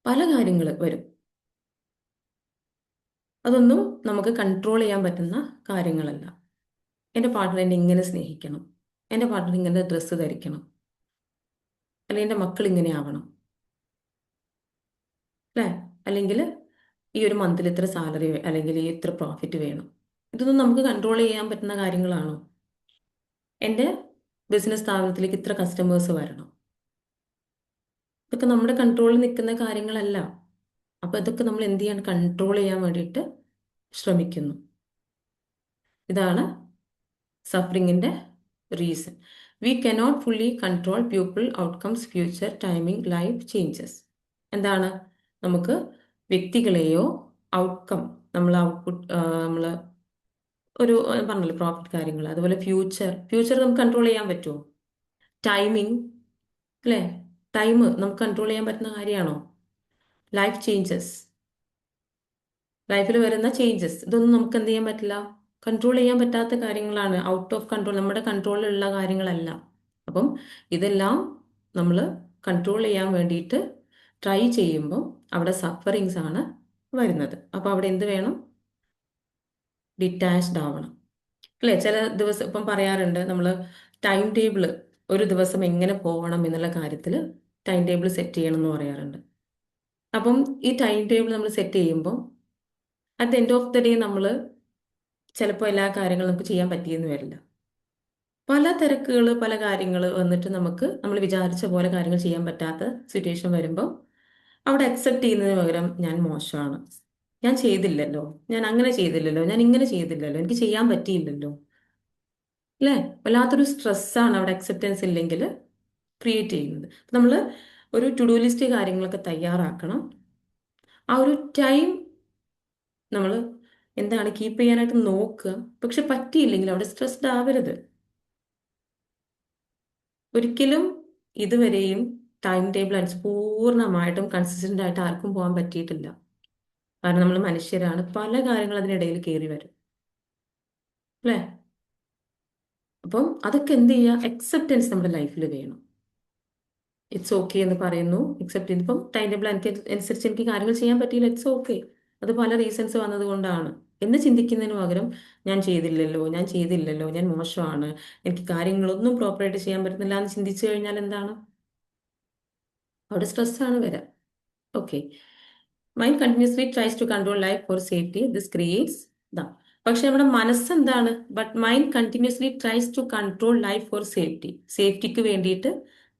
പല കാര്യങ്ങൾ വരും. അതൊന്നും നമുക്ക് കൺട്രോൾ ചെയ്യാൻ പറ്റുന്ന കാര്യങ്ങളല്ല. എൻ്റെ പാർട്ണർ എന്നെ ഇങ്ങനെ സ്നേഹിക്കണം, എൻ്റെ പാർട്ണർ ഇങ്ങനെ ഡ്രസ്സ് ധരിക്കണം, അല്ലെങ്കിൽ എൻ്റെ മക്കൾ ഇങ്ങനെ ആവണം അല്ലേ, അല്ലെങ്കിൽ ഈ ഒരു മന്തിൽ ഇത്ര സാലറി അല്ലെങ്കിൽ ഈ ഇത്ര പ്രോഫിറ്റ് വേണം. ഇതൊന്നും നമുക്ക് കൺട്രോൾ ചെയ്യാൻ പറ്റുന്ന കാര്യങ്ങളാണോ? എൻ്റെ ബിസിനസ് സ്ഥാപനത്തിലേക്ക് ഇത്ര കസ്റ്റമേഴ്സ് വരണം, ഇതൊക്കെ നമ്മുടെ കൺട്രോളിൽ നിൽക്കുന്ന കാര്യങ്ങളല്ല. അപ്പോൾ ഇതൊക്കെ നമ്മൾ എന്ത് ചെയ്യാൻ, കൺട്രോൾ ചെയ്യാൻ വേണ്ടിയിട്ട് ശ്രമിക്കുന്നു. ഇതാണ് സഫറിങ്ങിൻ്റെ reason. We cannot fully control people, outcomes, future, timing, life changes. എന്താണ്? നമുക്ക് വ്യക്തികളെയോ ഔട്ട്കം, നമ്മൾ ഔട്ട്പുട്ട്, നമ്മൾ ഒരു പറഞ്ഞല്ലോ പ്രോഫിറ്റ് കാര്യങ്ങൾ, അതുപോലെ ഫ്യൂച്ചർ നമുക്ക് കൺട്രോൾ ചെയ്യാൻ പറ്റുമോ? ടൈമിംഗ് അല്ലേ, ടൈം നമുക്ക് കൺട്രോൾ ചെയ്യാൻ പറ്റുന്ന കാര്യമാണോ? ലൈഫ് ചേഞ്ചസ്, ലൈഫിൽ വരുന്ന ചേഞ്ചസ്, ഇതൊന്നും നമുക്ക് എന്ത് ചെയ്യാൻ പറ്റില്ല, കൺട്രോൾ ചെയ്യാൻ പറ്റാത്ത കാര്യങ്ങളാണ്. ഔട്ട് ഓഫ് കൺട്രോൾ, നമ്മുടെ കൺട്രോളിലുള്ള കാര്യങ്ങളല്ല. അപ്പം ഇതെല്ലാം നമ്മൾ കൺട്രോൾ ചെയ്യാൻ വേണ്ടിയിട്ട് ട്രൈ ചെയ്യുമ്പോൾ അവിടെ സഫറിങ്സ് ആണ് വരുന്നത്. അപ്പോൾ അവിടെ എന്ത് വേണം? ഡിറ്റാച്ച്ഡ് ആവണം അല്ലേ. ചില ദിവസം ഇപ്പം പറയാറുണ്ട് നമ്മൾ ടൈം ടേബിൾ, ഒരു ദിവസം എങ്ങനെ പോകണം എന്നുള്ള കാര്യത്തിൽ ടൈം ടേബിൾ സെറ്റ് ചെയ്യണം എന്ന് പറയാറുണ്ട്. അപ്പം ഈ ടൈം ടേബിൾ നമ്മൾ സെറ്റ് ചെയ്യുമ്പോൾ at the end of the day നമ്മൾ ചിലപ്പോൾ എല്ലാ കാര്യങ്ങളും നമുക്ക് ചെയ്യാൻ പറ്റിയെന്ന് വരില്ല. പല തിരക്കുകൾ, പല കാര്യങ്ങൾ വന്നിട്ട് നമുക്ക് നമ്മൾ വിചാരിച്ച പോലെ കാര്യങ്ങൾ ചെയ്യാൻ പറ്റാത്ത സിറ്റുവേഷൻ വരുമ്പോൾ അവിടെ അക്സെപ്റ്റ് ചെയ്യുന്നതിന് പകരം ഞാൻ മോശമാണ്, ഞാൻ ചെയ്തില്ലല്ലോ, ഞാൻ അങ്ങനെ ചെയ്തില്ലല്ലോ, ഞാൻ ഇങ്ങനെ ചെയ്തില്ലല്ലോ, എനിക്ക് ചെയ്യാൻ പറ്റിയില്ലല്ലോ അല്ലേ, വല്ലാത്തൊരു സ്ട്രെസ്സാണ് അവിടെ അക്സെപ്റ്റൻസ് ഇല്ലെങ്കിൽ ക്രിയേറ്റ് ചെയ്യുന്നത്. നമ്മൾ ഒരു ടു ഡു ലിസ്റ്റ് കാര്യങ്ങളൊക്കെ തയ്യാറാക്കണം. ആ ഒരു ടൈം നമ്മൾ എന്താണ് കീപ്പ് ചെയ്യാനായിട്ട് നോക്കുക. പക്ഷെ പറ്റിയില്ലെങ്കിൽ അവിടെ സ്ട്രെസ്ഡ് ആവരുത്. ഒരിക്കലും ഇതുവരെയും ടൈം ടേബിൾ അനുസരിച്ച് പൂർണ്ണമായിട്ടും കൺസിസ്റ്റന്റ് ആയിട്ട് ആർക്കും പോകാൻ പറ്റിയിട്ടില്ല. കാരണം നമ്മൾ മനുഷ്യരാണ്, പല കാര്യങ്ങൾ അതിനിടയിൽ കയറി വരും അല്ലേ. അപ്പം അതൊക്കെ എന്ത് ചെയ്യുക, അക്സെപ്റ്റൻസ് നമ്മുടെ ലൈഫിൽ വേണം. ഇറ്റ്സ് ഓക്കെ എന്ന് പറയുന്നു, അക്സെപ്റ്റ് ചെയ്ത്. ഇപ്പം ടൈം ടേബിൾ എനിക്ക് അനുസരിച്ച് എനിക്ക് കാര്യങ്ങൾ ചെയ്യാൻ പറ്റിയില്ല, ഇറ്റ്സ് ഓക്കെ. അത് പല റീസൺസ് വന്നതുകൊണ്ടാണ് എന്ന് ചിന്തിക്കുന്നതിന് പകരം ഞാൻ ചെയ്തില്ലല്ലോ, ഞാൻ ചെയ്തില്ലല്ലോ, ഞാൻ മോശമാണ്, എനിക്ക് കാര്യങ്ങളൊന്നും പ്രോപ്പറായിട്ട് ചെയ്യാൻ പറ്റുന്നില്ല എന്ന് ചിന്തിച്ചു കഴിഞ്ഞാൽ എന്താണ്? അവിടെ സ്ട്രെസ്സാണ് വരാം. Okay. Mind continuously tries to control life for safety, this creates the. പക്ഷെ നമ്മുടെ മനസ്സെന്താണ്? But mind continuously tries to control life for safety, സേഫ്റ്റിക്ക് വേണ്ടിയിട്ട്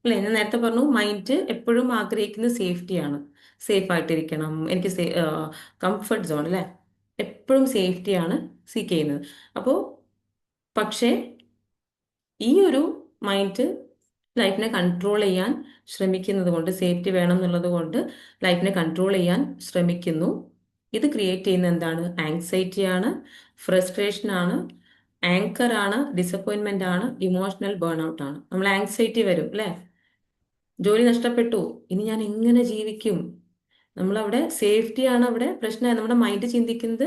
അല്ലേ. ഞാൻ നേരത്തെ പറഞ്ഞു മൈൻഡ് എപ്പോഴും ആഗ്രഹിക്കുന്നത് സേഫ്റ്റിയാണ്. സേഫ് ആയിട്ടിരിക്കണം, എനിക്ക് കംഫർട്ട് സോൺ അല്ലേ, എപ്പോഴും സേഫ്റ്റിയാണ് സീക്ക് ചെയ്യുന്നത്. അപ്പോൾ പക്ഷേ ഈ ഒരു മൈൻഡ് ലൈഫിനെ കൺട്രോൾ ചെയ്യാൻ ശ്രമിക്കുന്നത് കൊണ്ട്, സേഫ്റ്റി വേണം എന്നുള്ളത് കൊണ്ട് ലൈഫിനെ കൺട്രോൾ ചെയ്യാൻ ശ്രമിക്കുന്നു. ഇത് ക്രിയേറ്റ് ചെയ്യുന്ന എന്താണ്? ആങ്സൈറ്റി ആണ്, ഫ്രസ്ട്രേഷൻ ആണ്, ആങ്കർ ആണ്, ഡിസപ്പോയിൻമെന്റ് ആണ്, ഇമോഷണൽ ബേൺ ഔട്ട് ആണ്. നമ്മൾ ആങ്സൈറ്റി വരും അല്ലേ, ജോലി നഷ്ടപ്പെട്ടു, ഇനി ഞാൻ എങ്ങനെ ജീവിക്കും? നമ്മളവിടെ സേഫ്റ്റിയാണ് അവിടെ പ്രശ്നം. നമ്മുടെ മൈൻഡ് ചിന്തിക്കുന്നത്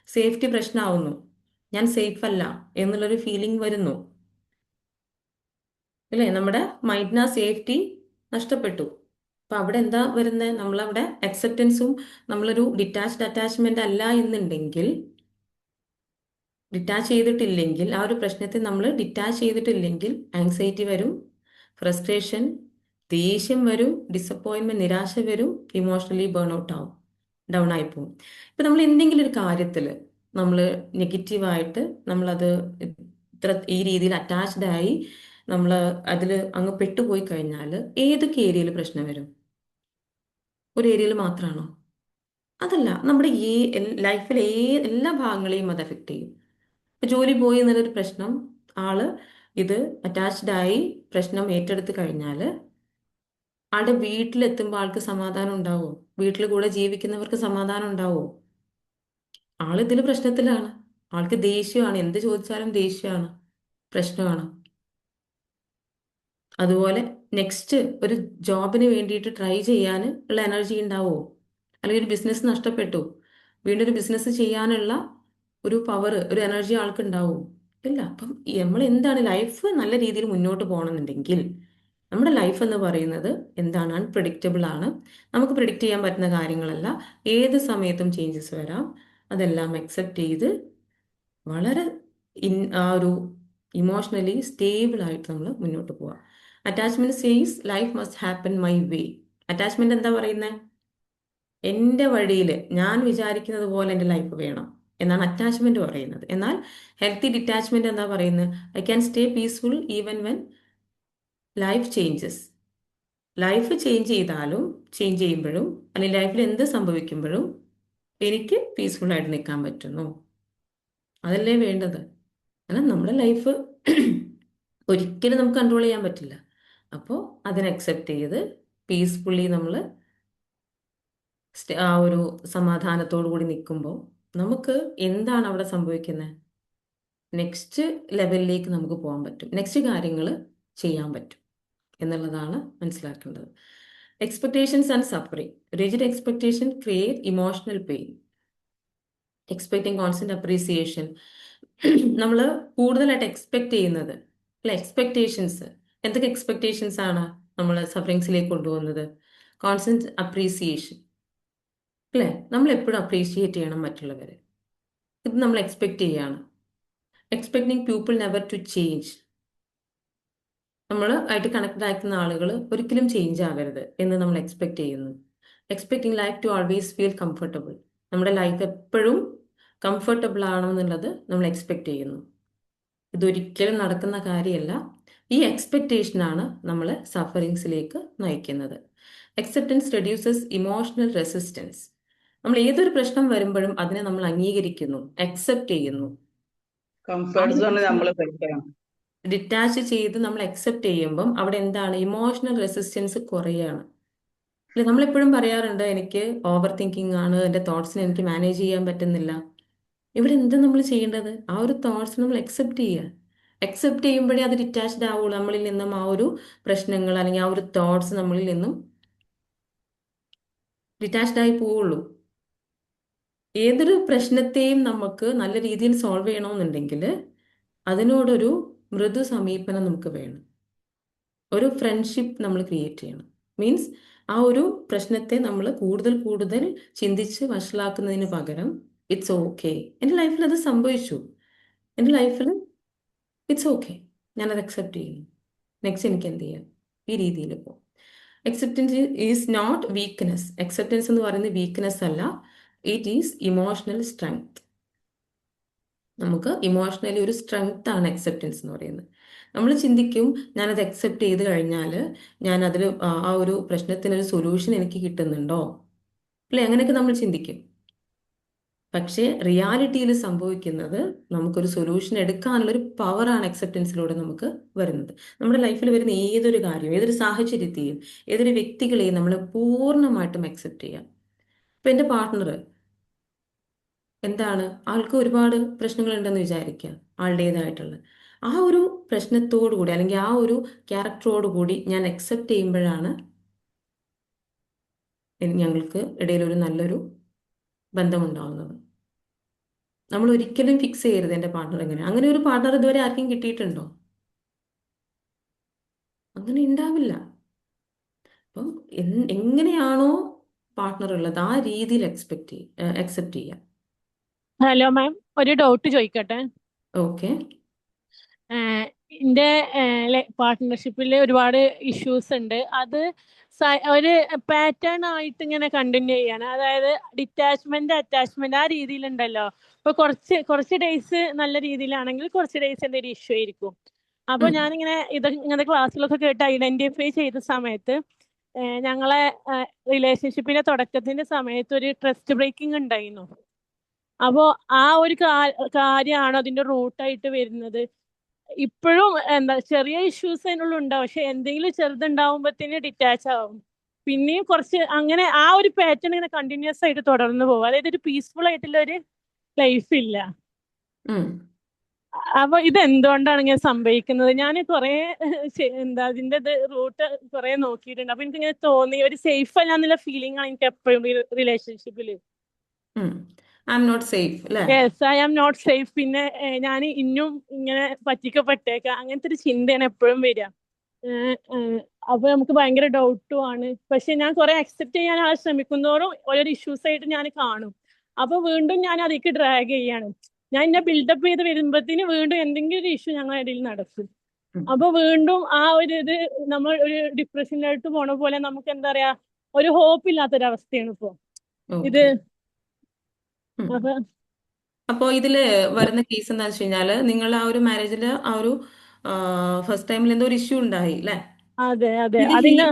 സേഫ്റ്റി പ്രശ്നമാവുന്നു, ഞാൻ സേഫ് അല്ല എന്നുള്ളൊരു ഫീലിംഗ് വരുന്നു അല്ലേ. നമ്മുടെ മൈൻഡിന് ആ സേഫ്റ്റി നഷ്ടപ്പെട്ടു. അപ്പൊ അവിടെ എന്താ വരുന്നത്? നമ്മളവിടെ അക്സെപ്റ്റൻസും, നമ്മളൊരു ഡിറ്റാച്ച്ഡ് അറ്റാച്ച്മെന്റ് അല്ല എന്നുണ്ടെങ്കിൽ, ഡിറ്റാച്ച് ചെയ്തിട്ടില്ലെങ്കിൽ, ആ ഒരു പ്രശ്നത്തെ നമ്മൾ ഡിറ്റാച്ച് ചെയ്തിട്ടില്ലെങ്കിൽ ആങ്സൈറ്റി വരും, ഫ്രസ്ട്രേഷൻ, ദേഷ്യം വരും, ഡിസപ്പോയിൻമെന്റ്, നിരാശ വരും, ഇമോഷണലി ബേൺ ഔട്ട് ആവും, ഡൗൺ ആയി പോകും. ഇപ്പൊ നമ്മൾ എന്തെങ്കിലും ഒരു കാര്യത്തിൽ നമ്മൾ നെഗറ്റീവായിട്ട് നമ്മളത് ഈ രീതിയിൽ അറ്റാച്ച്ഡ് ആയി നമ്മൾ അതിൽ അങ്ങ് പെട്ടുപോയി കഴിഞ്ഞാൽ ഏതൊക്കെ ഏരിയയിൽ പ്രശ്നം വരും? ഒരു ഏരിയയിൽ മാത്രമാണോ? അതല്ല, നമ്മുടെ ലൈഫിലെ എല്ലാ ഭാഗങ്ങളെയും അത് എഫക്റ്റ് ചെയ്യും. ഇപ്പൊ ജോലി പോയി എന്നുള്ളൊരു പ്രശ്നം, ആള് ഇത് അറ്റാച്ച്ഡ് ആയി പ്രശ്നം ഏറ്റെടുത്ത് കഴിഞ്ഞാൽ ആളുടെ വീട്ടിലെത്തുമ്പോൾ ആൾക്ക് സമാധാനം ഉണ്ടാവോ? വീട്ടിൽ കൂടെ ജീവിക്കുന്നവർക്ക് സമാധാനം ഉണ്ടാവോ? ആൾ ഇതിൽ പ്രശ്നത്തിലാണ്. ആൾക്ക് ദേഷ്യമാണ്, എന്ത് ചോദിച്ചാലും ദേഷ്യമാണ്, പ്രശ്നമാണ്. അതുപോലെ നെക്സ്റ്റ് ഒരു ജോബിന് വേണ്ടിയിട്ട് ട്രൈ ചെയ്യാൻ ഉള്ള എനർജി ഉണ്ടാവോ? അല്ലെങ്കിൽ ഒരു ബിസിനസ് നഷ്ടപ്പെട്ടു, വീണ്ടും ഒരു ബിസിനസ് ചെയ്യാനുള്ള ഒരു പവർ, ഒരു എനർജി ആൾക്ക് ഉണ്ടാവും? ഇല്ല. അപ്പം നമ്മൾ എന്താണ്, ലൈഫ് നല്ല രീതിയിൽ മുന്നോട്ട് പോകണമെന്നുണ്ടെങ്കിൽ നമ്മുടെ ലൈഫ് എന്ന് പറയുന്നത് എന്താണ്? അൺപ്രഡിക്റ്റബിൾ ആണ്. നമുക്ക് പ്രിഡിക്റ്റ് ചെയ്യാൻ പറ്റുന്ന കാര്യങ്ങളല്ല. ഏത് സമയത്തും ചേഞ്ചസ് വരാം. അതെല്ലാം അക്സെപ്റ്റ് ചെയ്ത് വളരെ ആ ഒരു ഇമോഷണലി സ്റ്റേബിൾ ആയിട്ട് നമ്മൾ മുന്നോട്ട് പോവാം. Attachment says life must happen my way. Attachment എന്താ പറയുന്നത്? എൻ്റെ വഴിയിൽ ഞാൻ വിചാരിക്കുന്നത് പോലെ എൻ്റെ ലൈഫ് വേണം എന്നാണ് അറ്റാച്ച്മെന്റ് പറയുന്നത്. എന്നാൽ ഹെൽത്തി ഡിറ്റാച്ച്മെന്റ് എന്താ പറയുന്നത്? I can stay peaceful even when life changes. Life change ചെയ്താലും, ചേഞ്ച് ചെയ്യുമ്പോഴും, അല്ലെങ്കിൽ ലൈഫിൽ എന്ത് സംഭവിക്കുമ്പോഴും എനിക്ക് പീസ്ഫുൾ ആയിട്ട് നിൽക്കാൻ പറ്റുന്നു. അതല്ലേ വേണ്ടത്. കാരണം നമ്മുടെ ലൈഫ് ഒരിക്കലും നമുക്ക് കൺട്രോൾ ചെയ്യാൻ പറ്റില്ല. അപ്പോൾ അതിനെ അക്സെപ്റ്റ് ചെയ്ത് പീസ്ഫുള്ളി നമ്മൾ ആ ഒരു സമാധാനത്തോടു കൂടി നിൽക്കുമ്പോൾ നമുക്ക് എന്താണ് അവിടെ സംഭവിക്കുന്നത്? നെക്സ്റ്റ് ലെവലിലേക്ക് നമുക്ക് പോകാൻ പറ്റും, നെക്സ്റ്റ് കാര്യങ്ങൾ ചെയ്യാൻ പറ്റും എന്നുള്ളതാണ് മനസ്സിലാക്കേണ്ടത്. Expectations and suffering. Rigid expectation create emotional pain. Expecting constant appreciation. നമ്മൾ കൂടുതലായിട്ട് എക്സ്പെക്ട് ചെയ്യുന്നത് അല്ലെ, എക്സ്പെക്ടേഷൻസ്. എന്തൊക്കെ എക്സ്പെക്ടേഷൻസ് ആണ് നമ്മൾ സഫറിങ്സിലേക്ക് കൊണ്ടുപോകുന്നത്? കോൺസ്റ്റന്റ് അപ്രീസിയേഷൻ അല്ലേ, നമ്മൾ എപ്പോഴും അപ്രീഷിയേറ്റ് ചെയ്യണം മറ്റുള്ളവരെ. ഇത് നമ്മൾ എക്സ്പെക്ട് ചെയ്യാണ്. Expecting people never to change. നമ്മൾ ആയിട്ട് കണക്റ്റഡ് ആക്കുന്ന ആളുകൾ ഒരിക്കലും ചേഞ്ച് ആകരുത് എന്ന് നമ്മൾ എക്സ്പെക്ട് ചെയ്യുന്നു. Expecting life to always feel comfortable. നമ്മുടെ ലൈഫ് എപ്പോഴും കംഫർട്ടബിൾ ആണെന്നുള്ളത് നമ്മൾ എക്സ്പെക്ട് ചെയ്യുന്നു. ഇതൊരിക്കലും നടക്കുന്ന കാര്യമല്ല. ഈ എക്സ്പെക്ടേഷനാണ് നമ്മളെ സഫറിങ്സിലേക്ക് നയിക്കുന്നത്. Acceptance reduces emotional resistance. നമ്മൾ ഏതൊരു പ്രശ്നം വരുമ്പോഴും അതിനെ നമ്മൾ അംഗീകരിക്കുന്നു, അക്സെപ്റ്റ് ചെയ്യുന്നു. കംഫർട്ട് സോൺ നമ്മൾ പഠിക്കണം. ഡിറ്റാച്ച് ചെയ്ത് നമ്മൾ അക്സെപ്റ്റ് ചെയ്യുമ്പം അവിടെ എന്താണ്? ഇമോഷണൽ റെസിസ്റ്റൻസ് കുറയാണ്. അല്ലെ, നമ്മളെപ്പോഴും പറയാറുണ്ട് എനിക്ക് ഓവർ തിങ്കിങ് ആണ്, എൻ്റെ തോട്ട്സിനെ എനിക്ക് മാനേജ് ചെയ്യാൻ പറ്റുന്നില്ല. ഇവിടെ എന്താ നമ്മൾ ചെയ്യേണ്ടത്? ആ ഒരു തോട്ട്സ് നമ്മൾ അക്സെപ്റ്റ് ചെയ്യുക. അക്സെപ്റ്റ് ചെയ്യുമ്പോഴേ അത് ഡിറ്റാച്ച്ഡ് ആവുള്ളൂ നമ്മളിൽ നിന്നും. ആ ഒരു പ്രശ്നങ്ങൾ അല്ലെങ്കിൽ ആ ഒരു തോട്ട്സ് നമ്മളിൽ നിന്നും ഡിറ്റാച്ച്ഡ് ആയി പോവുള്ളൂ. ഏതൊരു പ്രശ്നത്തെയും നമുക്ക് നല്ല രീതിയിൽ സോൾവ് ചെയ്യണമെന്നുണ്ടെങ്കിൽ അതിനോടൊരു മൃദു സമീപനം നമുക്ക് വേണം. ഒരു ഫ്രണ്ട്ഷിപ്പ് നമ്മൾ ക്രിയേറ്റ് ചെയ്യണം. മീൻസ് ആ ഒരു പ്രശ്നത്തെ നമ്മൾ കൂടുതൽ കൂടുതൽ ചിന്തിച്ച് വഷളാക്കുന്നതിന് പകരം ഇറ്റ്സ് ഓക്കെ, എൻ്റെ ലൈഫിൽ അത് സംഭവിച്ചു, എൻ്റെ ലൈഫിൽ ഇറ്റ്സ് ഓക്കെ, ഞാനത് അക്സെപ്റ്റ് ചെയ്യുന്നു, നെക്സ്റ്റ് എനിക്ക് എന്ത് ചെയ്യാം, ഈ രീതിയിൽ പോകും. Acceptance is not weakness. Acceptance എന്ന് പറയുന്നത് വീക്ക്നെസ് അല്ല, ഇറ്റ് ഈസ് ഇമോഷണൽ സ്ട്രെങ്ത്. നമുക്ക് ഇമോഷണലി ഒരു സ്ട്രെങ്ത് ആണ് അക്സെപ്റ്റൻസ് എന്ന് പറയുന്നത്. നമ്മൾ ചിന്തിക്കും ഞാനത് അക്സെപ്റ്റ് ചെയ്ത് കഴിഞ്ഞാൽ ഞാൻ അതിൽ ആ ഒരു പ്രശ്നത്തിനൊരു സൊല്യൂഷൻ എനിക്ക് കിട്ടുന്നുണ്ടോ അല്ലെ, അങ്ങനെയൊക്കെ നമ്മൾ ചിന്തിക്കും. പക്ഷേ റിയാലിറ്റിയിൽ സംഭവിക്കുന്നത് നമുക്കൊരു സൊല്യൂഷൻ എടുക്കാനുള്ളൊരു പവറാണ് അക്സെപ്റ്റൻസിലൂടെ നമുക്ക് വരുന്നത്. നമ്മുടെ ലൈഫിൽ വരുന്ന ഏതൊരു കാര്യവും, ഏതൊരു സാഹചര്യത്തെയും, ഏതൊരു വ്യക്തികളെയും നമ്മൾ പൂർണ്ണമായിട്ടും അക്സെപ്റ്റ് ചെയ്യാം. ഇപ്പം എൻ്റെ പാർട്ട്ണർ എന്താണ്, ആൾക്ക് ഒരുപാട് പ്രശ്നങ്ങളുണ്ടെന്ന് വിചാരിക്കുക, ആളുടേതായിട്ടുള്ള ആ ഒരു പ്രശ്നത്തോടു കൂടി അല്ലെങ്കിൽ ആ ഒരു ക്യാരക്ടറോട് കൂടി ഞാൻ അക്സെപ്റ്റ് ചെയ്യുമ്പോഴാണ് ഞങ്ങൾക്ക് ഇടയിൽ ഒരു നല്ലൊരു ബന്ധമുണ്ടാവുന്നത്. നമ്മൾ ഒരിക്കലും ഫിക്സ് ചെയ്യരുത് എൻ്റെ പാർട്ണർ എങ്ങനെ. അങ്ങനെ ഒരു പാർട്ണർ ഇതുവരെ ആർക്കും കിട്ടിയിട്ടുണ്ടോ? അങ്ങനെ ഉണ്ടാവില്ല. അപ്പം എങ്ങനെയാണോ പാർട്ണർ ഉള്ളത് ആ രീതിയിൽ അക്സെപ്റ്റ് ചെയ്യാം. ഹലോ മാം, ഒരു ഡൗട്ട് ചോദിക്കട്ടെ. ഓക്കെ. എൻ്റെ പാർട്ട്ണർഷിപ്പിൽ ഒരുപാട് ഇഷ്യൂസ് ഉണ്ട്. അത് ഒരു പാറ്റേൺ ആയിട്ട് ഇങ്ങനെ കണ്ടിന്യൂ ചെയ്യാണ്. അതായത് ഡിറ്റാച്ച്മെന്റ് അറ്റാച്ച്മെന്റ് ആ രീതിയിലുണ്ടല്ലോ. ഇപ്പൊ കുറച്ച് ഡേയ്സ് നല്ല രീതിയിലാണെങ്കിൽ കുറച്ച് ഡേയ്സ് എന്തെങ്കിലും ഇഷ്യൂ ആയിരിക്കും. അപ്പൊ ഉം, ഞാനിങ്ങനെ ഇങ്ങനത്തെ ക്ലാസ്സുകളൊക്കെ കേട്ട് ഐഡന്റിഫൈ ചെയ്ത സമയത്ത് ഞങ്ങളെ റിലേഷൻഷിപ്പിന്റെ തുടക്കത്തിന്റെ സമയത്ത് ഒരു ട്രസ്റ്റ് ബ്രേക്കിംഗ് ഉണ്ടായിരുന്നു. അപ്പോ ആ ഒരു കാര്യമാണ് അതിന്റെ റൂട്ടായിട്ട് വരുന്നത്. ഇപ്പോഴും എന്താ ചെറിയ ഇഷ്യൂസ് അതിനുള്ള ഉണ്ടാവും, പക്ഷെ എന്തെങ്കിലും ചെറുതുണ്ടാവുമ്പത്തിന് ഡിറ്റാച്ച് ആവും. പിന്നെയും കുറച്ച് അങ്ങനെ ആ ഒരു പാറ്റേൺ ഇങ്ങനെ കണ്ടിന്യൂസ് ആയിട്ട് തുടർന്ന് പോകും. അതായത് ഒരു പീസ്ഫുൾ ആയിട്ടുള്ള ഒരു ലൈഫ് ഇല്ല. ഉം. അപ്പൊ ഇത് എന്തുകൊണ്ടാണ് ഇങ്ങനെ സംഭവിക്കുന്നത്? ഞാൻ കുറെ എന്താ അതിന്റെ റൂട്ട് കുറെ നോക്കിയിട്ടുണ്ട്. അപ്പൊ എനിക്ക് ഇങ്ങനെ തോന്നി ഒരു സേഫ് അല്ല എന്നുള്ള ഫീലിംഗ് ആണ് എനിക്ക് എപ്പോഴും റിലേഷൻഷിപ്പിൽ. ഐ എം നോട്ട് സേഫ് അല്ലേ? Yes, I am not safe. പിന്നെ ഞാൻ ഇന്നും ഇങ്ങനെ പറ്റിക്കപ്പെട്ടേക്കാം, അങ്ങനത്തെ ഒരു ചിന്തയാണ് എപ്പോഴും വരിക. അപ്പൊ നമുക്ക് ഭയങ്കര ഡൗട്ടും ആണ്. പക്ഷെ ഞാൻ കുറെ അക്സെപ്റ്റ് ചെയ്യാൻ ശ്രമിക്കുന്നതോറും ഓരോ ഇഷ്യൂസ് ആയിട്ട് ഞാൻ കാണും. അപ്പൊ വീണ്ടും ഞാൻ അതിലേക്ക് ഡ്രാഗ് ചെയ്യാണ്. ഞാൻ എന്നെ ബിൽഡപ്പ് ചെയ്ത് വരുമ്പോഴത്തേന് വീണ്ടും എന്തെങ്കിലും ഒരു ഇഷ്യൂ ഞങ്ങളുടെ ഇടയിൽ നടക്കും. അപ്പൊ വീണ്ടും ആ ഒരു ഇത് നമ്മൾ ഒരു ഡിപ്രഷനിലോട്ട് പോണ പോലെ നമുക്ക് എന്താ പറയാ ഒരു ഹോപ്പ് ഇല്ലാത്തൊരവസ്ഥയാണ് ഇപ്പൊ ഇത്. ഓക്കെ. അപ്പൊ അപ്പോൾ ഇതില് വരുന്ന കേസ് എന്താ വെച്ച് കഴിഞ്ഞാല് നിങ്ങൾ ആ ഒരു മാരേജില് ആ ഒരു ഫസ്റ്റ് ടൈമിൽ എന്തോ ഒരു ഇഷ്യൂ ഉണ്ടായി അല്ലേ? അതെ അതെ, ഇത് ഹീ അതിന്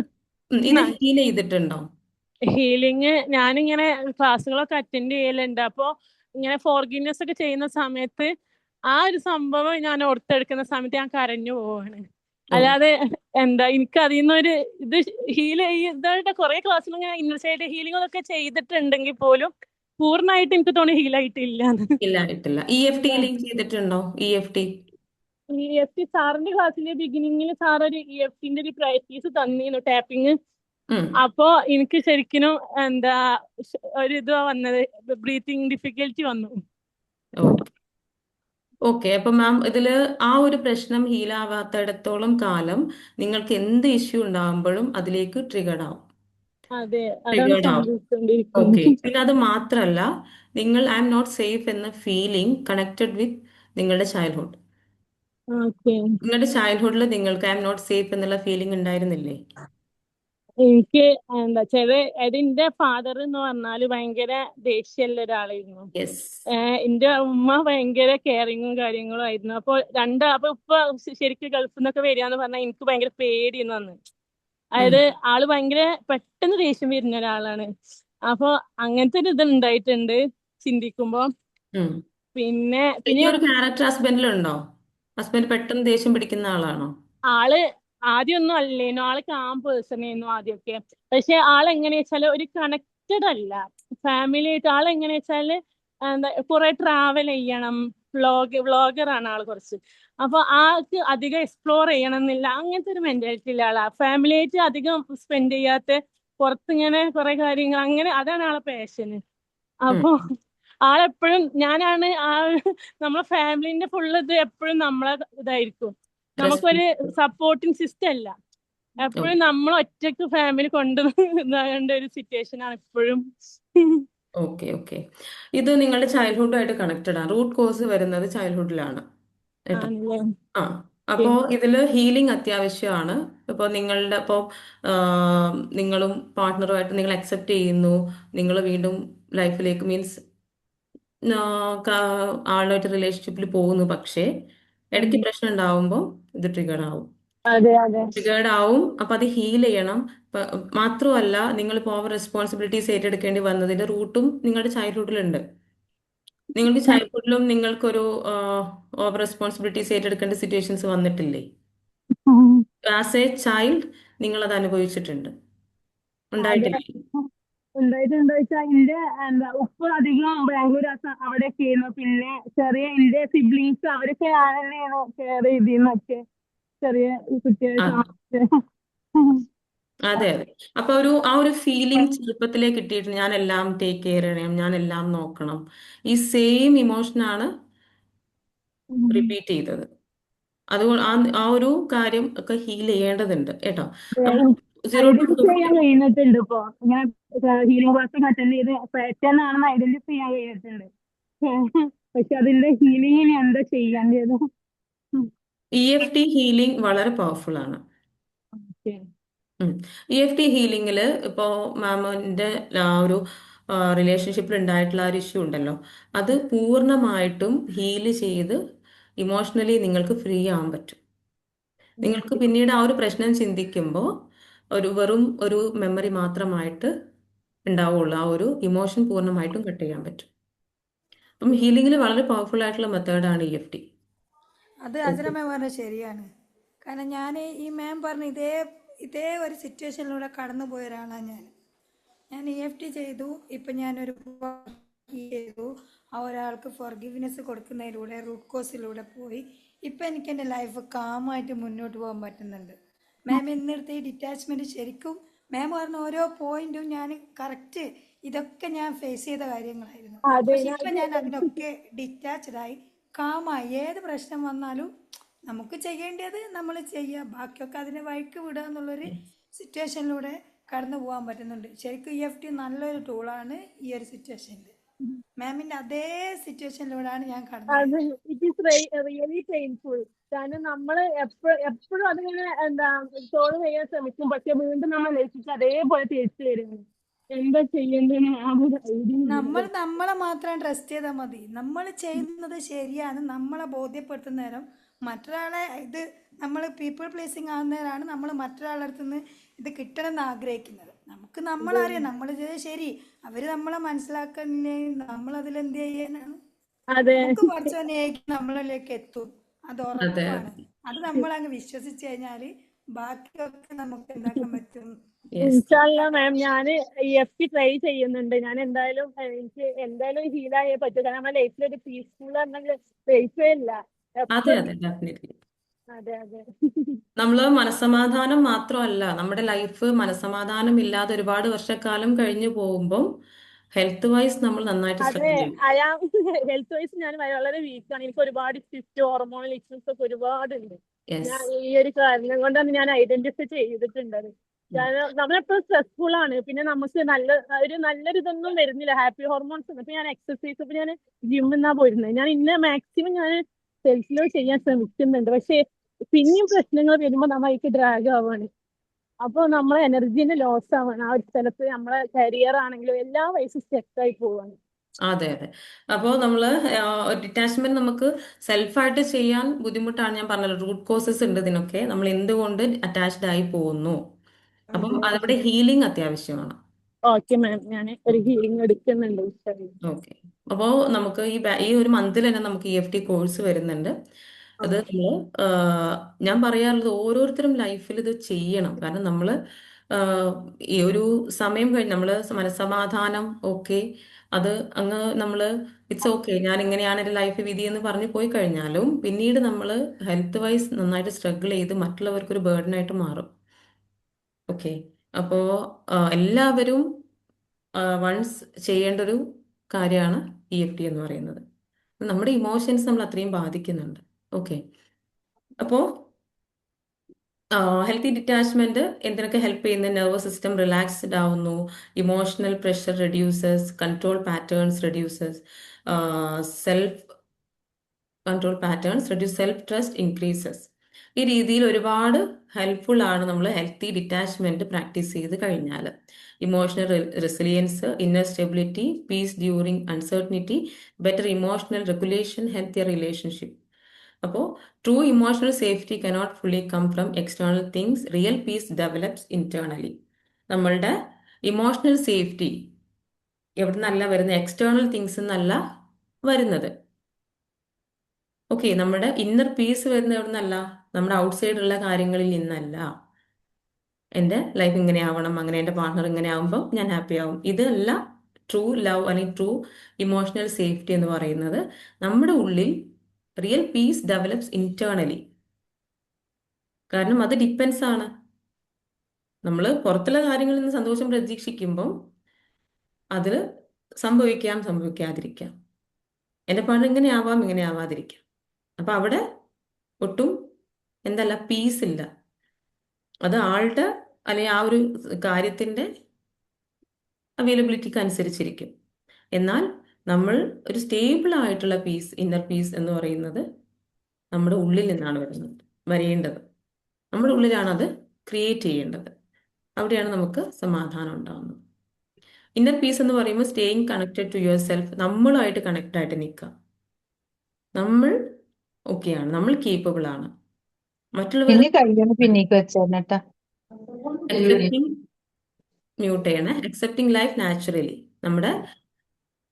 ഇത് ഹീൽ ചെയ്തിട്ടുണ്ടോ? ഹീലിംഗ് ഞാനിങ്ങനെ ക്ലാസ്സുകളൊക്കെ അറ്റൻഡ് ചെയ്യലുണ്ട്. അപ്പൊ ഇങ്ങനെ ഫോർഗിവ്നെസ് ഒക്കെ ചെയ്യുന്ന സമയത്ത് ആ ഒരു സംഭവം ഞാൻ ഓർത്തെടുക്കുന്ന സമയത്ത് ഞാൻ കരഞ്ഞു പോവാണ്. ഓ, അല്ലാതെ എന്താ എനിക്ക് അതിൽ നിന്നൊരു ഇത് ഹീൽ ഇതായിട്ട് കുറെ ക്ലാസ്സിൽ ഇങ്ങനെ ഇന്നർ സൈഡ് ഹീലിംഗ് ഒക്കെ ചെയ്തിട്ടുണ്ടെങ്കിൽ പോലും പൂർണ്ണമായിട്ട് എനിക്ക് തോന്നി ഹീലായിട്ടില്ല. ഇല്ല ഇട്ടില്ല. ഇ എഫ് ടി ലിങ്ക് ചെയ്തിട്ടുണ്ടോ? E F T. EFT സാറിന്റെ ക്ലാസ്സിന്റെ ബിഗിനിങ്ങിൽ സാർ ഒരു EFTന്റെ ഒരു പ്രാക്ടീസ് തന്നിരുന്നു, ടാപ്പിങ്. അപ്പോ എനിക്ക് ശരിക്കും എന്താ ഒരു ഇത് വന്നത്, ബ്രീത്തിങ് ഡിഫിക്കൽറ്റി വന്നു. ഓക്കെ. അപ്പൊ മാം ഇതില് ആ ഒരു പ്രശ്നം ഹീലാവാത്തിടത്തോളം കാലം നിങ്ങൾക്ക് എന്ത് ഇഷ്യൂ ഉണ്ടാകുമ്പോഴും അതിലേക്ക് ട്രിഗർഡ് ആവും. അതെ, അതാണ് ട്രിഗേർഡ് ആവും. ഓക്കെ. സംഭവിച്ചുകൊണ്ടിരിക്കുന്നത്. പിന്നെ അത് മാത്രല്ല, നിങ്ങൾ ഐ എം നോട്ട് സേഫ് എന്ന ഫീലിംഗ് കണക്റ്റഡ് വിത്ത് നിങ്ങളുടെ ചൈൽഡ്ഹുഡ്. ഓക്കെ. നിങ്ങളുടെ ചൈൽഡ്ഹുഡിൽ നിങ്ങൾക്ക് ഐ എം നോട്ട് സേഫ് എന്നുള്ള ഫീലിംഗ് ഉണ്ടായിരുന്നില്ലേ? എനിക്ക് എന്താ വെച്ചാല് എന്റെ ഫാദർ എന്ന് പറഞ്ഞാല് ഭയങ്കര ദേഷ്യമുള്ള ഒരാളായിരുന്നു. യെസ്. എന്റെ ഉമ്മ ഭയങ്കര കെയറിങ്ങും കാര്യങ്ങളും ആയിരുന്നു. അപ്പൊ ഇപ്പൊ ശരിക്കും ഗൾഫിൽ നിന്നൊക്കെ വരികയെന്ന് പറഞ്ഞാൽ എനിക്ക് ഭയങ്കര പേടിയെന്ന് വന്നു. അതായത് ആള് ഭയങ്കര പെട്ടെന്ന് ദേഷ്യം വരുന്ന ഒരാളാണ്. അപ്പൊ അങ്ങനത്തെ ഒരു ഇത് ഉണ്ടായിട്ടുണ്ട് ചിന്തിക്കുമ്പോ. പിന്നെ ഈ പിന്നെ ഒരു ക്യാരക്ടർ ഹസ്ബൻഡിലുണ്ടോ? ഹസ്ബൻഡ് പെട്ടെന്ന് ദേഷ്യം പിടിക്കുന്ന ആളാണോ? ആള് ആദ്യമൊന്നും അല്ലേനു, ആള് കാം പേഴ്സൺ ആയിരുന്നു ആദ്യമൊക്കെ. പക്ഷെ ആളെങ്ങനെയാ വെച്ചാല് ഒരു കണക്റ്റഡ് അല്ല ഫാമിലി ആയിട്ട്. ആളെങ്ങനെയാ വെച്ചാല് എന്താ കുറെ ട്രാവൽ ചെയ്യണം, വ്ളോഗറാണ് ആള് കുറച്ച്. അപ്പൊ ആൾക്ക് അധികം എക്സ്പ്ലോർ ചെയ്യണം എന്നില്ല, അങ്ങനത്തെ ഒരു മെന്റാലിറ്റി ഉള്ള ആളാ. ഫാമിലി ആയിട്ട് അധികം സ്പെൻഡ് ചെയ്യാത്ത, പുറത്തിങ്ങനെ കുറെ കാര്യങ്ങൾ അങ്ങനെ, അതാണ് ആളെ പാഷന്. അപ്പൊ ആളെപ്പോഴും ഞാനാണ് നമ്മളെ ഫാമിലിന്റെ ഫുള്ള് ഇത് എപ്പോഴും നമ്മളെ ഇതായിരിക്കും. നമുക്കൊരു സപ്പോർട്ടിങ് സിസ്റ്റം അല്ല, എപ്പോഴും നമ്മൾ ഒറ്റക്ക് ഫാമിലി കൊണ്ട് ഇതാകേണ്ട ഒരു സിറ്റുവേഷൻ ആണ് എപ്പോഴും. ഓക്കെ. ഓക്കെ. ഇത് നിങ്ങളുടെ ചൈൽഡ്ഹുഡായിട്ട് കണക്റ്റഡ് ആണ്. റൂട്ട് കോസ് വരുന്നത് ചൈൽഡ്ഹുഡിലാണ് കേട്ടോ. ആണല്ലേ. ആ അപ്പോ ഇതില് ഹീലിംഗ് അത്യാവശ്യമാണ്. ഇപ്പോൾ നിങ്ങളുടെ ഇപ്പോൾ നിങ്ങളും പാർട്ട്ണറുമായിട്ട് നിങ്ങൾ അക്സെപ്റ്റ് ചെയ്യുന്നു, നിങ്ങൾ വീണ്ടും ലൈഫിലേക്ക് മീൻസ് ആളുമായിട്ട് റിലേഷൻഷിപ്പിൽ പോകുന്നു, പക്ഷേ ഇടയ്ക്ക് പ്രശ്നം ഉണ്ടാവുമ്പോൾ ഇത് ട്രിഗർ ആവും. അതെ അതെ. ട്രിഗേർഡ് ആവും. അപ്പൊ അത് ഹീൽ ചെയ്യണം. മാത്രമല്ല, നിങ്ങളിപ്പോൾ ഓവർ റെസ്പോൺസിബിലിറ്റീസ് ഏറ്റെടുക്കേണ്ടി വന്നതിന്റെ റൂട്ടും നിങ്ങളുടെ ചൈൽഡ്ഹുഡിലുണ്ട്. നിങ്ങൾക്ക് ചൈൽഡ്ഹുഡിലും നിങ്ങൾക്കൊരു ഓവർ റെസ്പോൺസിബിലിറ്റീസ് ഏറ്റെടുക്കേണ്ട സിറ്റുവേഷൻസ് വന്നിട്ടില്ലേ? ആസ് എ ചൈൽഡ് നിങ്ങൾ അത് അനുഭവിച്ചിട്ടുണ്ട്, അതെ, ഉണ്ടായിട്ടില്ലേ? ഉണ്ടായിട്ടുണ്ട്. വെച്ചാൽ എന്റെ എന്താ ഉപ്പ അധികം ബാംഗ്ലൂർ അവിടെ ചെയ്യുന്നു. പിന്നെ ചെറിയ എന്റെ സിബ്ലിങ്സ് അവരൊക്കെ ആണെന്നെയാണ് കെയർ ചെയ്തിരുന്നൊക്കെ, ചെറിയ കുട്ടികളെ ആ, അതെ അതെ. അപ്പൊ ആ ഒരു ഫീലിംഗ് ചെറുപ്പത്തിലേ കിട്ടിയിട്ട് ഞാൻ എല്ലാം ടേക്ക് കെയർ ചെയ്യണം, ഞാൻ എല്ലാം നോക്കണം, ഈ സെയിം ഇമോഷനാണ് റിപ്പീറ്റ് ചെയ്തത്. അതുകൊണ്ട് ആ ഒരു കാര്യം ഒക്കെ ഹീൽ ചെയ്യേണ്ടതുണ്ട് കേട്ടോ. അപ്പൊ 0 to 50. ഐഡന്റിഫൈ ചെയ്യാൻ കഴിഞ്ഞിട്ടുണ്ട് ഇപ്പൊ. ഇങ്ങനെ ഹീലിംഗ് ക്ലാസ് അറ്റൻഡ് ചെയ്ത് പാറ്റേൺ ആണെന്ന് ഐഡന്റിഫൈ ചെയ്യാൻ കഴിഞ്ഞിട്ടുണ്ട്. പക്ഷെ അതിന്റെ ഹീലിംഗിന് എന്താ ചെയ്യേണ്ടത്? EFT ഹീലിംഗ് വളരെ പവർഫുൾ ആണ്. EFT ഹീലിംഗിൽ ഇപ്പോൾ മാമിന്റെ ആ ഒരു റിലേഷൻഷിപ്പിൽ ഉണ്ടായിട്ടുള്ള ആ ഒരു ഇഷ്യൂ ഉണ്ടല്ലോ, അത് പൂർണ്ണമായിട്ടും ഹീല് ചെയ്ത് ഇമോഷണലി നിങ്ങൾക്ക് ഫ്രീ ആവാൻ പറ്റും. നിങ്ങൾക്ക് പിന്നീട് ആ ഒരു പ്രശ്നം ചിന്തിക്കുമ്പോൾ വെറും ഒരു മെമ്മറി മാത്രമായിട്ട് ഉണ്ടാവുള്ളൂ. ആ ഒരു ഇമോഷൻ പൂർണ്ണമായിട്ടും കട്ട് ചെയ്യാൻ പറ്റും. അപ്പം ഹീലിംഗിൽ വളരെ പവർഫുൾ ആയിട്ടുള്ള മെത്തേഡാണ് EFT. അത് അജറ മാം പറഞ്ഞത് ശരിയാണ്. കാരണം ഞാൻ ഈ മാം പറഞ്ഞ ഇതേ ഒരു സിറ്റുവേഷനിലൂടെ കടന്നു പോയ ഒരാളാണ് ഞാൻ EFT ചെയ്തു. ഇപ്പം ഞാനൊരു ചെയ്തു. ആ ഒരാൾക്ക് ഫോർഗിവ്നെസ് കൊടുക്കുന്നതിലൂടെ റൂട്ട് കോസിലൂടെ പോയി. ഇപ്പം എനിക്ക് എൻ്റെ ലൈഫ് കാമായിട്ട് മുന്നോട്ട് പോകാൻ പറ്റുന്നുണ്ട്. മാം ഇന്നെടുത്ത ഈ ഡിറ്റാച്ച്മെൻറ്റ് ശരിക്കും മാം പറഞ്ഞ ഓരോ പോയിന്റും ഞാൻ കറക്റ്റ് ഇതൊക്കെ ഞാൻ ഫേസ് ചെയ്ത കാര്യങ്ങളായിരുന്നു. അതെ പക്ഷെ ഇപ്പം ഞാൻ അതിനൊക്കെ ഡിറ്റാച്ച്ഡായി കാമായി. ഏത് പ്രശ്നം വന്നാലും നമുക്ക് ചെയ്യേണ്ടത് നമ്മൾ ചെയ്യുക, ബാക്കിയൊക്കെ അതിനെ വഴിക്ക് വിടുക എന്നുള്ളൊരു സിറ്റുവേഷനിലൂടെ കടന്നു പോകാൻ പറ്റുന്നുണ്ട്. ശരിക്കും EFT നല്ലൊരു ടൂളാണ് ഈ ഒരു സിറ്റുവേഷനിൽ. മാമിൻ്റെ അതേ സിറ്റുവേഷനിലൂടെയാണ് ഞാൻ കടന്നു അത് പോയത്. It is really painful. കാരണം നമ്മൾ എപ്പോഴും അതിങ്ങനെ എന്താ സോൾവ് ചെയ്യാൻ ശ്രമിക്കും, പക്ഷെ വീണ്ടും നമ്മൾ ലയിച്ചിട്ട് അതേപോലെ തിരിച്ചു വരുന്നു. എന്താ ചെയ്യേണ്ടതെന്ന് ആ ഒരു ഐഡിയ നമ്മൾ നമ്മളെ മാത്രം ട്രസ്റ്റ് ചെയ്താൽ മതി. നമ്മൾ ചെയ്യുന്നത് ശരിയാണ് നമ്മളെ ബോധ്യപ്പെടുത്തുന്ന നേരം മറ്റൊരാളെ ഇത് നമ്മൾ പീപ്പിൾ പ്ലേസിങ് ആകുന്നവരാണ് നമ്മൾ മറ്റൊരാളുടെ അടുത്ത് നിന്ന് ഇത് കിട്ടണം എന്ന് ആഗ്രഹിക്കുന്നത്. നമുക്ക് നമ്മളറിയാം നമ്മൾ ചെയ്തത് ശരി, അവർ നമ്മളെ മനസ്സിലാക്കുന്നില്ലേ, നമ്മൾ അതിലെന്ത് ചെയ്യാനാണ്. അതെ നമുക്ക് പഠിച്ചവനേക്ക് നമ്മളിലേക്ക് എത്തും, അത് അതെ ഉറപ്പാണ്. അത് നമ്മളങ്ങ് വിശ്വസിച്ച് കഴിഞ്ഞാൽ ബാക്കിയൊക്കെ നമുക്ക് എന്താക്കാൻ പറ്റും. യെസ്. ഇൻഷാല്ലാ മാം, ഞാൻ EFT ട്രൈ ചെയ്യുന്നുണ്ട്. ഞാൻ എന്തായാലും എനിക്ക് എന്തായാലും ഹീലായേ പറ്റൂ. കാരണം നമ്മുടെ ലൈഫിൽ ഒരു പീസ്ഫുൾ പറഞ്ഞ ലൈഫേ ഇല്ല അതെ എപ്പോഴും. അതെ ഡെഫിനറ്റ്ലി. അതെ അതെ നമ്മൾ മനസ്സമാധാനം മാത്രമല്ല, നമ്മുടെ ലൈഫ് മനസ്സമാധാനം ഇല്ലാതെ ഒരുപാട് വർഷക്കാലം കഴിഞ്ഞു പോകുമ്പോൾ ഹെൽത്ത് വൈസ് നമ്മൾ നന്നായിട്ട് അതെ സ്ട്രഗിൾ ചെയ്യും. അയാം ഹെൽത്ത് വൈസ് ഞാൻ വളരെ വീക്കാണ്. എനിക്ക് ഒരുപാട് ഇഷ്യൂസ്, ഹോർമോണൽ ഇഷ്യൂസ് ഒക്കെ ഒരുപാടുണ്ട്. യെസ്. ഞാൻ ഈ ഒരു കാരണം കൊണ്ടാണ് ഞാൻ ഐഡന്റിഫൈ ചെയ്തിട്ടുണ്ടത്. കാരണം നമ്മളെപ്പോഴും സ്ട്രെസ്ഫുൾ ആണ്, പിന്നെ നമുക്ക് നല്ലൊരു ഇതൊന്നും വരുന്നില്ല, ഹാപ്പി ഹോർമോൺസ്. ഇപ്പൊ ഞാൻ എക്സസൈസ്, ഇപ്പൊ ഞാൻ ജിമ്മിന്നാ പോയിരുന്നത്. ഞാൻ മാക്സിമം ഞാൻ സെൽഫ് ലവ് ചെയ്യാൻ ശ്രമിക്കുന്നുണ്ട്, പക്ഷെ പിന്നെയും പ്രശ്നങ്ങൾ വരുമ്പോൾ നമ്മൾക്ക് ഡ്രാഗ് ആവാണ്. അപ്പോൾ നമ്മളെ എനർജീനെ ലോസ് ആവാണ്. ആ ഒരു സ്ഥലത്ത് നമ്മളെ കരിയർ ആണെങ്കിലും എല്ലാ വയസ്സും സ്റ്റെക്കായി പോവാണ്. അതെ അതെ. അപ്പോൾ നമ്മൾ ഡിറ്റാച്ച്മെന്റ് നമുക്ക് സെൽഫായിട്ട് ചെയ്യാൻ ബുദ്ധിമുട്ടാണ്. ഞാൻ പറഞ്ഞല്ലോ, റൂട്ട് കോസസ് ഉണ്ട് ഇതിനൊക്കെ. നമ്മൾ എന്തുകൊണ്ട് അറ്റാച്ച്ഡ് ആയി പോകുന്നു. അപ്പം അവിടെ ഹീലിംഗ് അത്യാവശ്യമാണ്. ഓക്കെ മാം, ഞാൻ ഒരു ഹീലിംഗ് എടുക്കുന്നുണ്ട്. ഓക്കെ. അപ്പോൾ നമുക്ക് ഈ ഒരു മന്തിൽ തന്നെ നമുക്ക് EFT കോഴ്സ് വരുന്നുണ്ട്. അത് നമ്മൾ ഞാൻ പറയാറുള്ളത് ഓരോരുത്തരും ലൈഫിൽ ഇത് ചെയ്യണം. കാരണം നമ്മൾ ഈ ഒരു സമയം കഴിഞ്ഞ് നമ്മൾ മനസ്സമാധാനം ഓക്കെ, അത് അങ്ങ് നമ്മൾ ഇറ്റ്സ് ഓക്കെ, ഞാൻ ഇങ്ങനെയാണ് എൻ്റെ ലൈഫ് വിധി എന്ന് പറഞ്ഞു പോയി കഴിഞ്ഞാലും പിന്നീട് നമ്മൾ ഹെൽത്ത് വൈസ് നന്നായിട്ട് സ്ട്രഗിൾ ചെയ്ത് മറ്റുള്ളവർക്കൊരു ബേർഡനായിട്ട് മാറും. ഓക്കെ. അപ്പോൾ എല്ലാവരും വൺസ് ചെയ്യേണ്ട ഒരു കാര്യമാണ് EFT എന്ന് പറയുന്നത്. നമ്മുടെ ഇമോഷൻസ് നമ്മൾ അത്രയും ബാധിക്കുന്നുണ്ട്. ഓക്കെ. അപ്പോൾ ഹെൽത്തി ഡിറ്റാച്ച്മെന്റ് എന്തിനൊക്കെ ഹെൽപ്പ് ചെയ്യുന്ന, നെർവസ് സിസ്റ്റം റിലാക്സ്ഡ് ആവുന്നു, emotional pressure reduces, control patterns reduces, self control patterns reduce, self trust increases. ഈ രീതിയിൽ ഒരുപാട് ഹെൽപ്ഫുൾ ആണ് നമ്മൾ ഹെൽത്തി ഡിറ്റാച്ച്മെന്റ് പ്രാക്ടീസ് ചെയ്ത് കഴിഞ്ഞാൽ. Emotional resilience, inner stability, peace during uncertainty, better emotional regulation, healthier relationship. അപ്പോൾ true emotional safety cannot fully come from external things, real peace develops internally. നമ്മളുടെ emotional safety എവിടെ നിന്നല്ല വരുന്നത്, external things എന്നല്ല വരുന്നത്. Okay. നമ്മുടെ ഇന്നർ പീസ് വരുന്നത് എവിടെ നിന്നല്ല, നമ്മുടെ ഔട്ട്സൈഡുള്ള കാര്യങ്ങളിൽ നിന്നല്ല. എൻ്റെ ലൈഫ് ഇങ്ങനെ ആവണം, അങ്ങനെ എൻ്റെ പാർട്ണർ ഇങ്ങനെ ആവുമ്പോൾ ഞാൻ ഹാപ്പി ആവും. ഇതല്ല ട്രൂ ലവ് അല്ലെങ്കിൽ ട്രൂ ഇമോഷണൽ സേഫ്റ്റി എന്ന് പറയുന്നത്. നമ്മുടെ ഉള്ളിൽ റിയൽ പീസ് ഡെവലപ്സ് ഇന്റേണലി. കാരണം അത് ഡിപ്പെൻസ് ആണ്. നമ്മൾ പുറത്തുള്ള കാര്യങ്ങളിൽ നിന്ന് സന്തോഷം പ്രതീക്ഷിക്കുമ്പോൾ അതിൽ സംഭവിക്കാം, സംഭവിക്കാതിരിക്കാം. എൻ്റെ പാർട്ണർ ഇങ്ങനെ ആവാം, ഇങ്ങനെ ആവാതിരിക്കാം. അപ്പൊ അവിടെ ഒട്ടും എന്തല്ല പീസ് ഇല്ല. അത് ആളുടെ അല്ലെങ്കിൽ ആ ഒരു കാര്യത്തിന്റെ അവൈലബിലിറ്റിക്ക് അനുസരിച്ചിരിക്കും. എന്നാൽ നമ്മൾ ഒരു സ്റ്റേബിൾ ആയിട്ടുള്ള പീസ്, ഇന്നർ പീസ് എന്ന് പറയുന്നത് നമ്മുടെ ഉള്ളിൽ നിന്നാണ് വരേണ്ടത്. നമ്മുടെ ഉള്ളിലാണ് അത് ക്രിയേറ്റ് ചെയ്യേണ്ടത്. അവിടെയാണ് നമുക്ക് സമാധാനം ഉണ്ടാകുന്നത്. ഇന്നർ പീസ് എന്ന് പറയുമ്പോൾ staying connected to your self. നമ്മളുമായിട്ട് കണക്ട് ആയിട്ട് നിൽക്കുക. നമ്മൾ ഓക്കെയാണ്, നമ്മൾ കേപ്പബിൾ ആണ്. മറ്റുള്ളവർ ഇനി കഴിയണം പിന്നേക്ക് വെച്ചേട്ടാ. അക്സെപ്റ്റിംഗ് മ്യൂട്ട് ചെയ്യണേ. Accepting life naturally. നമ്മുടെ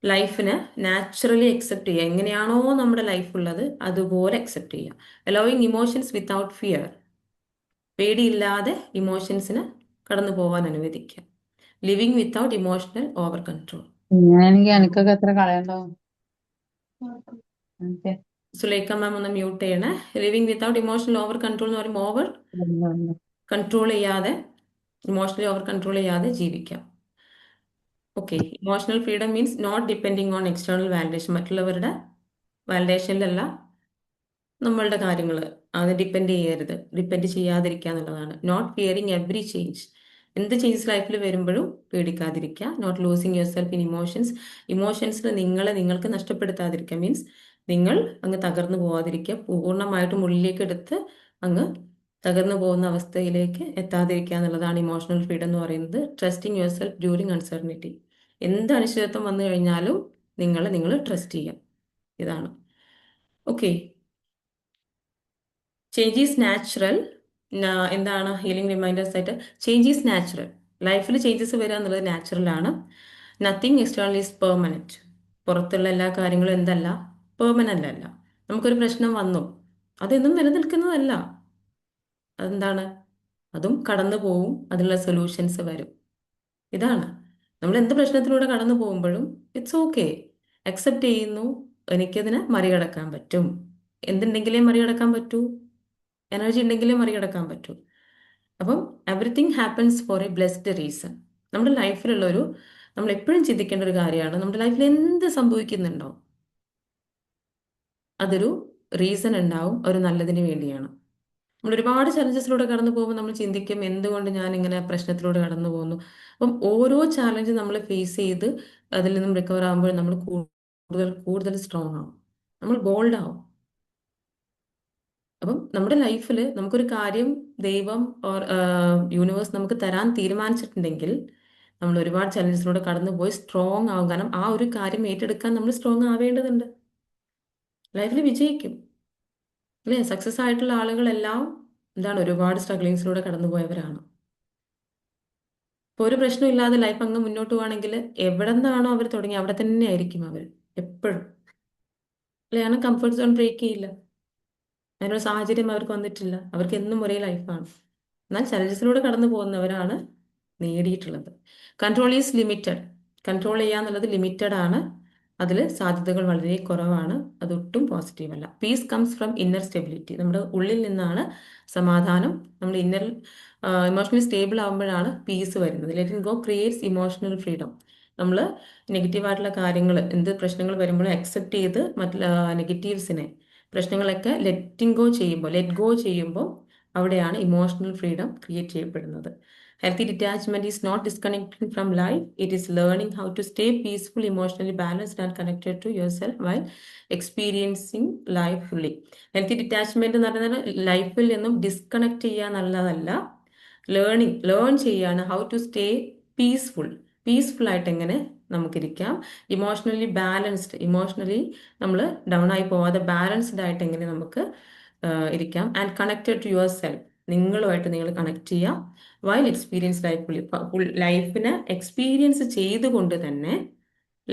ലൈഫിനെ നാച്ചുറലി അക്സെപ്റ്റ് ചെയ്യുക. എങ്ങനെയാണോ നമ്മുടെ ലൈഫ് ഉള്ളത് അതുപോലെ അക്സെപ്റ്റ് ചെയ്യുക. Allowing emotions without fear. പേടിയില്ലാതെ ഇമോഷൻസിന് കടന്നു പോകാൻ അനുവദിക്കുക. Living without emotional over control. ഞാനെങ്കിൽ എനിക്കൊക്കെ എത്ര കളയണ്ടാവും. ഓക്കെ. സുലേഖ മാം ഒന്ന് മ്യൂട്ട് ചെയ്യണേ. Living without emotional over control എന്ന് പറയുമ്പോൾ ഓവർ കൺട്രോൾ ചെയ്യാതെ, ഇമോഷണലി ഓവർ കൺട്രോൾ ചെയ്യാതെ ജീവിക്കാം. Okay. Emotional freedom means not depending on external validation. മറ്റുള്ളവരുടെ വാലിഡേഷനിലല്ല നമ്മളുടെ കാര്യങ്ങൾ അത് ഡിപ്പെൻഡ് ചെയ്യാതിരിക്കുക എന്നുള്ളതാണ്. Not fearing every change. എന്ത് ചേഞ്ചസ് ലൈഫിൽ വരുമ്പോഴും പേടിക്കാതിരിക്കുക. Not losing your self in emotions. ഇമോഷൻസിൽ നിങ്ങൾക്ക് നഷ്ടപ്പെടുത്താതിരിക്കുക. മീൻസ് നിങ്ങൾ അങ്ങ് തകർന്നു പോകാതിരിക്കുക. പൂർണ്ണമായിട്ടും ഉള്ളിലേക്ക് എടുത്ത് അങ്ങ് തകർന്നു പോകുന്ന അവസ്ഥയിലേക്ക് എത്താതിരിക്കുക എന്നുള്ളതാണ് ഇമോഷണൽ ഫ്രീഡം എന്ന് പറയുന്നത്. Trusting your self during uncertainty. എന്ത് അനിശ്ചിതത്വം വന്നു കഴിഞ്ഞാലും നിങ്ങൾ ട്രസ്റ്റ് ചെയ്യുക. ഇതാണ്. ഓക്കെ. Change is natural. എന്താണ് ഹീലിംഗ് റിമൈൻഡേഴ്സ് ആയിട്ട്? Change is natural. ലൈഫിൽ ചേഞ്ചസ് വരിക എന്നുള്ളത് നാച്ചുറൽ ആണ്. Nothing external is permanent. പുറത്തുള്ള എല്ലാ കാര്യങ്ങളും എന്തല്ല, പെർമനന്റ് അല്ല. നമുക്കൊരു പ്രശ്നം വന്നു, അതെന്നും നിലനിൽക്കുന്നതല്ല. അതെന്താണ്? അതും കടന്നു പോവും, അതിനുള്ള സൊല്യൂഷൻസ് വരും. ഇതാണ് നമ്മൾ എന്ത് പ്രശ്നത്തിലൂടെ കടന്നു പോകുമ്പോഴും ഇറ്റ്സ് ഓക്കെ, അക്സെപ്റ്റ് ചെയ്യുന്നു. എനിക്കതിനെ മറികടക്കാൻ പറ്റും. എന്തുണ്ടെങ്കിലേ മറികടക്കാൻ പറ്റൂ? എനർജി ഉണ്ടെങ്കിലേ മറികടക്കാൻ പറ്റൂ. അപ്പം everything happens four A blessed reason. നമ്മുടെ ലൈഫിലുള്ളൊരു നമ്മൾ എപ്പോഴും ചിന്തിക്കേണ്ട ഒരു കാര്യമാണ്, നമ്മുടെ ലൈഫിൽ എന്ത് സംഭവിക്കുന്നുണ്ടോ അതൊരു റീസൺ ഉണ്ടാവും, ഒരു നല്ലതിന് വേണ്ടിയാണ്. നമ്മൾ ഒരുപാട് ചലഞ്ചസിലൂടെ കടന്നു പോകുമ്പോൾ നമ്മൾ ചിന്തിക്കും, എന്തുകൊണ്ട് ഞാൻ ഇങ്ങനെ പ്രശ്നത്തിലൂടെ കടന്നു പോകുന്നു. അപ്പം ഓരോ ചാലഞ്ച് നമ്മൾ ഫേസ് ചെയ്ത് അതിൽ നിന്നും റിക്കവർ ആകുമ്പോൾ നമ്മൾ കൂടുതൽ സ്ട്രോങ് ആവും, നമ്മൾ ബോൾഡ് ആവും. അപ്പം നമ്മുടെ ലൈഫിൽ നമുക്കൊരു കാര്യം ദൈവം ഓർ യൂണിവേഴ്സ് നമുക്ക് തരാൻ തീരുമാനിച്ചിട്ടുണ്ടെങ്കിൽ നമ്മൾ ഒരുപാട് ചലഞ്ചസിലൂടെ കടന്നു പോയി സ്ട്രോങ് ആവും. കാരണം ആ ഒരു കാര്യം ഏറ്റെടുക്കാൻ നമ്മൾ സ്ട്രോങ് ആവേണ്ടതുണ്ട്. ലൈഫിൽ വിജയിക്കും അല്ലേ? സക്സസ് ആയിട്ടുള്ള ആളുകളെല്ലാം എന്താണ് ഒരുപാട് സ്ട്രഗ്ലിങ്സിലൂടെ കടന്നുപോയവരാണ്. ഇപ്പോൾ ഒരു പ്രശ്നമില്ലാതെ ലൈഫ് അങ്ങ് മുന്നോട്ട് പോവാണെങ്കിൽ എവിടെ നിന്നാണോ അവർ തുടങ്ങി അവിടെ തന്നെ ആയിരിക്കും അവർ എപ്പോഴും അല്ലേ? കാരണം കംഫർട്ട് സോൺ ബ്രേക്ക് ചെയ്യില്ല. അതിനൊരു സാഹചര്യം അവർക്ക് വന്നിട്ടില്ല. അവർക്ക് എന്നും ഒരേ ലൈഫാണ്. എന്നാൽ ചലഞ്ചസിലൂടെ കടന്നു പോകുന്നവരാണ് നേടിയിട്ടുള്ളത്. Control is limited. കൺട്രോൾ ചെയ്യാന്നുള്ളത് ലിമിറ്റഡ് ആണ്. അതിൽ സാധ്യതകൾ വളരെ കുറവാണ്. അതൊട്ടും പോസിറ്റീവ് അല്ല. Peace comes from inner stability. നമ്മുടെ ഉള്ളിൽ നിന്നാണ് സമാധാനം. നമ്മൾ ഇമോഷണലി സ്റ്റേബിൾ ആകുമ്പോഴാണ് പീസ് വരുന്നത്. Letting go creates emotional freedom. നമ്മൾ നെഗറ്റീവായിട്ടുള്ള കാര്യങ്ങൾ, എന്ത് പ്രശ്നങ്ങൾ വരുമ്പോഴും അക്സെപ്റ്റ് ചെയ്ത് മറ്റുള്ള നെഗറ്റീവ്സിനെ, പ്രശ്നങ്ങളൊക്കെ ലെറ്റ് ഗോ ചെയ്യുമ്പോൾ അവിടെയാണ് ഇമോഷണൽ ഫ്രീഡം ക്രിയേറ്റ് ചെയ്യപ്പെടുന്നത്. Healthy detachment is not disconnecting from life. It is learning how to stay peaceful, emotionally balanced and connected to your self while experiencing life fully. Healthy detachment എന്ന് പറയുന്നത് ലൈഫിൽ നിന്നും disconnect ചെയ്യുക എന്നുള്ളതല്ല, learn ചെയ്യാണ് how to stay peaceful ആയിട്ട് എങ്ങനെ നമുക്കിരിക്കാം. ഇമോഷണലി ബാലൻസ്ഡ്, ഇമോഷണലി നമ്മൾ ഡൗൺ ആയി പോവാതെ ബാലൻസ്ഡ് ആയിട്ട് എങ്ങനെ നമുക്ക് ഇരിക്കാം. And connected to your self, നിങ്ങളുമായിട്ട് നിങ്ങൾ കണക്ട് ചെയ്യാം. വൈൽ എക്സ്പീരിയൻസ് ലൈഫിനെ എക്സ്പീരിയൻസ് ചെയ്തുകൊണ്ട് തന്നെ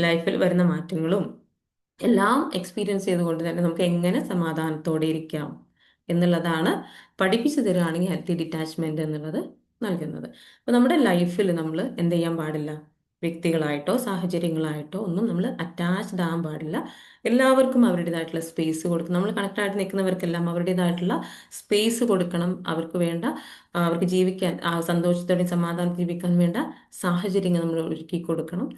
ലൈഫിൽ വരുന്ന മാറ്റങ്ങളും എല്ലാം എക്സ്പീരിയൻസ് ചെയ്തുകൊണ്ട് തന്നെ നമുക്ക് എങ്ങനെ സമാധാനത്തോടെ ഇരിക്കാം എന്നുള്ളതാണ് പഠിപ്പിച്ചു തരികയാണെങ്കിൽ ഹെൽത്തി ഡിറ്റാച്ച്മെന്റ് എന്നുള്ളത് നൽകുന്നത്. അപ്പോൾ നമ്മുടെ ലൈഫിൽ നമ്മൾ എന്ത് ചെയ്യാൻ പാടില്ല? വ്യക്തികളായിട്ടോ സാഹചര്യങ്ങളായിട്ടോ ഒന്നും നമ്മൾ അറ്റാച്ച്ഡ് ആകാൻ പാടില്ല. എല്ലാവർക്കും അവരുടേതായിട്ടുള്ള സ്പേസ് കൊടുക്കണം. നമ്മൾ കണക്റ്റായിട്ട് നിൽക്കുന്നവർക്കെല്ലാം അവരുടേതായിട്ടുള്ള സ്പേസ് കൊടുക്കണം. അവർക്ക് വേണ്ട, അവർക്ക് ജീവിക്കാൻ സന്തോഷത്തോടെയും സമാധാനത്തിൽ ജീവിക്കാൻ വേണ്ട സാഹചര്യങ്ങൾ നമ്മൾ ഒരുക്കി കൊടുക്കണം.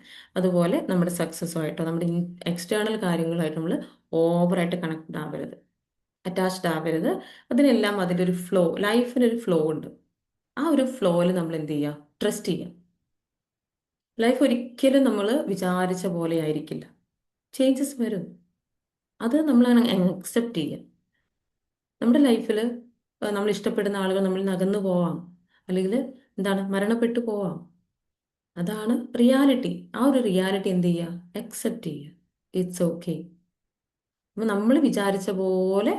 അതുപോലെ നമ്മുടെ സക്സസ്സുമായിട്ടോ നമ്മുടെ എക്സ്റ്റേണൽ കാര്യങ്ങളായിട്ട് നമ്മൾ ഓവറായിട്ട് കണക്റ്റഡ് ആവരുത്, അറ്റാച്ച്ഡ് ആവരുത്. അതിനെല്ലാം അതിൻ്റെ ഒരു ഫ്ലോ, ലൈഫിനൊരു ഫ്ലോ ഉണ്ട്. ആ ഒരു ഫ്ലോയിൽ നമ്മൾ എന്ത് ചെയ്യുക? ട്രസ്റ്റ് ചെയ്യുക. ലൈഫ് ഒരിക്കലും നമ്മൾ വിചാരിച്ച പോലെ ആയിരിക്കില്ല. ചേഞ്ചസ് വരും, അത് നമ്മൾ അക്സെപ്റ്റ് ചെയ്യുക. നമ്മുടെ ലൈഫിൽ നമ്മൾ ഇഷ്ടപ്പെടുന്ന ആളുകൾ നമ്മളിൽ നിന്ന് അകന്നു പോവാം, അല്ലെങ്കിൽ മരണപ്പെട്ടു പോവാം. അതാണ് റിയാലിറ്റി. ആ ഒരു റിയാലിറ്റി എന്ത് ചെയ്യുക? അക്സെപ്റ്റ് ചെയ്യുക. It's okay. അപ്പം നമ്മൾ വിചാരിച്ച പോലെ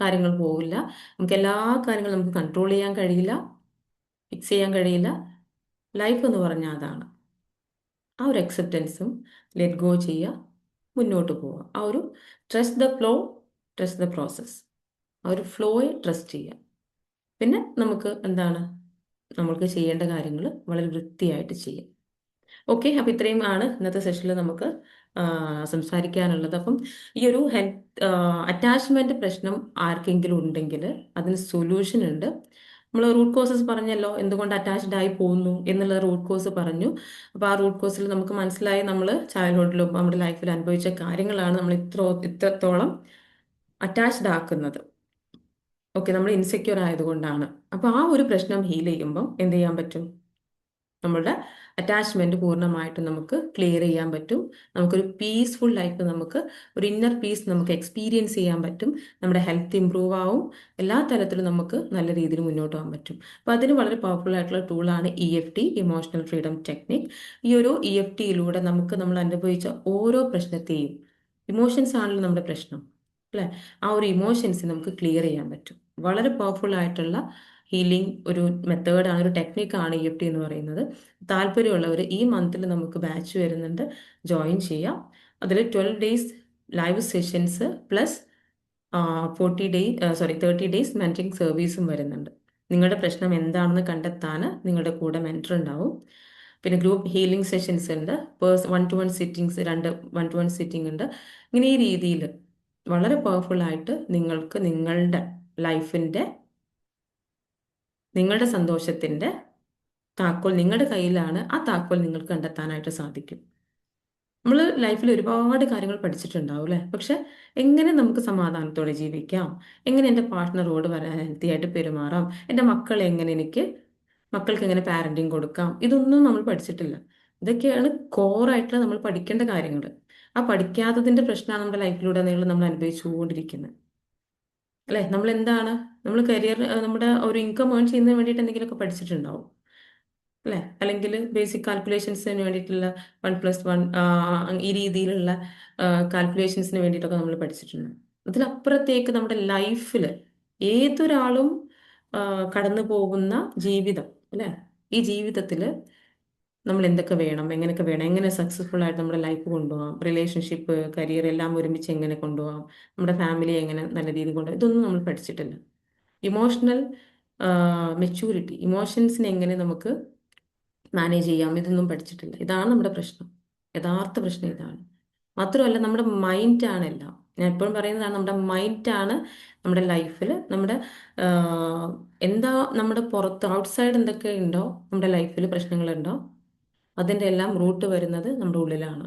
കാര്യങ്ങൾ പോവില്ല. നമുക്ക് എല്ലാ കാര്യങ്ങളും നമുക്ക് കൺട്രോൾ ചെയ്യാൻ കഴിയില്ല, ഫിക്സ് ചെയ്യാൻ കഴിയില്ല. ലൈഫ് എന്ന് പറഞ്ഞാൽ അതാണ്. ആ ഒരു അക്സെപ്റ്റൻസും ലെറ്റ് ഗോ ചെയ്യുക, മുന്നോട്ട് പോവുക. ആ ഒരു trust the flow, trust the process. ആ ഒരു ഫ്ലോയെ ട്രസ്റ്റ് ചെയ്യുക. പിന്നെ നമുക്ക് എന്താണ് നമ്മൾക്ക് ചെയ്യേണ്ട കാര്യങ്ങൾ വളരെ വൃത്തിയായിട്ട് ചെയ്യാം. ഓക്കെ, അപ്പോൾ ഇത്രയും ആണ് ഇന്നത്തെ സെഷനിൽ നമുക്ക് സംസാരിക്കാനുള്ളത്. അപ്പം ഈ ഒരു ഹെൽത്ത് അറ്റാച്ച്മെന്റ് പ്രശ്നം ആർക്കെങ്കിലും ഉണ്ടെങ്കിൽ അതിന് സൊല്യൂഷൻ ഉണ്ട്. നമ്മൾ റൂട്ട് കോസസ് പറഞ്ഞല്ലോ, എന്തുകൊണ്ട് അറ്റാച്ച്ഡ് ആയി പോകുന്നു എന്നുള്ള റൂട്ട് കോസ് പറഞ്ഞു. അപ്പോൾ ആ റൂട്ട് കോസിൽ നമുക്ക് മനസ്സിലായി നമ്മൾ ചൈൽഡ്ഹുഡിലും നമ്മുടെ ലൈഫിൽ അനുഭവിച്ച കാര്യങ്ങളാണ് നമ്മൾ ഇത്രത്തോളം അറ്റാച്ച്ഡ് ആക്കുന്നത്. ഓക്കെ, നമ്മൾ ഇൻസെക്യൂർ ആയതുകൊണ്ടാണ്. അപ്പോൾ ആ ഒരു പ്രശ്നം ഹീൽ ചെയ്യുമ്പം എന്ത് ചെയ്യാൻ പറ്റും? നമ്മളുടെ അറ്റാച്ച്മെന്റ് പൂർണ്ണമായിട്ടും നമുക്ക് ക്ലിയർ ചെയ്യാൻ പറ്റും. നമുക്കൊരു പീസ്ഫുൾ ലൈഫ്, നമുക്ക് ഒരു ഇന്നർ പീസ് നമുക്ക് എക്സ്പീരിയൻസ് ചെയ്യാൻ പറ്റും. നമ്മുടെ ഹെൽത്ത് ഇമ്പ്രൂവ് ആവും. എല്ലാ തരത്തിലും നമുക്ക് നല്ല രീതിയിൽ മുന്നോട്ട് പോകാൻ പറ്റും. അപ്പോൾ അതിന് വളരെ പവർഫുൾ ആയിട്ടുള്ള ടൂളാണ് EFT, ഇമോഷണൽ ഫ്രീഡം ടെക്നിക്. ഈ ഒരു EFTയിലൂടെ നമുക്ക് നമ്മൾ അനുഭവിച്ച ഓരോ പ്രശ്നത്തെയും, ഇമോഷൻസ് ആണല്ലോ നമ്മുടെ പ്രശ്നം അല്ലേ, ആ ഒരു ഇമോഷൻസ് നമുക്ക് ക്ലിയർ ചെയ്യാൻ പറ്റും. വളരെ പവർഫുൾ ആയിട്ടുള്ള ഹീലിംഗ് ഒരു മെത്തേഡാണ്, ഒരു ടെക്നിക്കാണ് EFT എന്ന് പറയുന്നത്. താല്പര്യമുള്ളവർ ഈ മന്തിൽ നമുക്ക് ബാച്ച് വരുന്നുണ്ട്, ജോയിൻ ചെയ്യാം. അതിൽ 12 days live sessions plus 30 days mentoring സർവീസും വരുന്നുണ്ട്. നിങ്ങളുടെ പ്രശ്നം എന്താണെന്ന് കണ്ടെത്താൻ നിങ്ങളുടെ കൂടെ മെൻറ്റർ ഉണ്ടാവും. പിന്നെ ഗ്രൂപ്പ് ഹീലിംഗ് സെഷൻസ് ഉണ്ട്, 1-to-1 സിറ്റിങ്സ്, 1-to-1 സിറ്റിംഗ് ഉണ്ട്. ഇങ്ങനെ ഈ രീതിയിൽ വളരെ പവർഫുൾ ആയിട്ട് നിങ്ങൾക്ക് നിങ്ങളുടെ ലൈഫിൻ്റെ, നിങ്ങളുടെ സന്തോഷത്തിൻ്റെ താക്കോൽ നിങ്ങളുടെ കയ്യിലാണ്. ആ താക്കോൽ നിങ്ങൾക്ക് കണ്ടെത്താനായിട്ട് സാധിക്കും. നമ്മൾ ലൈഫിൽ ഒരുപാട് കാര്യങ്ങൾ പഠിച്ചിട്ടുണ്ടാവും അല്ലേ, പക്ഷെ എങ്ങനെ നമുക്ക് സമാധാനത്തോടെ ജീവിക്കാം, എങ്ങനെ എൻ്റെ പാർട്ട്ണറോട് വരാൻ ഹെൽത്തി ആയിട്ട് പെരുമാറാം, എൻ്റെ മക്കൾക്ക് എങ്ങനെ പാരന്റിങ് കൊടുക്കാം, ഇതൊന്നും നമ്മൾ പഠിച്ചിട്ടില്ല. ഇതൊക്കെയാണ് കോറായിട്ടുള്ള നമ്മൾ പഠിക്കേണ്ട കാര്യങ്ങൾ. ആ പഠിക്കാത്തതിൻ്റെ പ്രശ്നമാണ് നമ്മുടെ ലൈഫിലൂടെ നമ്മൾ അനുഭവിച്ചുകൊണ്ടിരിക്കുന്നത് അല്ലേ. നമ്മൾ കരിയർ, നമ്മുടെ ഒരു ഇൻകം ഏൺ ചെയ്യുന്നതിന് വേണ്ടിയിട്ട് എന്തെങ്കിലുമൊക്കെ പഠിച്ചിട്ടുണ്ടാവും അല്ലേ, അല്ലെങ്കിൽ ബേസിക് കാൽക്കുലേഷൻസിന് വേണ്ടിയിട്ടുള്ള 1+1 ഈ രീതിയിലുള്ള കാൽക്കുലേഷൻസിന് വേണ്ടിയിട്ടൊക്കെ നമ്മൾ പഠിച്ചിട്ടുണ്ട്. അതിലപ്പുറത്തേക്ക് നമ്മുടെ ലൈഫിൽ ഏതൊരാളും കടന്നു പോകുന്ന ജീവിതം അല്ലേ, ഈ ജീവിതത്തിൽ നമ്മൾ എന്തൊക്കെ വേണം, എങ്ങനെയൊക്കെ വേണം, എങ്ങനെ സക്സസ്ഫുൾ ആയിട്ട് നമ്മുടെ ലൈഫ് കൊണ്ടുപോകാം, റിലേഷൻഷിപ്പ്, കരിയർ എല്ലാം ഒരുമിച്ച് എങ്ങനെ കൊണ്ടുപോകാം, നമ്മുടെ ഫാമിലി എങ്ങനെ നല്ല രീതിയിൽ കൊണ്ടുപോകാം, ഇതൊന്നും നമ്മൾ പഠിച്ചിട്ടില്ല. ഇമോഷണൽ മെച്യൂരിറ്റി, ഇമോഷൻസിനെ എങ്ങനെ നമുക്ക് മാനേജ് ചെയ്യാം, ഇതൊന്നും പഠിച്ചിട്ടില്ല. ഇതാണ് നമ്മുടെ പ്രശ്നം, യഥാർത്ഥ പ്രശ്നം ഇതാണ്. മാത്രമല്ല നമ്മുടെ മൈൻഡാണ് എല്ലാം. ഞാൻ എപ്പോഴും പറയുന്നതാണ്, നമ്മുടെ മൈൻഡാണ് നമ്മുടെ ലൈഫിൽ നമ്മുടെ എന്താ നമ്മുടെ പുറത്ത് ഔട്ട്സൈഡ് എന്തൊക്കെ ഉണ്ടോ നമ്മുടെ ലൈഫിൽ പ്രശ്നങ്ങളുണ്ടോ, അതിൻ്റെ എല്ലാം റൂട്ട് വരുന്നത് നമ്മുടെ ഉള്ളിലാണ്.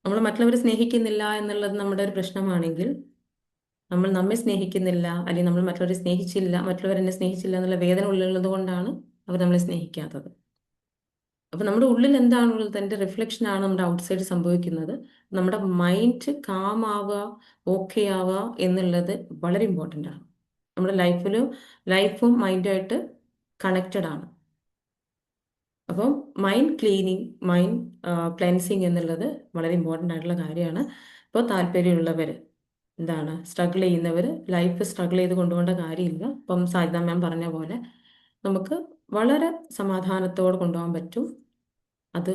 നമ്മൾ മറ്റുള്ളവരെ സ്നേഹിക്കുന്നില്ല എന്നുള്ളത് നമ്മുടെ ഒരു പ്രശ്നമാണെങ്കിൽ, നമ്മൾ നമ്മെ സ്നേഹിക്കുന്നില്ല അല്ലെങ്കിൽ നമ്മൾ മറ്റുള്ളവർ എന്നെ സ്നേഹിച്ചില്ല എന്നുള്ള വേദന ഉള്ളിലുള്ളത് കൊണ്ടാണ് അവർ നമ്മളെ സ്നേഹിക്കാത്തത്. അപ്പം നമ്മുടെ ഉള്ളിൽ എന്താണുള്ളത്, അതിൻ്റെ റിഫ്ലക്ഷനാണ് നമ്മുടെ ഔട്ട്സൈഡ് സംഭവിക്കുന്നത്. നമ്മുടെ മൈൻഡ് കാം ആവുക, ഓക്കെ ആവുക എന്നുള്ളത് വളരെ ഇമ്പോർട്ടൻ്റ് ആണ്. നമ്മുടെ ലൈഫും മൈൻഡുമായിട്ട് കണക്റ്റഡ് ആണ്. അപ്പം മൈൻഡ് ക്ലെൻസിങ് എന്നുള്ളത് വളരെ ഇമ്പോർട്ടൻ്റ് ആയിട്ടുള്ള കാര്യമാണ്. ഇപ്പോൾ താല്പര്യമുള്ളവർ സ്ട്രഗിൾ ചെയ്യുന്നവർ, ലൈഫ് സ്ട്രഗിൾ ചെയ്ത് കൊണ്ടുപോകേണ്ട കാര്യമില്ല. ഇപ്പം സാജിദ മാം പറഞ്ഞ പോലെ നമുക്ക് വളരെ സമാധാനത്തോടെ കൊണ്ടുപോകാൻ പറ്റും. അത്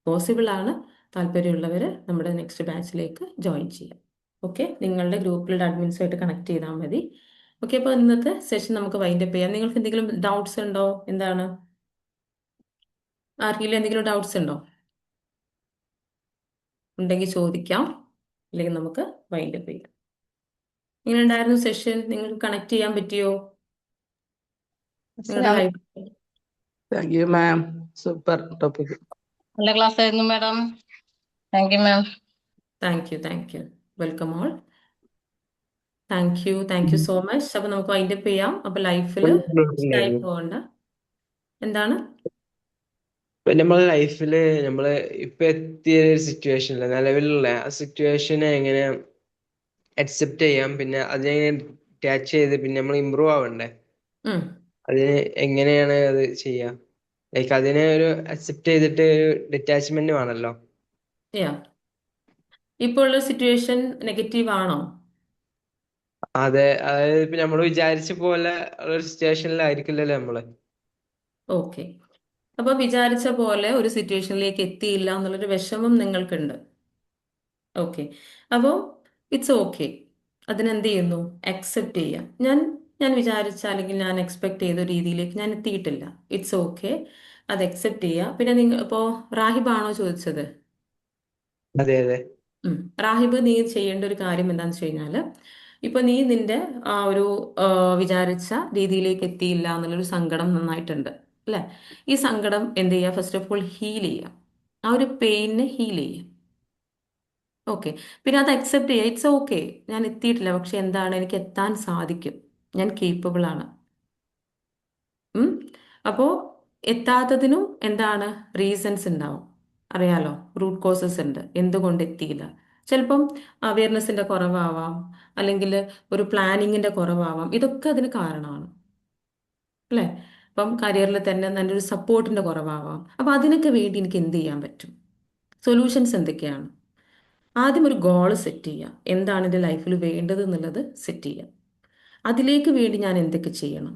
പോസിബിളാണ്. താല്പര്യമുള്ളവർ നമ്മുടെ നെക്സ്റ്റ് ബാച്ചിലേക്ക് ജോയിൻ ചെയ്യാം. ഓക്കെ, നിങ്ങളുടെ ഗ്രൂപ്പിലുള്ള അഡ്മിൻസുമായിട്ട് കണക്ട് ചെയ്താൽ മതി. ഓക്കെ, അപ്പോൾ ഇന്നത്തെ സെഷൻ നമുക്ക് വൈൻഡപ്പ് ചെയ്യാം. നിങ്ങൾക്ക് എന്തെങ്കിലും ഡൗട്ട്സ് ഉണ്ടോ? ആർക്കെങ്കിലും എന്തെങ്കിലും ഡൗട്ട്സ് ഉണ്ടോ? ഉണ്ടെങ്കിൽ ചോദിക്കാം, അല്ലെങ്കിൽ നമുക്ക് വൈൻഡപ്പ് ചെയ്യാം. ഇങ്ങനെ ഉണ്ടായിരുന്നു സെഷൻ, നിങ്ങൾക്ക് കണക്ട് ചെയ്യാൻ പറ്റിയോ നിങ്ങളുടെ life? Thank you ma'am, super topic. നല്ല ക്ലാസ് ആയിരുന്നു madam. Thank you ma'am. Thank U. Welcome all. Thank you so much. അപ്പൊ നമുക്ക് വൈൻഡപ്പ് ചെയ്യാം. അപ്പൊ ലൈഫിൽ ആയി പോകണ്ട. എന്താണ് നമ്മളെ ലൈഫില് നമ്മള് ഇപ്പൊ എത്തിയ ഒരു സിറ്റുവേഷനില്ല, നിലവിലുള്ള ആ സിറ്റുവേഷനെ എങ്ങനെ അക്സെപ്റ്റ് ചെയ്യാം, പിന്നെ അതിനെങ്ങനെ ക്യാച്ച് ചെയ്ത് പിന്നെ നമ്മൾ ഇമ്പ്രൂവ് ആവണ്ടേ, അതിന് എങ്ങനെയാണ് അത് ചെയ്യാ? ലൈക്ക് അതിനെ ഒരു അക്സെപ്റ്റ് ചെയ്തിട്ട് ഒരു ഡിറ്റാച്ച്മെന്റ് വേണല്ലോ. ഇപ്പോൾ ഉള്ള സിറ്റുവേഷൻ നെഗറ്റീവ് ആണോ? അതെ, അതായത് ഇപ്പൊ നമ്മൾ വിചാരിച്ച പോലെ ഒരു സിറ്റുവേഷനിലായിരിക്കില്ലല്ലോ നമ്മള്. ഓക്കെ. അപ്പൊ വിചാരിച്ച പോലെ ഒരു സിറ്റുവേഷനിലേക്ക് എത്തിയില്ല എന്നുള്ളൊരു വിഷമം നിങ്ങൾക്കുണ്ട്. ഓക്കെ. അപ്പോൾ ഇറ്റ്സ് ഓക്കെ. അതിനെന്ത് ചെയ്യുന്നു? അക്സെപ്റ്റ് ചെയ്യാം. ഞാൻ വിചാരിച്ച അല്ലെങ്കിൽ ഞാൻ എക്സ്പെക്ട് ചെയ്ത രീതിയിലേക്ക് ഞാൻ എത്തിയിട്ടില്ല. It's okay. അത് അക്സെപ്റ്റ് ചെയ്യുക. പിന്നെ നിങ്ങൾ ഇപ്പോൾ റാഹിബാണോ ചോദിച്ചത്? അതെ അതെ. റാഹിബ്, നീ ചെയ്യേണ്ട ഒരു കാര്യം എന്താണെന്ന് വെച്ച് കഴിഞ്ഞാൽ, ഇപ്പൊ നീ നിന്റെ ആ ഒരു വിചാരിച്ച രീതിയിലേക്ക് എത്തിയില്ല എന്നുള്ളൊരു സങ്കടം നന്നായിട്ടുണ്ട് അല്ലെ? ഈ സങ്കടം എന്ത് ചെയ്യുക? ഫസ്റ്റ് ഓഫ് ഓൾ ഹീൽ ചെയ്യുക. ആ ഒരു പെയിനെ ഹീൽ ചെയ്യുക. ഓക്കെ. പിന്നെ അത് അക്സെപ്റ്റ് ചെയ്യുക. It's okay. ഞാൻ എത്തിയിട്ടില്ല, പക്ഷെ എന്താണ്, എനിക്ക് എത്താൻ സാധിക്കും. ഞാൻ കേപ്പബിൾ ആണ്. ഉം. അപ്പോൾ എത്താത്തതിനും എന്താണ് റീസൺസ് ഉണ്ടാവും. അറിയാലോ, റൂട്ട് കോസസ് ഉണ്ട് എന്തുകൊണ്ട് എത്തിയില്ല. ചിലപ്പം അവയർനെസ്സിന്റെ കുറവാവാം, അല്ലെങ്കിൽ ഒരു പ്ലാനിങ്ങിന്റെ കുറവാവാം. ഇതൊക്കെ അതിന് കാരണമാണ് അല്ലേ? അപ്പം കരിയറിൽ തന്നെ നല്ലൊരു സപ്പോർട്ടിന്റെ കുറവാവാം. അപ്പം അതിനൊക്കെ വേണ്ടി എനിക്ക് എന്ത് ചെയ്യാൻ പറ്റും? സൊല്യൂഷൻസ് എന്തൊക്കെയാണ്? ആദ്യം ഒരു ഗോൾ സെറ്റ് ചെയ്യുക. എന്താണ് എൻ്റെ ലൈഫിൽ വേണ്ടത് എന്നുള്ളത് സെറ്റ് ചെയ്യുക. അതിലേക്ക് വേണ്ടി ഞാൻ എന്തൊക്കെ ചെയ്യണം?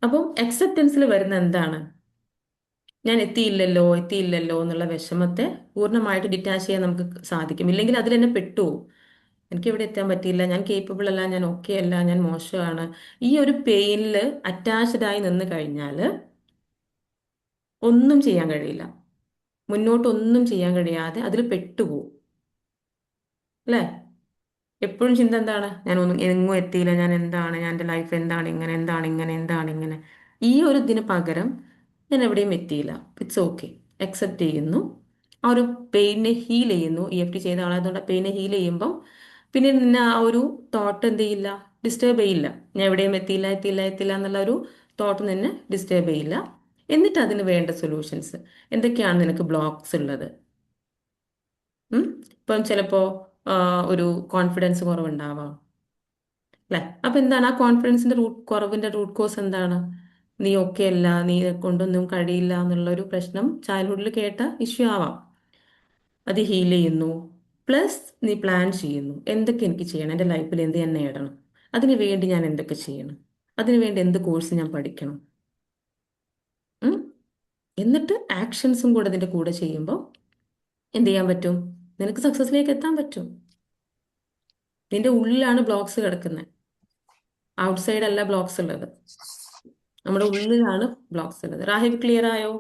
അപ്പം അക്സെപ്റ്റൻസിൽ വരുന്ന എന്താണ്? ഞാൻ എത്തിയില്ലല്ലോ എന്നുള്ള വിഷമത്തെ പൂർണ്ണമായിട്ട് ഡിറ്റാച്ച് ചെയ്യാൻ നമുക്ക് സാധിക്കും. ഇല്ലെങ്കിൽ അതിൽ തന്നെ പെട്ടുപോകും. എനിക്ക് ഇവിടെ എത്താൻ പറ്റിയില്ല, ഞാൻ കേപ്പബിൾ അല്ല, ഞാൻ ഓക്കെ അല്ല, ഞാൻ മോശമാണ്. ഈ ഒരു പെയിനിൽ അറ്റാച്ച്ഡ് ആയി നിന്ന് കഴിഞ്ഞാൽ ഒന്നും ചെയ്യാൻ കഴിയില്ല. മുന്നോട്ടൊന്നും ചെയ്യാൻ കഴിയാതെ അതിൽ പെട്ടുപോകും അല്ലേ? എപ്പോഴും ചിന്ത എന്താണ്? ഞാൻ ഒന്നും എങ്ങും എത്തിയില്ല, ഞാൻ എന്താണ്, ഞാൻ എൻ്റെ ലൈഫ് എന്താണ്, ഇങ്ങനെ എന്താണ്, ഇങ്ങനെ എന്താണ്, ഇങ്ങനെ. ഈ ഒരു ഇതിന് പകരം ഞാൻ എവിടെയും എത്തിയില്ല, ഇറ്റ്സ് ഓക്കെ, അക്സെപ്റ്റ് ചെയ്യുന്നു. ആ ഒരു പെയിനെ ഹീൽ ചെയ്യുന്നു. EFT ചെയ്ത ആളായതുകൊണ്ട് പെയിനെ ഹീൽ ചെയ്യുമ്പം പിന്നെ നിന്നെ ആ ഒരു തോട്ട് എന്ത് ചെയ്യില്ല, ഡിസ്റ്റർബ് ചെയ്യില്ല. ഞാൻ എവിടെയും എത്തിയില്ല എന്നുള്ള ഒരു തോട്ട് നിന്നെ ഡിസ്റ്റർബ് ചെയ്യില്ല. എന്നിട്ട് അതിന് വേണ്ട സൊല്യൂഷൻസ് എന്തൊക്കെയാണ് നിനക്ക് ബ്ലോക്സ് ഉള്ളത്? ഇപ്പം ചിലപ്പോൾ ഒരു കോൺഫിഡൻസ് കുറവുണ്ടാവാം അല്ലെ? അപ്പൊ എന്താണ് ആ കോൺഫിഡൻസിന്റെ കുറവിന്റെ റൂട്ട് കോസ് എന്താണ്? നീ ഓക്കെ അല്ല, നീ കൊണ്ടൊന്നും കഴിയില്ല എന്നുള്ള ഒരു പ്രശ്നം ചൈൽഡ്ഹുഡിൽ കേട്ട ഇഷ്യൂ ആവാം. അത് ഹീൽ ചെയ്യുന്നു. പ്ലസ് നീ പ്ലാൻ ചെയ്യുന്നു, എന്തൊക്കെ എനിക്ക് ചെയ്യണം, എൻ്റെ ലൈഫിൽ എന്ത് ഞാൻ നേടണം, അതിനു വേണ്ടി ഞാൻ എന്തൊക്കെ ചെയ്യണം, അതിനു വേണ്ടി എന്ത് കോഴ്സ് ഞാൻ പഠിക്കണം. ഉം? എന്നിട്ട് ആക്ഷൻസും കൂടെ അതിൻ്റെ കൂടെ ചെയ്യുമ്പോൾ എന്ത് ചെയ്യാൻ പറ്റും? നിനക്ക് സക്സസിലേക്ക് എത്താൻ പറ്റും. നിന്റെ ഉള്ളിലാണ് ബ്ലോക്സ് കിടക്കുന്നത്, ഔട്ട്സൈഡ് അല്ല ബ്ലോക്സ് ഉള്ളത്. നമ്മുടെ ഉള്ളിലാണ് ബ്ലോക്സ് ഉള്ളത്. റാഹിബ്, ക്ലിയർ ആയോ?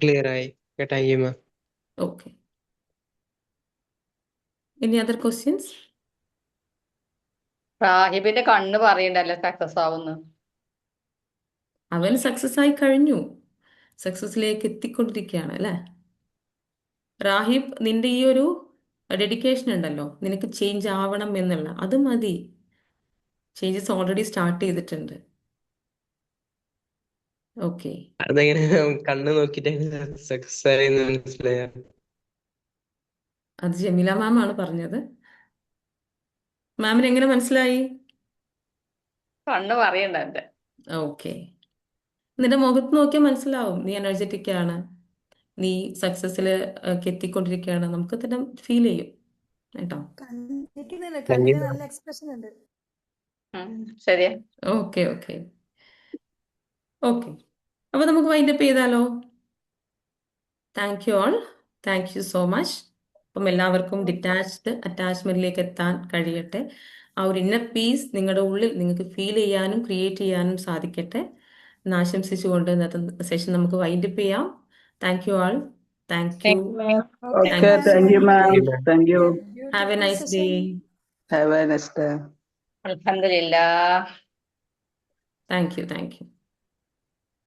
ക്ലിയർ ആയി. Thank you ma'am. Okay. Any other questions? റാഹിബിന്റെ കണ്ണ് പറയണ്ടല്ലോ സക്സസ് ആവുന്നു. അവൻ സക്സസ് ആയി കഴിഞ്ഞു, സക്സസിലേക്ക് എത്തിക്കൊണ്ടിരിക്കുകയാണ് അല്ലേ? റാഹിബ്, നിന്റെ ഈ ഒരു ഡെഡിക്കേഷൻ ഉണ്ടല്ലോ, നിനക്ക് ചേഞ്ച് ആവണം എന്നുള്ള, അത് മതി. ചേഞ്ചസ് ഓൾറെഡി സ്റ്റാർട്ട് ചെയ്തിട്ടുണ്ട്. ഓക്കെ. അതെങ്ങനെ കണ്ണ് നോക്കിട്ട് സക്സസ് ആയി മനസ്സിലായ? അത് ജമീല മാം ആണ് പറഞ്ഞത്. മാമിന് എങ്ങനെ മനസ്സിലായി? കണ്ണ് പറയണ്ട എന്റെ. ഓക്കെ. നിന്റെ മുഖത്ത് നോക്കിയാൽ മനസ്സിലാവും നീ എനർജറ്റിക് ആണ്, നീ സക്സസ്സിൽ എത്തിക്കൊണ്ടിരിക്കുകയാണ്. നമുക്ക് തന്നെ ഫീൽ ചെയ്യും കേട്ടോ. കണ്ണിക്കുന്നില്ല, താങ്ക് യു കണ്ണിന് മാം. നല്ല എക്സ്പ്രഷൻ ഉണ്ട്. ശരിയാ. Okay okay okay. അപ്പൊ നമുക്ക് വൈൻഡപ്പ് ചെയ്താലോ? Thank you all, thank you so much. അപ്പം എല്ലാവർക്കും ഡിറ്റാച്ച്ഡ് അറ്റാച്ച്മെന്റിലേക്ക് എത്താൻ കഴിയട്ടെ. ആ ഒരു ഇന്നർ പീസ് നിങ്ങളുടെ ഉള്ളിൽ നിങ്ങൾക്ക് ഫീൽ ചെയ്യാനും ക്രിയേറ്റ് ചെയ്യാനും സാധിക്കട്ടെ എന്ന് ആശംസിച്ചുകൊണ്ട് ഇന്നത്തെ സെഷൻ നമുക്ക് വൈൻഡപ്പ് ചെയ്യാം. Thank you all. Thank you. Okay okay, thank you so thank you much. Thank ma'am. You ma'am. Thank you. Have a beautiful nice day. Session. Have a next. അൽഹംദുലില്ലാ. Thank U.